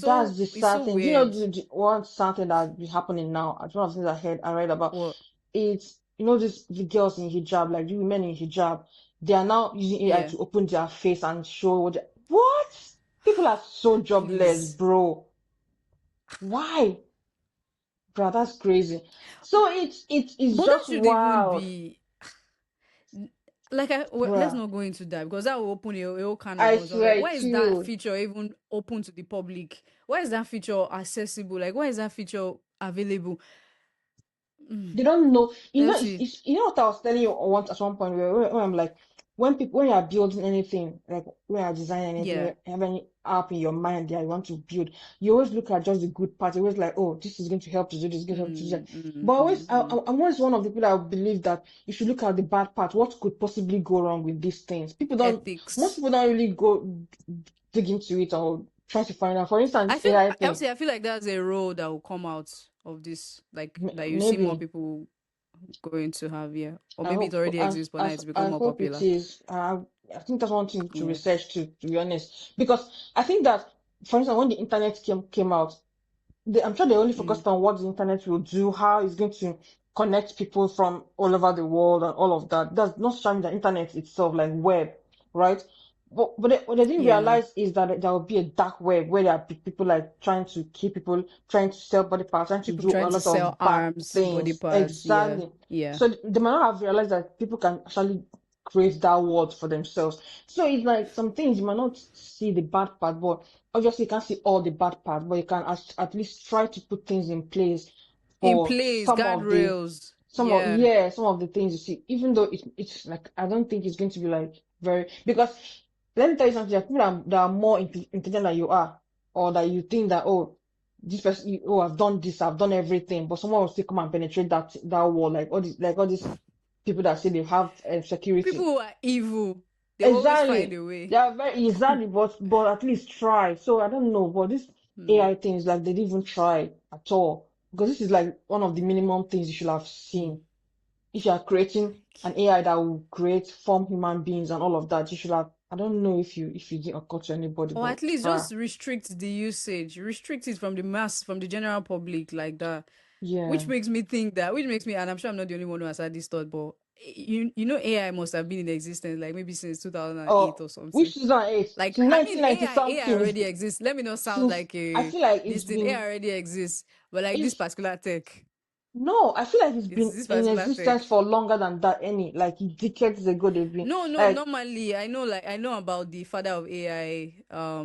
That's the it's sad so thing. Do you know weird. one sad thing that be happening now? One of the things I read about. What? It's the girls in hijab, like the women in hijab, they are now using AI Yeah. to open their face and show what? People are so jobless, Please. bro. Why? Bro, that's crazy. So it's But that just should even wild, be like let's bro. not go into that because that will open a whole can of I worms. I'm like, swear why is to that you. feature even open to the public? Why is that feature accessible? Like, why is that feature available? They don't know. Elsie, You know what I was telling you once at one point where I'm like, when you are building anything, like when you are designing anything, yeah. when you have any app in your mind that you want to build, you always look at just the good part. You always like, oh, this is going to help to do this, going to help to do that. But I'm always one of the people that believe that you should look at the bad part. What could possibly go wrong with these things? Most Ethics. people don't really go dig into it or try to find out. For instance, this AI thing, Elsie, I feel like that's a role that will come out of this, like that you see more maybe. people going to have, yeah. Or I maybe it hope, already exists, but now it's I become more hope it popular. is. I think that's one thing to Yeah. research to be honest, because I think that, for instance, when the internet came out, I'm sure they only Mm. focused on what the internet will do, how it's going to connect people from all over the world and all of that. That's not showing the internet itself, like web, right? What they didn't Yeah. realize is that there will be a dark web where there are people like trying to kill people, trying to sell body parts, trying to People do a trying to lot sell of bad arms, body things. parts, yeah. Exactly. Yeah. So they might not have realized that people can actually create that world for themselves. So it's like some things you might not see the bad part, but obviously you can't see all the bad part, but you can at least try to put things in place In for place, guardrails. Yeah. some of the things you see, even though it's like I don't think it's going to be like very, because let me tell you something, there are people that are more intelligent than you are, or that you think that, oh, this person, oh, I've done this, I've done everything, but someone will still come and penetrate that wall, like all these people that say they have People security. who are evil, they always find Exactly. a They way. are very exactly, but at least try. So I don't know, but this Hmm. AI thing is like they didn't even try at all. Because this is like one of the minimum things you should have seen. If you are creating an AI that will create form human beings and all of that, you should have, I don't know if you didn't occur to anybody, Or but at least try. just restrict the usage. Restrict it from the mass, from the general public like that. Yeah. Which makes me think that, which makes me, and I'm sure I'm not the only one who has had this thought, but you know, AI must have been in existence like maybe since 2008 Oh, or something. which 2008? Like, Since I mean, 1990 AI something. already exists. Let me not sound Since like I a feel like this it's thing. been AI already exists, but like this it's particular tech, no, I feel like it's it's been this in particular existence tech. for longer than that, any like decades ago they've been No, no, like normally I know, like I know about the father of AI,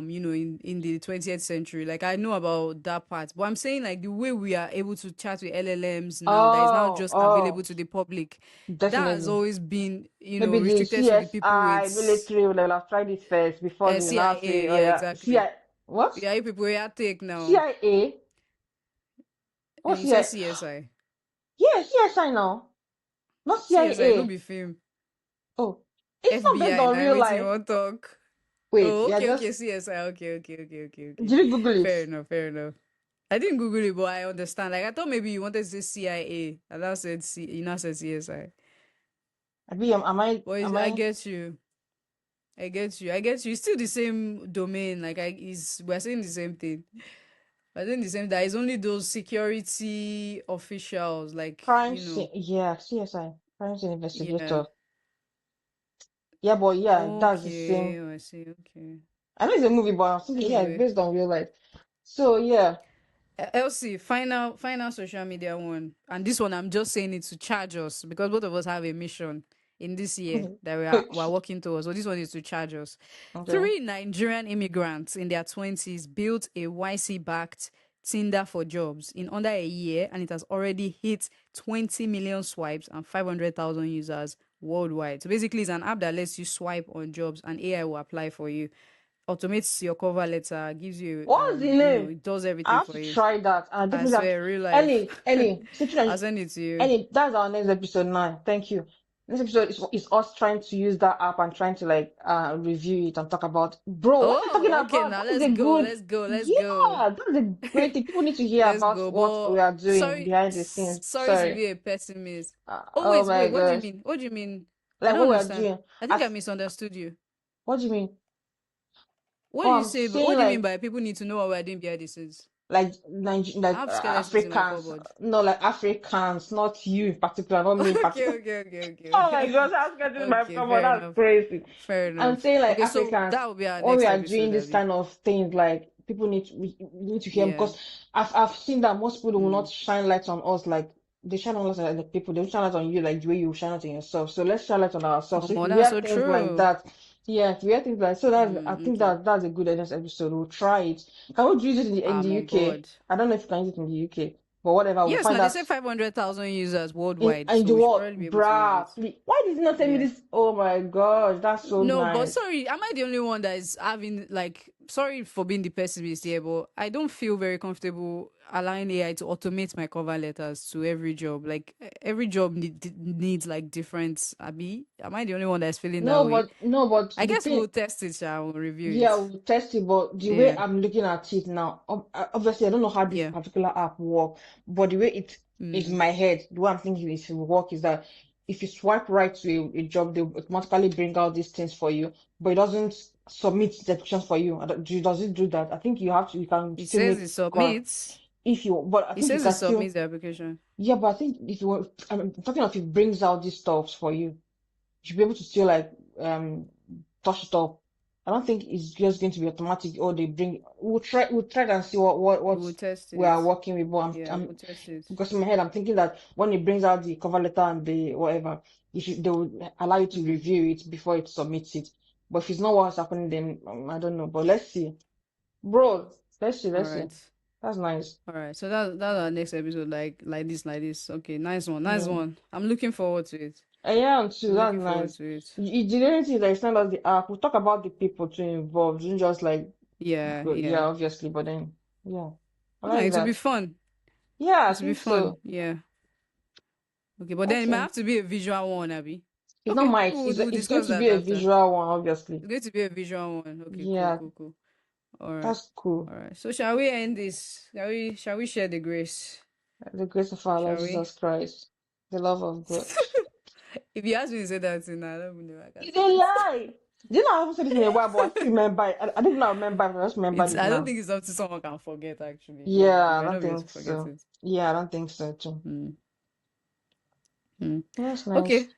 you know, in the 20th century. Like I know about that part. But I'm saying like the way we are able to chat with LLMs now, that is now oh, just available oh, to the public, that has definitely. always been, you know, Maybe the restricted to the people CSI with military will have tried it first before they now say, CIA. oh Yeah, yeah, exactly. CIA, what? Yeah, you people are take now. CIA? And What's he says CIA? CSI. Yeah, CSI now, not CSI, no CIA. be film. Oh, it's not based FBI, on now real waiting you life. want talk. Wait, Oh, yeah, okay, just okay, CSI. Okay. did you Google it? Fair enough, fair enough. I didn't Google it, but I understand. Like I thought maybe you wanted to say CIA, and I said you now said CSI. But Am I I get you. I get you. I get you. It's still the same domain. Like we're saying the same thing. We're saying the same. That is only those security officials, like Yeah, CSI, crime scene yeah. investigator. Yeah, but yeah, that's the same. Okay, I see. Okay. I know it's a movie, but I'm thinking, yeah, it's Anyway, based on real life. So yeah. Elsie, final social media one, and this one I'm just saying it to charge us because both of us have a mission in this year that we're working towards. So this one is to charge us. Okay. 3 Nigerian immigrants in their 20s built a YC-backed Tinder for jobs in under a year, and it has already hit 20 million swipes and 500,000 users worldwide. So basically, it's an app that lets you swipe on jobs, and AI will apply for you, automates your cover letter, gives you What's the name? it does I everything have for to you. try that. I I definitely have to. swear, real life. Any, I'll send it to you. that's our next episode now. Thank you. Next episode is us trying to use that app and trying to like review it and talk about, bro, what are you talking Oh, okay. about? Now That is let's a go. good, Let's go. Let's go. yeah, that's a great thing. People need to hear Let's about go. what we But are doing behind the scenes. sorry to Sorry. be a pessimist. Oh Oh wait, my What do you gosh. mean? What do you mean? I Like don't what we are understand. doing. I think I As misunderstood you. what do you mean? What Oh, do you I'm say? saying What do you mean like by people need to know what we're doing behind the scenes? I have skeletons in my Africans, cupboard. no, like Africans, not you in particular, not me in particular. Oh my Okay. gosh, I was getting my Okay, cover. fair That's enough. crazy. Fair I'm enough. saying like Okay, so Africans, that will be our when we next are doing episode, this Abby. kind of things, like people we need to hear Yeah. because I've seen that most people will Mm. not shine light on us like they shine on us like the people. They don't shine light on you like the way you shine light on yourself. So let's shine light on ourselves. Oh, So if more you that's hear so things like true. that, yeah, if you hear things like so I think Okay. that's a good next episode. We'll try it. Can we use it in the I'm on UK? board. I don't know if you can use it in the UK. But whatever, we'll Yes, find now they out say 500,000 users in worldwide, in so the we should world, already be able to use bruh. it. Please, why did you not tell me Yeah. this? Oh my gosh, that's so No, but nice. sorry, am I the only one that is having like sorry for being the pessimist here, but I don't feel very comfortable allowing AI to automate my cover letters to every job. Like every job needs like different Abby. Am I the only one that's feeling that way? No, but I the guess thing, we'll test it, shall we review yeah, it. we'll test it. But the way Yeah. I'm looking at it now, obviously, I don't know how this Yeah. particular app work, but the way it is in Mm. my head, the way I'm thinking it will work is that if you swipe right to a job, they will automatically bring out these things for you, but it doesn't submit the applications for you. Does it do that? I think you can It still says make it submits. if you, but I It think you says it can still, submits the application. yeah, but I think if you want, I'm talking of it brings out these stuffs for you, you should be able to still like touch it up. I don't think it's just going to be automatic or they bring. We'll try and see what We'll test we it. are working with. But Yeah, I'm we'll test it. because in my head I'm thinking that when it brings out the cover letter and the whatever, they will allow you to Mm. review it before it submits it. But if it's not what's happening, then I don't know. But let's see, bro. All Let's see. right. That's nice. All right, so that's our next episode, like this. Okay, nice one, nice Yeah. one. I'm looking forward to it. And yeah, too. I'm That's looking forward nice. to it. The only thing that extend us the app, we'll talk about the people too involved, not just like Yeah, yeah, yeah. obviously, but then yeah, I No, like it will be that. fun. Yeah, I It will be think fun. so. Yeah. Okay, but then it might Okay. have to be a visual one, Abby. It's not Okay, might. we'll It's going discuss to be that a after. visual one, obviously. It's going to be a visual one. Okay, cool, Yeah, cool, cool. All right, that's cool. all right. So shall we end this? Shall we share the grace? The grace of our Lord Shall we? Jesus Christ, the love of God. If you ask me to say that thing, I don't even know if I can It's say a it. lie. Do you know I haven't said this in a while, but I still remember it. I didn't know I remember it, I just remembered It's it I don't now. think it's something someone can forget actually. Yeah, Yeah, we I might don't not be able to think forget so. it. Yeah, I don't think so too. Mm. Mm. That's nice. Okay.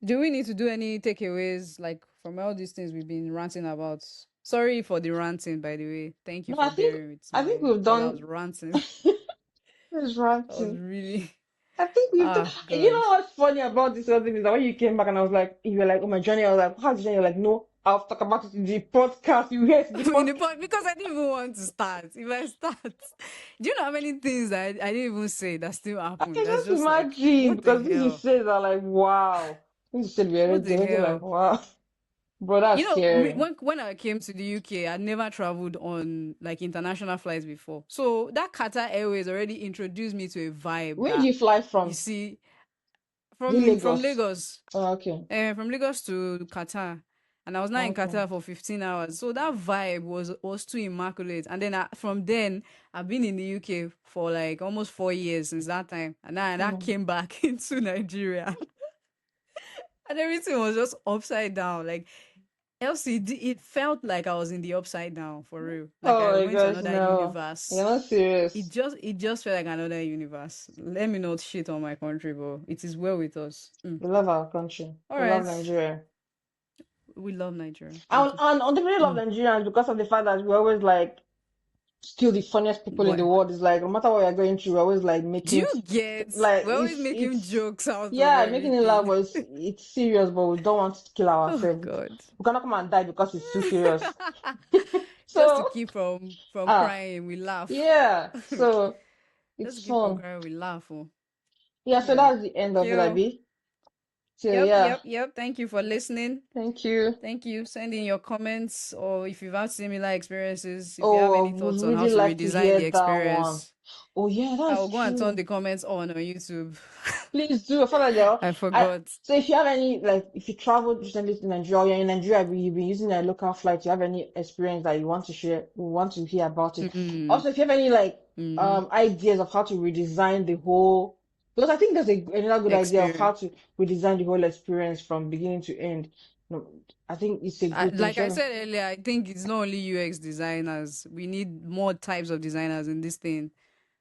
Do we need to do any takeaways like from all these things we've been ranting about? Sorry for the ranting, by the way. Thank you No, for bearing with I think my we've because I was done ranting. this I was ranting. really I think we've done. You God. know what's funny about this other thing is that when you came back and I was like, you were like, oh my journey. I was like, how's the journey? You're like, no, I'll talk about it in the podcast. You hear it in the In the podcast. point because I didn't even want to start. If I start, do you know how many things I didn't even say that still I happened? can That's just just like imagine what the because things you hell? said are like, wow. Things you said were What the already like, hell? wow. Bro, You that's know, scary. when I came to the UK, I'd never traveled on like international flights before. So that Qatar Airways already introduced me to a vibe Where did that you fly you from? see The from Lagos. Lagos, Oh, okay. from Lagos to Qatar, and I was now in Okay. Qatar for 15 hours. So that vibe was too immaculate. And then from then, I've been in the UK for like almost 4 years since that time, and then I Mm. came back into Nigeria, and everything was just upside down. Like LCD, it felt like I was in the upside down for real. Like Oh I my went to gosh, another no. You're universe. not serious. It just felt like another universe. Let me not shit on my country, but it is well with us. We love our country. All We love right, Nigeria. we love Nigeria. We And, do. and on the really love Mm. Nigerians because of the fact that we're always like still the funniest people in the What? world. Is like no matter what you're going through, we're always like Do making you get? like We're always making it's jokes out of yeah, making it laugh, everything. but it's serious, but we don't want to kill Oh ourselves. God. We cannot come and die because it's too serious. Just to So keep from ah crying, we laugh. yeah, so Just to it's keep from fun. crying, we laugh. Oh. Yeah, so Yeah. that's the end of Okay. it, Oh. Abby. So Yep. yeah, Yep. Yep. Thank you for listening. thank you. Thank you. Send in your comments, or if you've had similar experiences, if you have Oh, any would thoughts on how really to like to redesign hear the that one. experience, Oh yeah, I that's will go and turn true. the comments on YouTube. Please do. I feel like I I forgot. so if you have any like if you traveled recently to Nigeria, you're in Nigeria, but you've been using a local flight, you have any experience that you want to share, we want to hear about it. Mm, Also, if you have any like mm-hmm. ideas of how to redesign the whole because I think there's another good idea of how Experience. to redesign the whole experience from beginning to end. No, I think it's a good thing. Like I Sure, said earlier, I think it's not only UX designers. We need more types of designers in this thing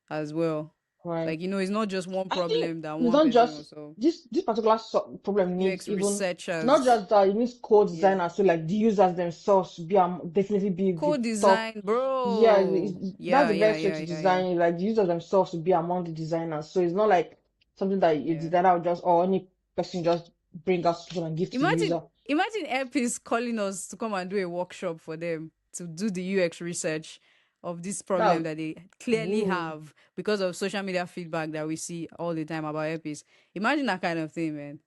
as well. right? Like, it's not just one I think problem that it's one not person just will solve. this particular problem needs UX even not researchers. just that it needs code Yeah. designers so like the users themselves be definitely be the top. Co-design, Yeah, bro. that's Yeah, the yeah, best way yeah, to yeah, yeah. design it. Like the users themselves to be among the designers. So it's not like something that a Yeah. designer would just or any person just bring out solution and give to the Imagine user. imagine Airpiece calling us to come and do a workshop for them to do the UX research. of this problem That that they clearly ooh. have because of social media feedback that we see all the time about earpiece. Imagine that kind of thing, man.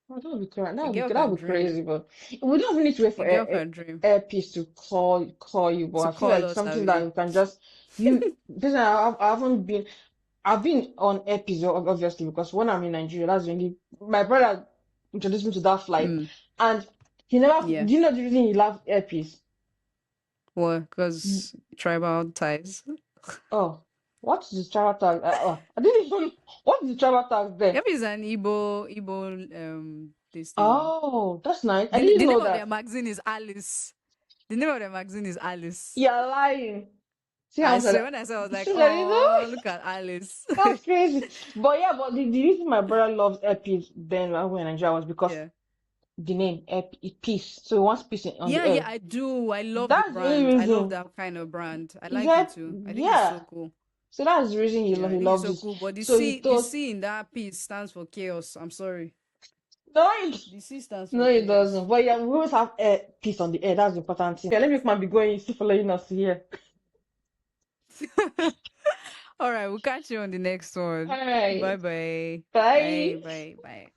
Oh, that would be crazy. A girl That can would be dream. crazy, but we don't even need to wait A for girl can dream earpiece to call you. But to I feel call like us something that away. you can just you. This I haven't been. I've been on earpiece obviously because when I'm in Nigeria, that's really my brother introduced me to that flight, Mm, and he never. yeah. Do you know the reason he loved earpiece? Well, Mm. because tribal ties. Oh, what's the travel tag? I didn't even. What's the travel tag there? Earpiece is an Igbo this thing now. Oh, that's nice. I The didn't name know of their that. magazine is Alice. The name of their magazine is Alice. You're lying. See how I much I, swear, when I saw, I was like, see, I didn't oh, know. look at Alice. That's crazy. But yeah, but the reason my brother loves earpiece then when we were in Nigeria was because Yeah. the name peace. So he wants peace on the Yeah, yeah, earth. I do. I love the That's the only brand. I love reason. that kind of brand. I He like it said, too. I think it's yeah. so cool. So that's the reason Yeah, I he think it's loves so it. cool. But So he The thought, C in that piece stands for chaos. I'm sorry. no, it, The C stands no, for it doesn't. chaos. But yeah, we always have air, peace on the air. That's the important thing. Yeah, let me man be going, still following us here. All right, we'll catch you on the next All one. Bye right. bye. Bye Bye. bye bye.